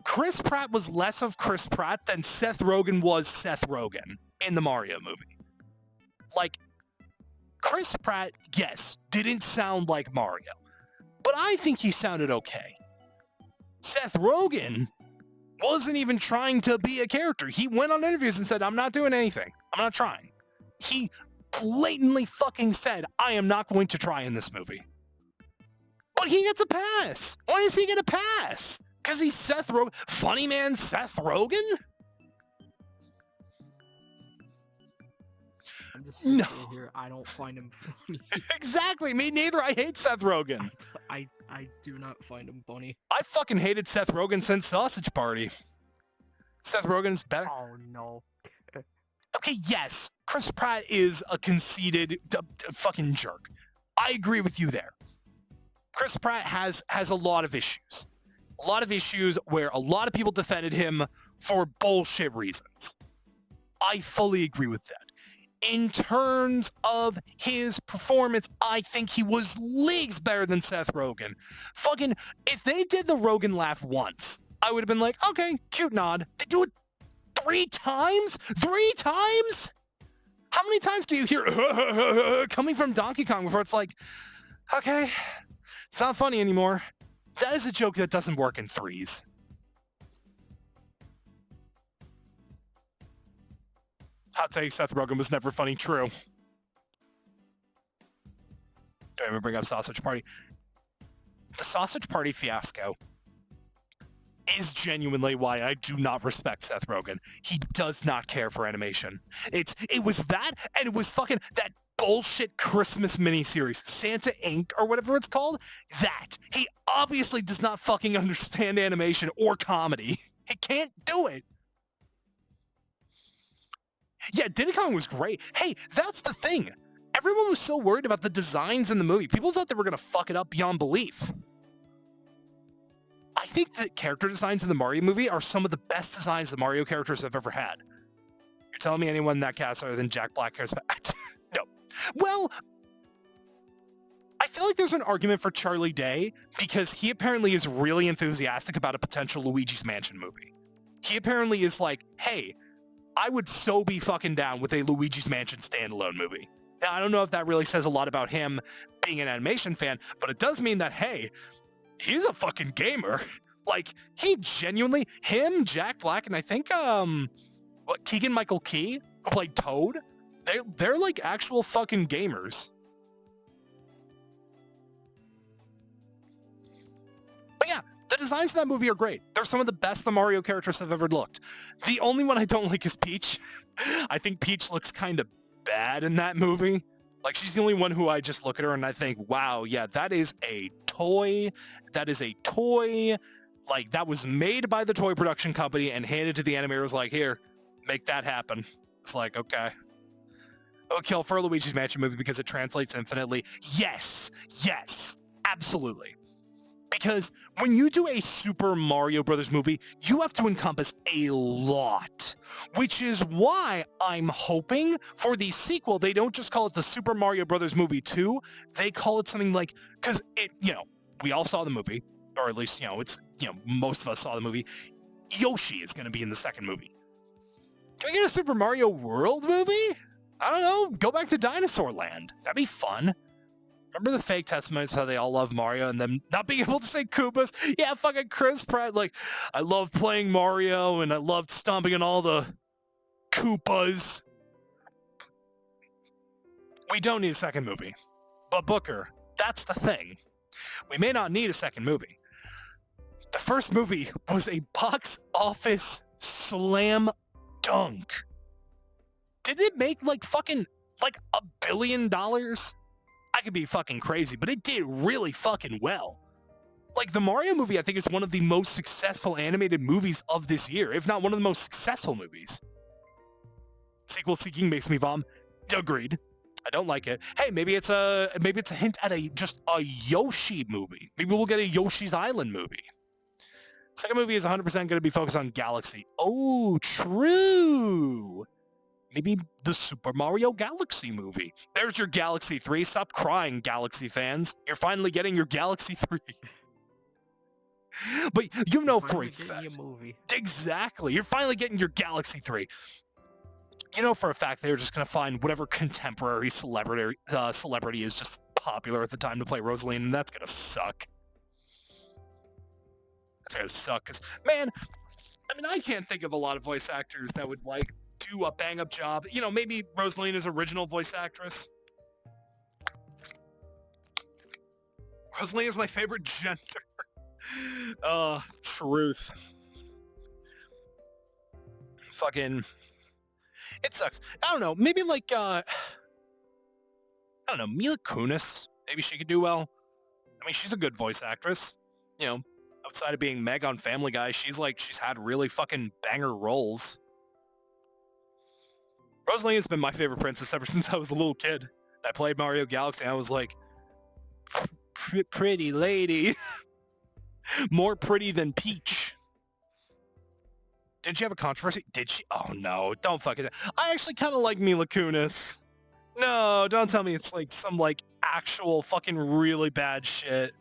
Chris Pratt was less of Chris Pratt than Seth Rogen was Seth Rogen in the Mario movie. Like, Chris Pratt, yes, didn't sound like Mario. But I think he sounded okay. Seth Rogen wasn't even trying to be a character. He went on interviews and said, I'm not doing anything. I'm not trying. He blatantly fucking said, I am not going to try in this movie. But he gets a pass. Why does he get a pass? Because he's Seth Rogen. Funny man Seth Rogen? I'm just No. saying here. I don't find him funny. Exactly, me neither. I hate Seth Rogen. I do not find him funny. I fucking hated Seth Rogen since Sausage Party. Seth Rogen's better. Oh no. Okay, yes, Chris Pratt is a conceited fucking jerk. I agree with you there. Chris Pratt has a lot of issues. A lot of issues where a lot of people defended him for bullshit reasons. I fully agree with that. In terms of his performance, I think he was leagues better than Seth Rogen. Fucking, if they did the Rogen laugh once, I would have been like, okay, cute nod. They do it 3 times? 3 times? How many times do you hear coming from Donkey Kong before it's like, okay, it's not funny anymore. That is a joke that doesn't work in 3s. Hot take, Seth Rogen was never funny, true. Don't even bring up Sausage Party. The Sausage Party fiasco is genuinely why I do not respect Seth Rogen. He does not care for animation. It was that, and it was fucking that bullshit Christmas miniseries, Santa Inc. or whatever it's called. That. He obviously does not fucking understand animation or comedy. He can't do it. Yeah, Diddy Kong was great. Hey, that's the thing. Everyone was so worried about the designs in the movie. People thought they were going to fuck it up beyond belief. I think the character designs in the Mario movie are some of the best designs the Mario characters have ever had. You're telling me anyone in that cast other than Jack Black cares about... No. Well, I feel like there's an argument for Charlie Day because he apparently is really enthusiastic about a potential Luigi's Mansion movie. He apparently is like, hey, I would so be fucking down with a Luigi's Mansion standalone movie. Now, I don't know if that really says a lot about him being an animation fan, but it does mean that, hey, he's a fucking gamer. Like, he genuinely, him, Jack Black, and I think, Keegan-Michael Key, who played Toad, they're like actual fucking gamers. But yeah, the designs of that movie are great. They're some of the best the Mario characters have ever looked. The only one I don't like is Peach. I think Peach looks kind of bad in that movie. Like, she's the only one who I just look at her and I think, wow, yeah, that is a toy. That is a toy. Like, that was made by the toy production company and handed to the animators like, here, make that happen. It's like, okay. Oh, kill for a Luigi's Mansion movie because it translates infinitely. Yes, absolutely. Because when you do a Super Mario Brothers movie, you have to encompass a lot, which is why I'm hoping for the sequel, they don't just call it the Super Mario Brothers movie 2, they call it something like, because it, we all saw the movie, or at least, most of us saw the movie. Yoshi is going to be in the second movie. Can we get a Super Mario World movie? I don't know, go back to Dinosaur Land. That'd be fun. Remember the fake testimonies how they all love Mario and them not being able to say Koopas? Yeah, fucking Chris Pratt, like, I love playing Mario and I loved stomping on all the Koopas. We don't need a second movie. But Booker, that's the thing. We may not need a second movie. The first movie was a box office slam dunk. Did it make like $1 billion? I could be fucking crazy, but it did really fucking well. Like, the Mario movie, I think, is one of the most successful animated movies of this year, if not one of the most successful movies. Sequel seeking makes me vom. Agreed. I don't like it. Hey, maybe it's a hint at just a Yoshi movie. Maybe we'll get a Yoshi's Island movie. Second movie is 100% going to be focused on Galaxy. Oh, true. Maybe the Super Mario Galaxy movie. There's your Galaxy 3. Stop crying, Galaxy fans. You're finally getting your Galaxy 3. But you know for a fact. Exactly. You're finally getting your Galaxy 3. You know for a fact they're just going to find whatever contemporary celebrity is just popular at the time to play Rosaline, and that's going to suck. That's going to suck, because, man, I mean, I can't think of a lot of voice actors that would, like, do a bang-up job. Maybe Rosalina's original voice actress. Rosalina's my favorite gender. Truth. Fucking... It sucks. I don't know. Maybe like, I don't know, Mila Kunis. Maybe she could do well. I mean, she's a good voice actress. You know, outside of being Meg on Family Guy, she's had really fucking banger roles. Rosalina's been my favorite princess ever since I was a little kid. I played Mario Galaxy and I was like, pretty lady. More pretty than Peach. Did she have a controversy? Did she? Oh no, don't fucking. I actually kind of like Mila Kunis. No, don't tell me it's like some like actual fucking really bad shit.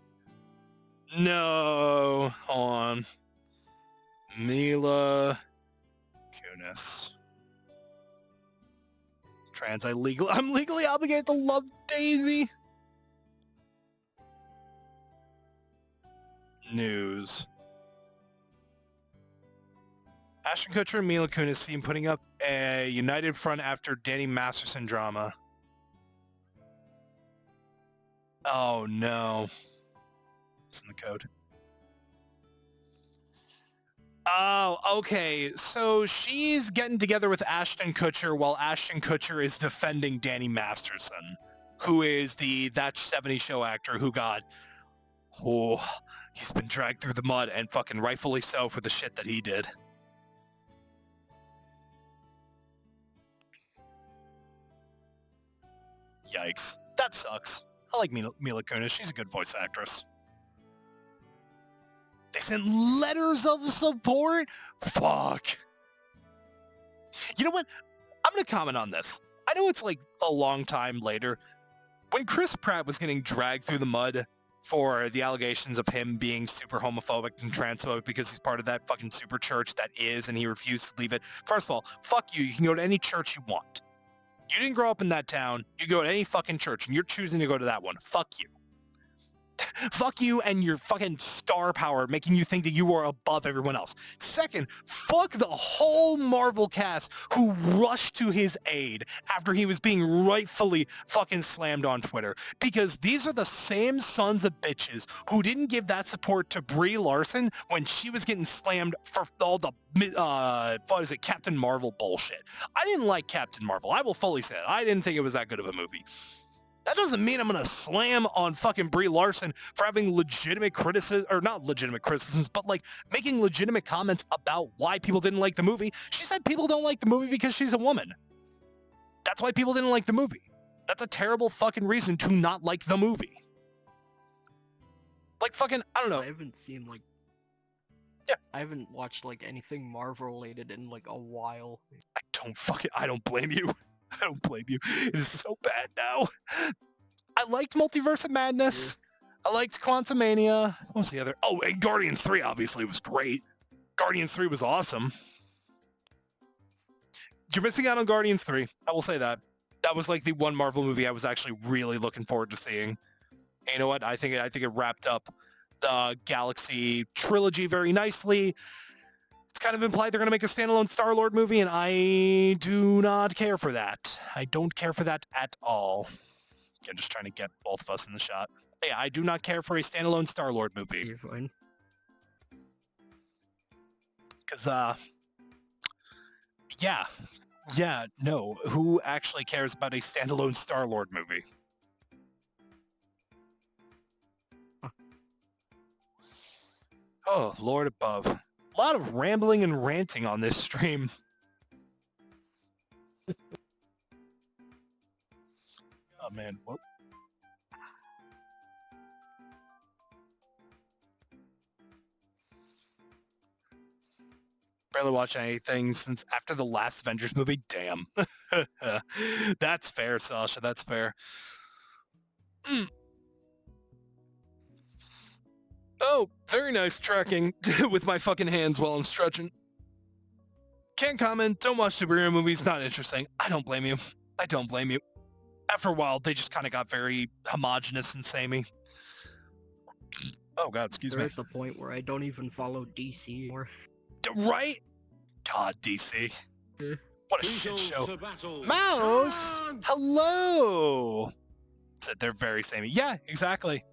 No, hold on. Mila Kunis. I'm legally obligated to love Daisy. News. Ashton Kutcher and Mila Kunis seen putting up a united front after Danny Masterson drama. Oh no. It's in the code. Oh, okay. So she's getting together with Ashton Kutcher while Ashton Kutcher is defending Danny Masterson, who is the That 70s Show actor who got, he's been dragged through the mud, and fucking rightfully so for the shit that he did. Yikes. That sucks. I like Mila Kunis. She's a good voice actress. They sent letters of support? Fuck. You know what? I'm going to comment on this. I know it's like a long time later. When Chris Pratt was getting dragged through the mud for the allegations of him being super homophobic and transphobic because he's part of that fucking super church that is, and he refused to leave it. First of all, fuck you. You can go to any church you want. You didn't grow up in that town. You go to any fucking church, and you're choosing to go to that one. Fuck you. Fuck you and your fucking star power making you think that you are above everyone else. Second, fuck the whole Marvel cast who rushed to his aid after he was being rightfully fucking slammed on Twitter. Because these are the same sons of bitches who didn't give that support to Brie Larson when she was getting slammed for all the Captain Marvel bullshit. I didn't like Captain Marvel. I will fully say it. I didn't think it was that good of a movie. That doesn't mean I'm going to slam on fucking Brie Larson for having legitimate criticism, or not legitimate criticisms, but like making legitimate comments about why people didn't like the movie. She said people don't like the movie because she's a woman. That's why people didn't like the movie. That's a terrible fucking reason to not like the movie. Like fucking, I don't know. I haven't seen like... Yeah. I haven't watched like anything Marvel related in like a while. I don't blame you. I don't blame you. It is so bad now. I liked Multiverse of Madness. Yeah. I liked Quantumania. What was the other? Oh, and Guardians 3 obviously was great. Guardians 3 was awesome. You're missing out on Guardians 3. I will say that. That was like the one Marvel movie I was actually really looking forward to seeing. And you know what? I think it wrapped up the Galaxy trilogy very nicely. It's kind of implied they're going to make a standalone Star-Lord movie, and I do not care for that. I don't care for that at all. I'm just trying to get both of us in the shot. Yeah, I do not care for a standalone Star-Lord movie. You're fine. Because, yeah, no. Who actually cares about a standalone Star-Lord movie? Huh. Oh, Lord above. A lot of rambling and ranting on this stream. Oh man, what? Barely watched anything since after the last Avengers movie. Damn. That's fair, Sasha. That's fair. Oh, very nice tracking with my fucking hands while I'm stretching. Can't comment, don't watch superhero movies, not interesting. I don't blame you. I don't blame you. After a while, they just kind of got very homogenous and samey. Oh god, excuse me. They're at the point where I don't even follow DC anymore. Right? God, DC. What a shit show. Mouse! Hello! Said they're very samey. Yeah, exactly.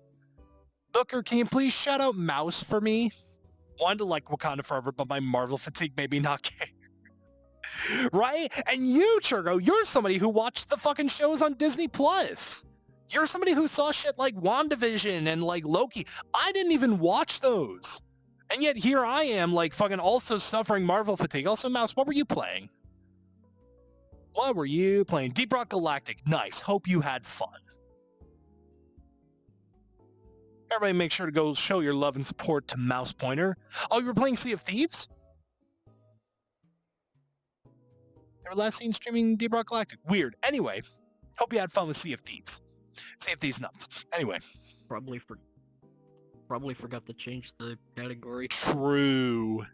Booker, can you please shout out Mouse for me? Wanted to like Wakanda Forever, but my Marvel fatigue made me not care. Right? And you, Churgo, you're somebody who watched the fucking shows on Disney Plus. You're somebody who saw shit like WandaVision and like Loki. I didn't even watch those. And yet here I am, like fucking also suffering Marvel fatigue. Also, Mouse, what were you playing? What were you playing? Deep Rock Galactic. Nice. Hope you had fun. Everybody make sure to go show your love and support to Mouse Pointer. Oh, you were playing Sea of Thieves? They were last seen streaming Deep Rock Galactic. Weird. Anyway, hope you had fun with Sea of Thieves. Sea of Thieves nuts. Anyway. Probably forgot to change the category. True.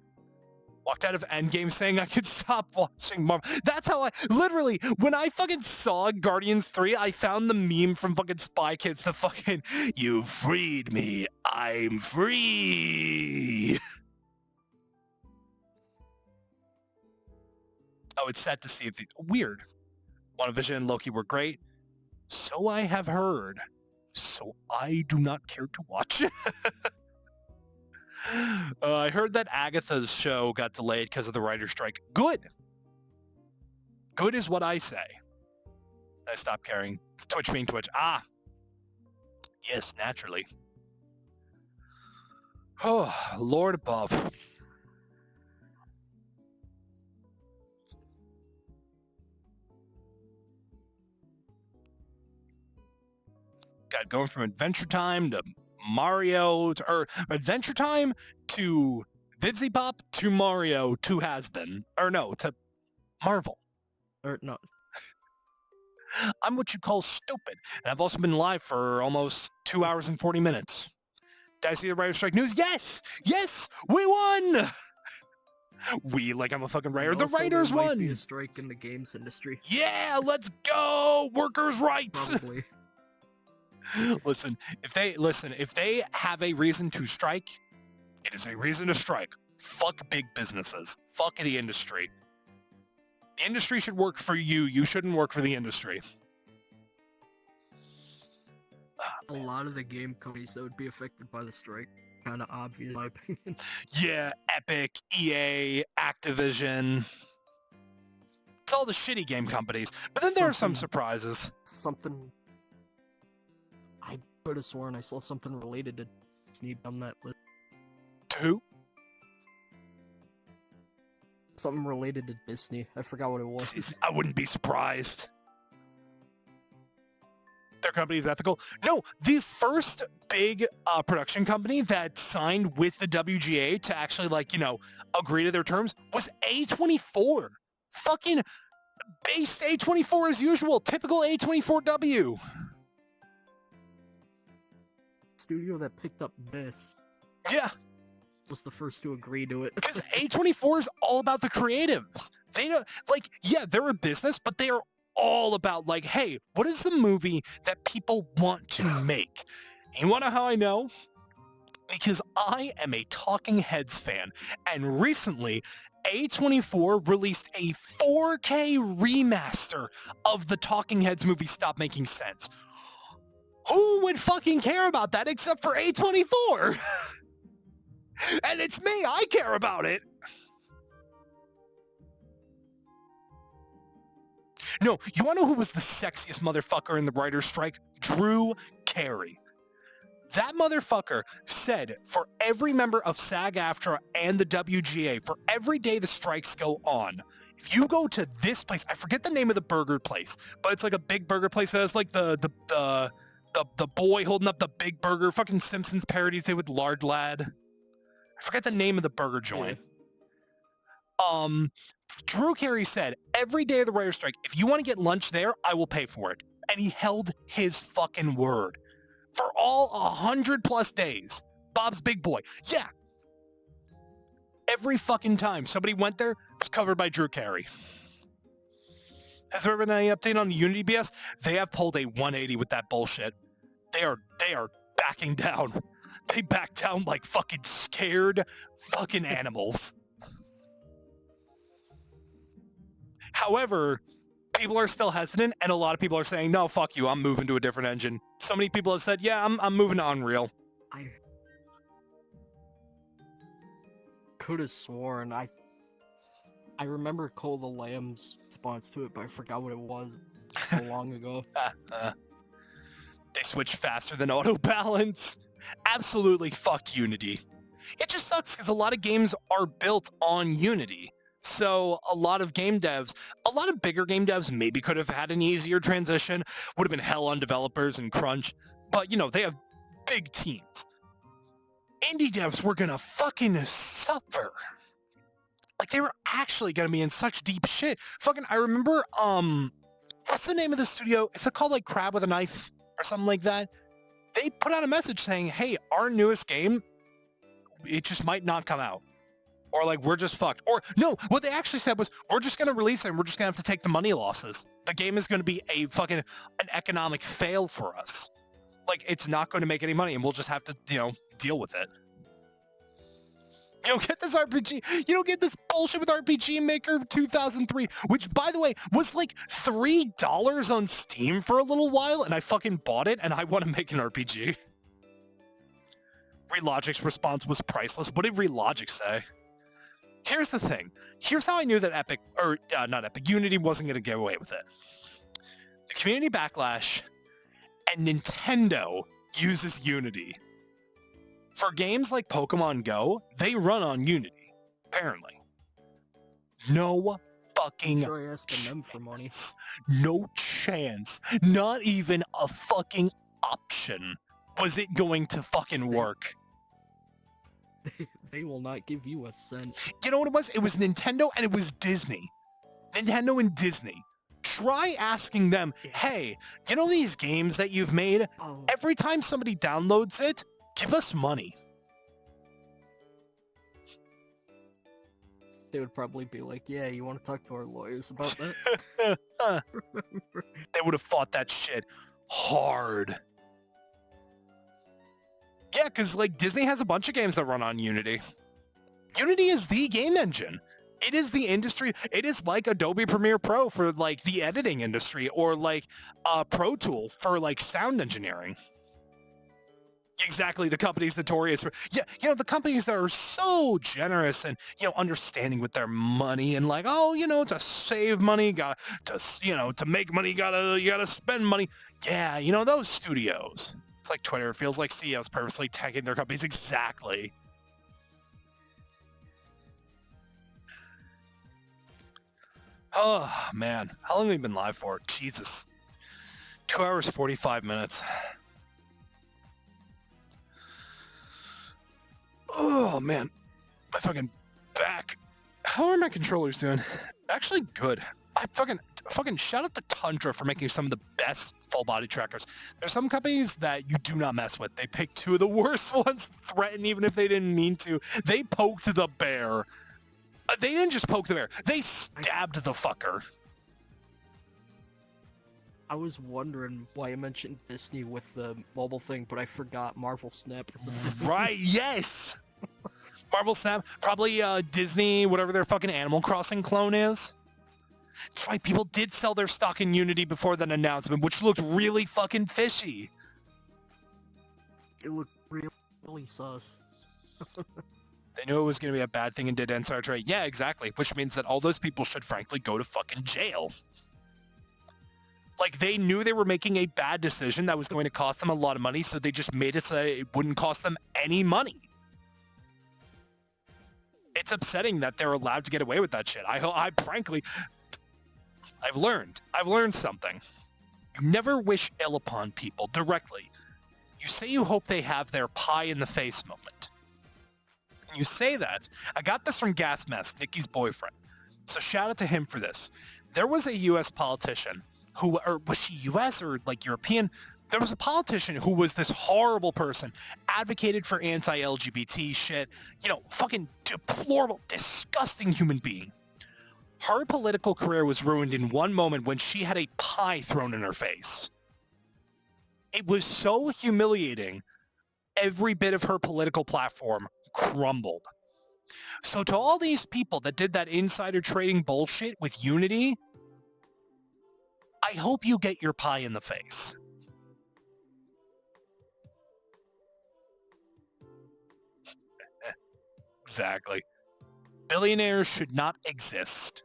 Walked out of Endgame saying I could stop watching Marvel. That's how I, literally, when I fucking saw Guardians 3, I found the meme from fucking Spy Kids, the fucking, you freed me, I'm free. Oh, it's sad to see it. Weird. WandaVision and Loki were great. So I have heard. So I do not care to watch. I heard that Agatha's show got delayed because of the writer's strike. Good. Good is what I say. I stopped caring. It's Twitch being Twitch. Ah. Yes, naturally. Oh, Lord above. Got going from Adventure Time to Mario to, or Adventure Time to Vivzy Pop to Mario to Hazbin. Or no, to Marvel. Or no. I'm what you call stupid. And I've also been live for almost 2 hours and 40 minutes. Did I see the writer's strike news? Yes! Yes! We won! We, like I'm a fucking writer. The Also, writers there might won! be a strike in the games industry. Yeah, let's go! Workers' rights! Probably. Listen, if they have a reason to strike, it is a reason to strike. Fuck big businesses. Fuck the industry. The industry should work for you. You shouldn't work for the industry. A lot of the game companies that would be affected by the strike, kind of obvious in my opinion. Yeah, Epic, EA, Activision. It's all the shitty game companies. But then there are some surprises. Something... I could have sworn I saw something related to Disney on that list. To who? Something related to Disney. I forgot what it was. I wouldn't be surprised. Their company is ethical. No, the first big production company that signed with the WGA to actually, like, you know, agree to their terms was A24. Fucking based A24 as usual. Typical A24W. Studio that picked up this Yeah. was the first to agree to it. Because A24 is all about the creatives. They know, like, yeah, they're a business, but they are all about, like, hey, what is the movie that people want to make? You want to know how I know? Because I am a Talking Heads fan, and recently, A24 released a 4K remaster of the Talking Heads movie Stop Making Sense. Who would fucking care about that except for A24? And it's me, I care about it. No, you want to know who was the sexiest motherfucker in the writer's strike? Drew Carey. That motherfucker said for every member of SAG-AFTRA and the WGA, for every day the strikes go on, if you go to this place, I forget the name of the burger place, but it's like a big burger place that has like the boy holding up the big burger, fucking Simpsons parodies they with Lard Lad. I forget the name of the burger joint. Drew Carey said, every day of the writer's strike, if you want to get lunch there, I will pay for it. And he held his fucking word. For all 100+ days. Bob's Big Boy. Yeah. Every fucking time somebody went there, it was covered by Drew Carey. Has there been any update on the Unity BS? They have pulled a 180 with that bullshit. They are backing down. They back down like fucking scared fucking animals. However, people are still hesitant, and a lot of people are saying, no, fuck you, I'm moving to a different engine. So many people have said, yeah, I'm moving to Unreal. I could have sworn I remember Cole the Lamb's response to it, but I forgot what it was so long ago. They switch faster than auto balance. Absolutely fuck Unity. It just sucks because a lot of games are built on Unity. So a lot of bigger game devs maybe could have had an easier transition, would have been hell on developers and crunch, but you know, they have big teams. Indie devs were gonna fucking suffer. Like they were actually gonna be in such deep shit. Fucking, I remember, what's the name of the studio? Is it called like Crab with a Knife or something like that? They put out a message saying, hey, our newest game, it just might not come out. Or like, we're just fucked. Or no, what they actually said was, we're just going to release it and we're just going to have to take the money losses. The game is going to be an economic fail for us. Like, it's not going to make any money and we'll just have to, you know, deal with it. You don't get this RPG. You don't get this bullshit with RPG Maker 2003, which, by the way, was like $3 on Steam for a little while, and I fucking bought it, and I want to make an RPG. Relogic's response was priceless. What did Relogic say? Here's the thing. Here's how I knew that Unity wasn't going to get away with it. The community backlash and Nintendo uses Unity. For games like Pokemon Go, they run on Unity, apparently. No fucking Try asking them for money. No chance. Not even a fucking option was it going to fucking work. They will not give you a cent. You know what it was? It was Nintendo and it was Disney. Nintendo and Disney. Try asking them, hey, you know these games that you've made? Oh. Every time somebody downloads it, give us money. They would probably be like, yeah, you want to talk to our lawyers about that? They would have fought that shit hard. Yeah, because like Disney has a bunch of games that run on Unity. Unity is the game engine. It is the industry. It is like Adobe Premiere Pro for like the editing industry, or like Pro Tool for like sound engineering. Exactly, the companies notorious for, yeah, you know, the companies that are so generous and, you know, understanding with their money and like, oh, you know, to save money, to make money, you gotta spend money. Yeah, you know, those studios. It's like Twitter. It feels like CEOs purposely tagging their companies. Exactly. Oh, man. How long have we been live for? Jesus. 2 hours, 45 minutes. Oh, man. My fucking back. How are my controllers doing? Actually, good. I fucking shout out to Tundra for making some of the best full body trackers. There's some companies that you do not mess with. They pick two of the worst ones, threaten even if they didn't mean to. They poked the bear. They didn't just poke the bear. They stabbed the fucker. I was wondering why I mentioned Disney with the mobile thing, but I forgot Marvel Snap. Right, yes! Marvel Snap, probably Disney, whatever their fucking Animal Crossing clone is. That's right, people did sell their stock in Unity before that announcement, which looked really fucking fishy. It looked really sus. They knew it was going to be a bad thing and did insider trade. Yeah, exactly, which means that all those people should frankly go to fucking jail. Like, they knew they were making a bad decision that was going to cost them a lot of money, so they just made it so it wouldn't cost them any money. It's upsetting that they're allowed to get away with that shit. Frankly, I've learned something. You never wish ill upon people directly. You say you hope they have their pie in the face moment. You say that. I got this from Gas Mask, Nikki's boyfriend. So shout out to him for this. There was a U.S. politician who, or was she U.S. or like European? There was a politician who was this horrible person, advocated for anti-LGBT shit, you know, fucking deplorable, disgusting human being. Her political career was ruined in one moment when she had a pie thrown in her face. It was so humiliating. Every bit of her political platform crumbled. So to all these people that did that insider trading bullshit with Unity, I hope you get your pie in the face. Exactly. Billionaires should not exist.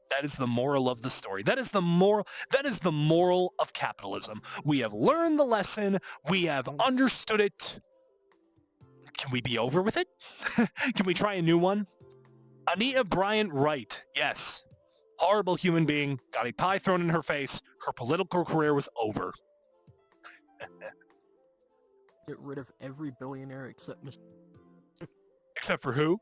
That is the moral of the story. That is the moral of capitalism. We have learned the lesson. We have understood it. Can we be over with it? Can we try a new one? Anita Bryant Wright. Yes. Horrible human being. Got a pie thrown in her face. Her political career was over. Get rid of every billionaire except Except for who?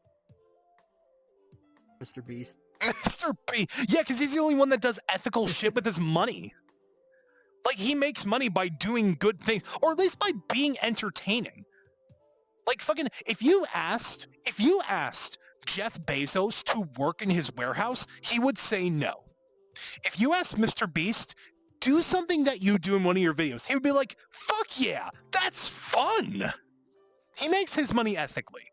Mr. Beast. Mr. B. Yeah, because he's the only one that does ethical shit with his money. Like, he makes money by doing good things, or at least by being entertaining. Like, fucking, if you asked Jeff Bezos to work in his warehouse, he would say no. If you asked Mr. Beast, do something that you do in one of your videos, he would be like, fuck yeah, that's fun. He makes his money ethically.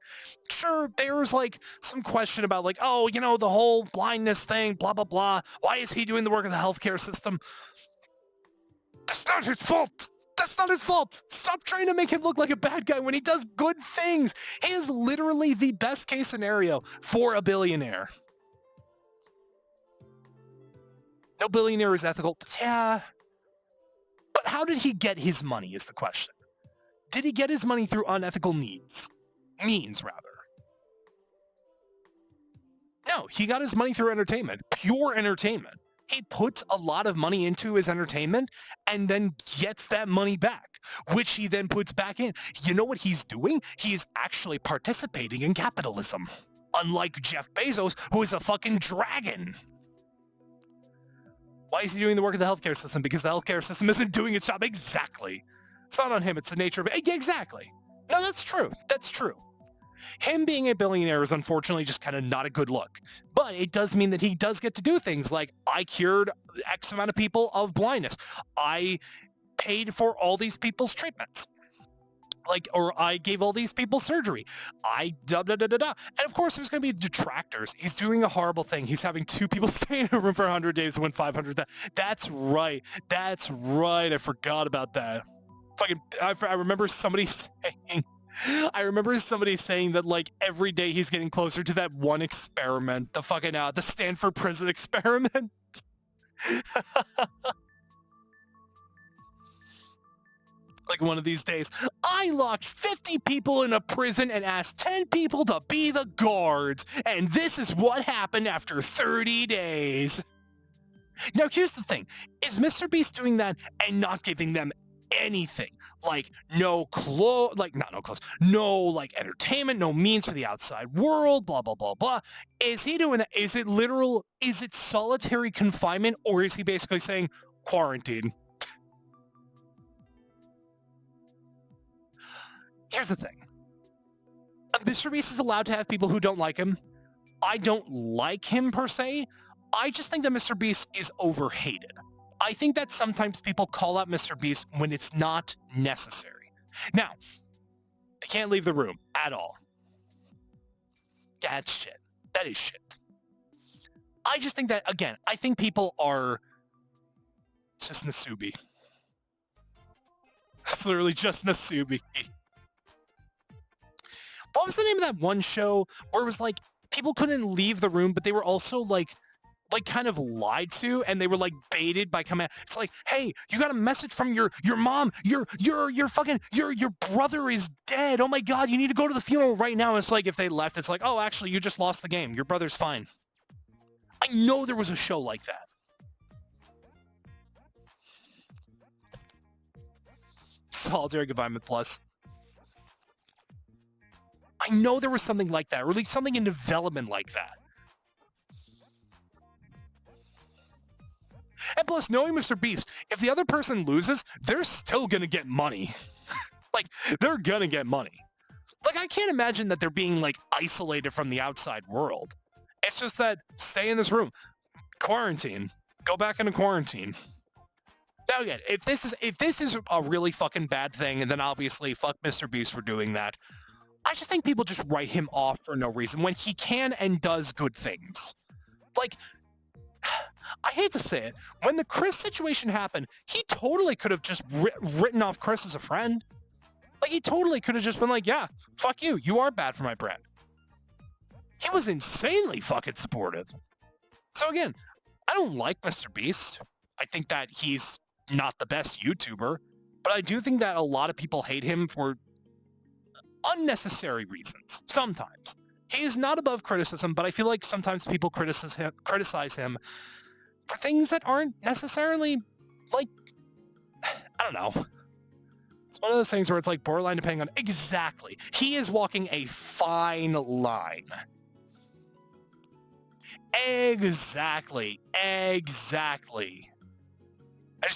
Sure, there's like some question about like, oh, you know, the whole blindness thing, blah, blah, blah. Why is he doing the work of the healthcare system? That's not his fault. That's not his fault. Stop trying to make him look like a bad guy when he does good things. He is literally the best case scenario for a billionaire. No billionaire is ethical. Yeah. But how did he get his money is the question. Did he get his money through unethical means, rather? No, he got his money through entertainment, pure entertainment. He puts a lot of money into his entertainment and then gets that money back, which he then puts back in. You know what he's doing? He is actually participating in capitalism, unlike Jeff Bezos, who is a fucking dragon. Why is he doing the work of the healthcare system? Because the healthcare system isn't doing its job. Exactly. It's not on him. It's the nature of it. Yeah, exactly. No, that's true. That's true. Him being a billionaire is unfortunately just kind of not a good look. But it does mean that he does get to do things like, I cured X amount of people of blindness. I paid for all these people's treatments. Like, or I gave all these people surgery. I da-da-da-da-da. And of course, there's going to be detractors. He's doing a horrible thing. He's having 2 people stay in a room for 100 days to win 500. That's right. That's right. I forgot about that. Fucking, I remember somebody saying that like every day he's getting closer to that one experiment, the fucking the Stanford prison experiment. Like one of these days, I locked 50 people in a prison and asked 10 people to be the guards, and this is what happened after 30 days. Now here's the thing, is Mr. Beast doing that and not giving them anything? Like no entertainment, no means for the outside world, blah, blah, blah, blah. Is he doing that? Is it solitary confinement, or is he basically saying quarantine? Here's the thing. Mr. Beast is allowed to have people who don't like him. I don't like him per se. I just think that Mr. Beast is overhated. I think that sometimes people call out Mr. Beast when it's not necessary. Now, they can't leave the room at all. That's shit. That is shit. I just think that, again, I think people are just Nasubi. It's literally just Nasubi. What was the name of that one show where it was like people couldn't leave the room, but they were also like kind of lied to, and they were like baited by coming. It's like, hey, you got a message from your mom. Your brother is dead. Oh my God, you need to go to the funeral right now. And it's like if they left, it's like, oh, actually, you just lost the game. Your brother's fine. I know there was a show like that. Solitary Confinement Plus. I know there was something like that, or at least something in development like that. And plus, knowing Mr. Beast, if the other person loses, they're still going to get money. Like, they're going to get money. Like, I can't imagine that they're being, like, isolated from the outside world. It's just that, stay in this room. Quarantine. Go back into quarantine. Now again, if this is a really fucking bad thing, and then obviously fuck Mr. Beast for doing that, I just think people just write him off for no reason when he can and does good things. Like, I hate to say it, when the Chris situation happened, he totally could have just written off Chris as a friend. Like, he totally could have just been like, yeah, fuck you, you are bad for my brand. He was insanely fucking supportive. So again, I don't like Mr. Beast. I think that he's not the best YouTuber, but I do think that a lot of people hate him for unnecessary reasons. Sometimes. He is not above criticism, but I feel like sometimes people criticize him for things that aren't necessarily, like, I don't know. It's one of those things where it's like borderline depending on... Exactly. He is walking a fine line. Exactly. I just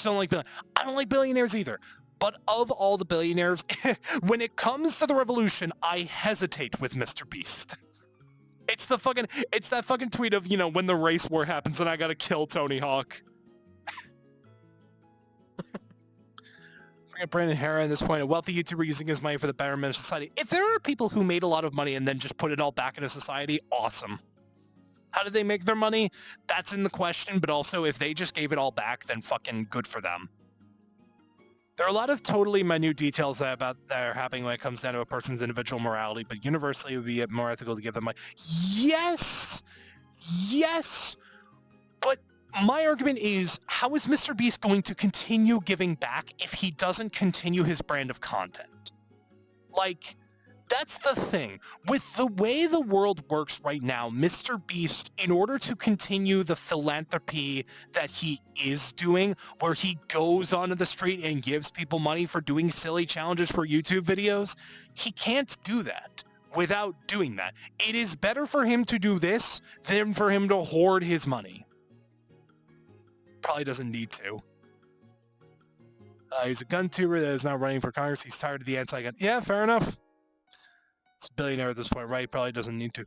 don't like... I don't like billionaires either. But of all the billionaires, when it comes to the revolution, I hesitate with Mr. Beast. It's that fucking tweet of, when the race war happens and I gotta kill Tony Hawk. Bring up Brandon Hara at this point, a wealthy YouTuber using his money for the betterment of society. If there are people who made a lot of money and then just put it all back into society, awesome. How did they make their money? That's in the question, but also if they just gave it all back, then fucking good for them. There are a lot of totally minute details that are happening when it comes down to a person's individual morality, but universally it would be more ethical to give them money. Yes! But my argument is, how is Mr. Beast going to continue giving back if he doesn't continue his brand of content? Like, that's the thing. With the way the world works right now, Mr. Beast, in order to continue the philanthropy that he is doing, where he goes onto the street and gives people money for doing silly challenges for YouTube videos, he can't do that without doing that. It is better for him to do this than for him to hoard his money. Probably doesn't need to. He's a gun tuber that is now running for Congress. He's tired of the anti-gun. Yeah, fair enough. He's a billionaire at this point, right? Probably doesn't need to.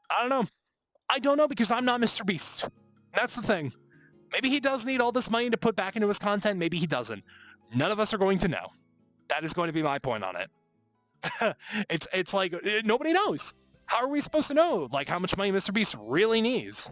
I don't know. I don't know because I'm not Mr. Beast. That's the thing. Maybe he does need all this money to put back into his content. Maybe he doesn't. None of us are going to know. That is going to be my point on it. It's like, nobody knows. How are we supposed to know, like, how much money Mr. Beast really needs?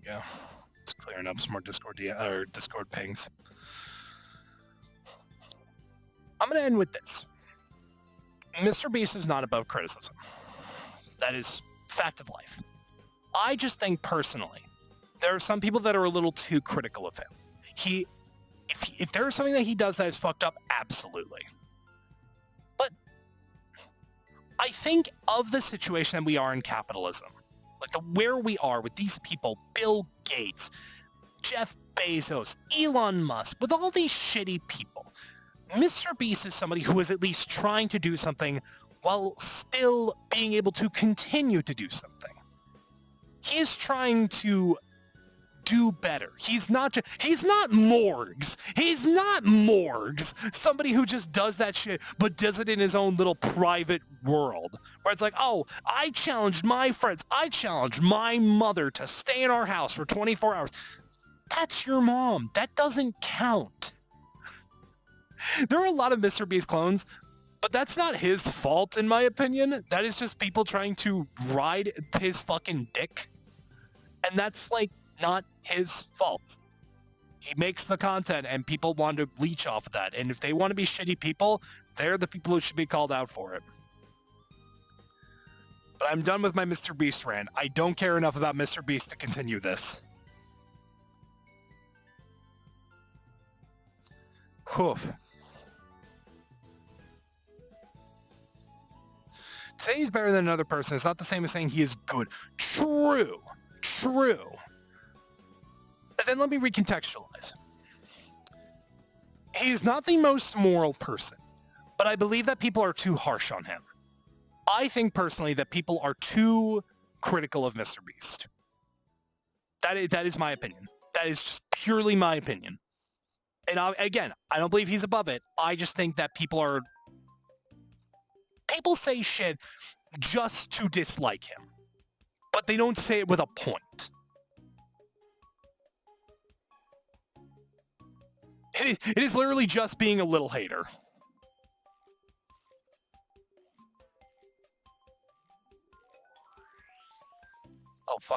Yeah, it's clearing up some more Discord pings. I'm going to end with this. Mr. Beast is not above criticism. That is fact of life. I just think personally, there are some people that are a little too critical of him. If there is something that he does that is fucked up, absolutely. But I think of the situation that we are in capitalism, like where we are with these people, Bill Gates, Jeff Bezos, Elon Musk, with all these shitty people, Mr. Beast is somebody who is at least trying to do something while still being able to continue to do something. He is trying to do better. He's not Morgs. He's not Morgs. Somebody who just does that shit, but does it in his own little private world. Where it's like, oh, I challenged my friends. I challenged my mother to stay in our house for 24 hours. That's your mom. That doesn't count. There are a lot of Mr. Beast clones, but that's not his fault, in my opinion. That is just people trying to ride his fucking dick. And that's, like, not his fault. He makes the content and people want to leech off of that. And if they want to be shitty people, they're the people who should be called out for it. But I'm done with my Mr. Beast rant. I don't care enough about Mr. Beast to continue this. Whew. Saying he's better than another person is not the same as saying he is good. True. But then let me recontextualize. He is not the most moral person, but I believe that people are too harsh on him. I think personally that people are too critical of Mr. Beast. That is my opinion. That is just purely my opinion. And again, I don't believe he's above it. I just think that people say shit just to dislike him, but they don't say it with a point. It is literally just being a little hater.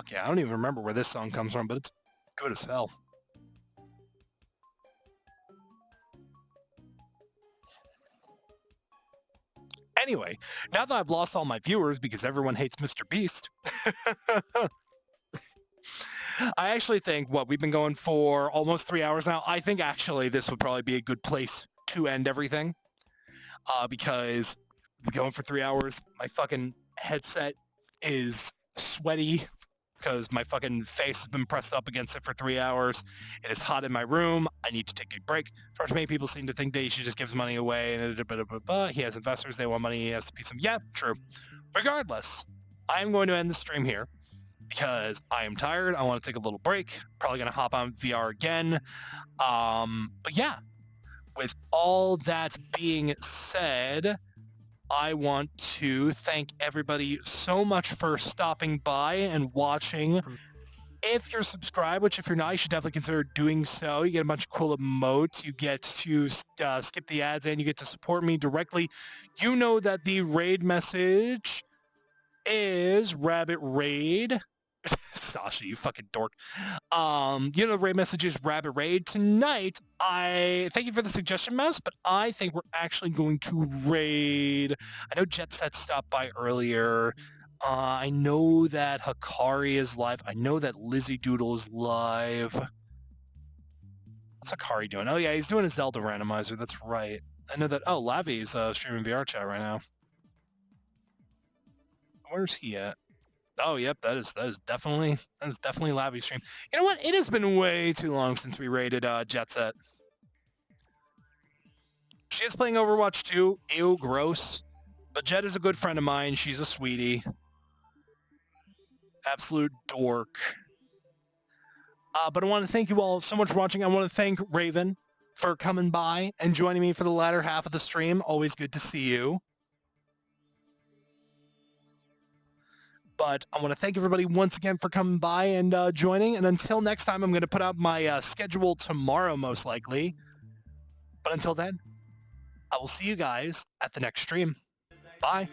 Fuck yeah, I don't even remember where this song comes from, but it's good as hell. Anyway, now that I've lost all my viewers because everyone hates Mr. Beast, I actually think, we've been going for almost 3 hours now. I think actually this would probably be a good place to end everything. Because we're going for 3 hours. My fucking headset is sweaty because my fucking face has been pressed up against it for 3 hours. It is hot in my room. I need to take a break. Far too many people seem to think that he should just give his money away and he has investors. They want money. He has to pay some. Yeah, true. Regardless, I am going to end the stream here because I am tired. I want to take a little break. Probably going to hop on VR again. But yeah, with all that being said, I want to thank everybody so much for stopping by and watching. If you're subscribed, which if you're not, you should definitely consider doing so. You get a bunch of cool emotes. You get to skip the ads and you get to support me directly. You know that the raid message is Rabbit Raid. Sasha, you fucking dork. You know, the raid message is Rabbit Raid. Tonight, I thank you for the suggestion, Mouse, but I think we're actually going to raid. I know Jet Set stopped by earlier. I know that Hakari is live. I know that Lizzie Doodle is live. What's Hakari doing? Oh yeah, he's doing his Zelda randomizer. That's right. I know that. Oh, Lavi's streaming VRChat right now. Where's he at? Oh, yep, that is definitely Lavi's stream. You know what? It has been way too long since we raided Jet Set. She is playing Overwatch 2. Ew, gross. But Jet is a good friend of mine. She's a sweetie. Absolute dork. But I want to thank you all so much for watching. I want to thank Raven for coming by and joining me for the latter half of the stream. Always good to see you. But I want to thank everybody once again for coming by and joining. And until next time, I'm going to put out my schedule tomorrow, most likely. But until then, I will see you guys at the next stream. Bye.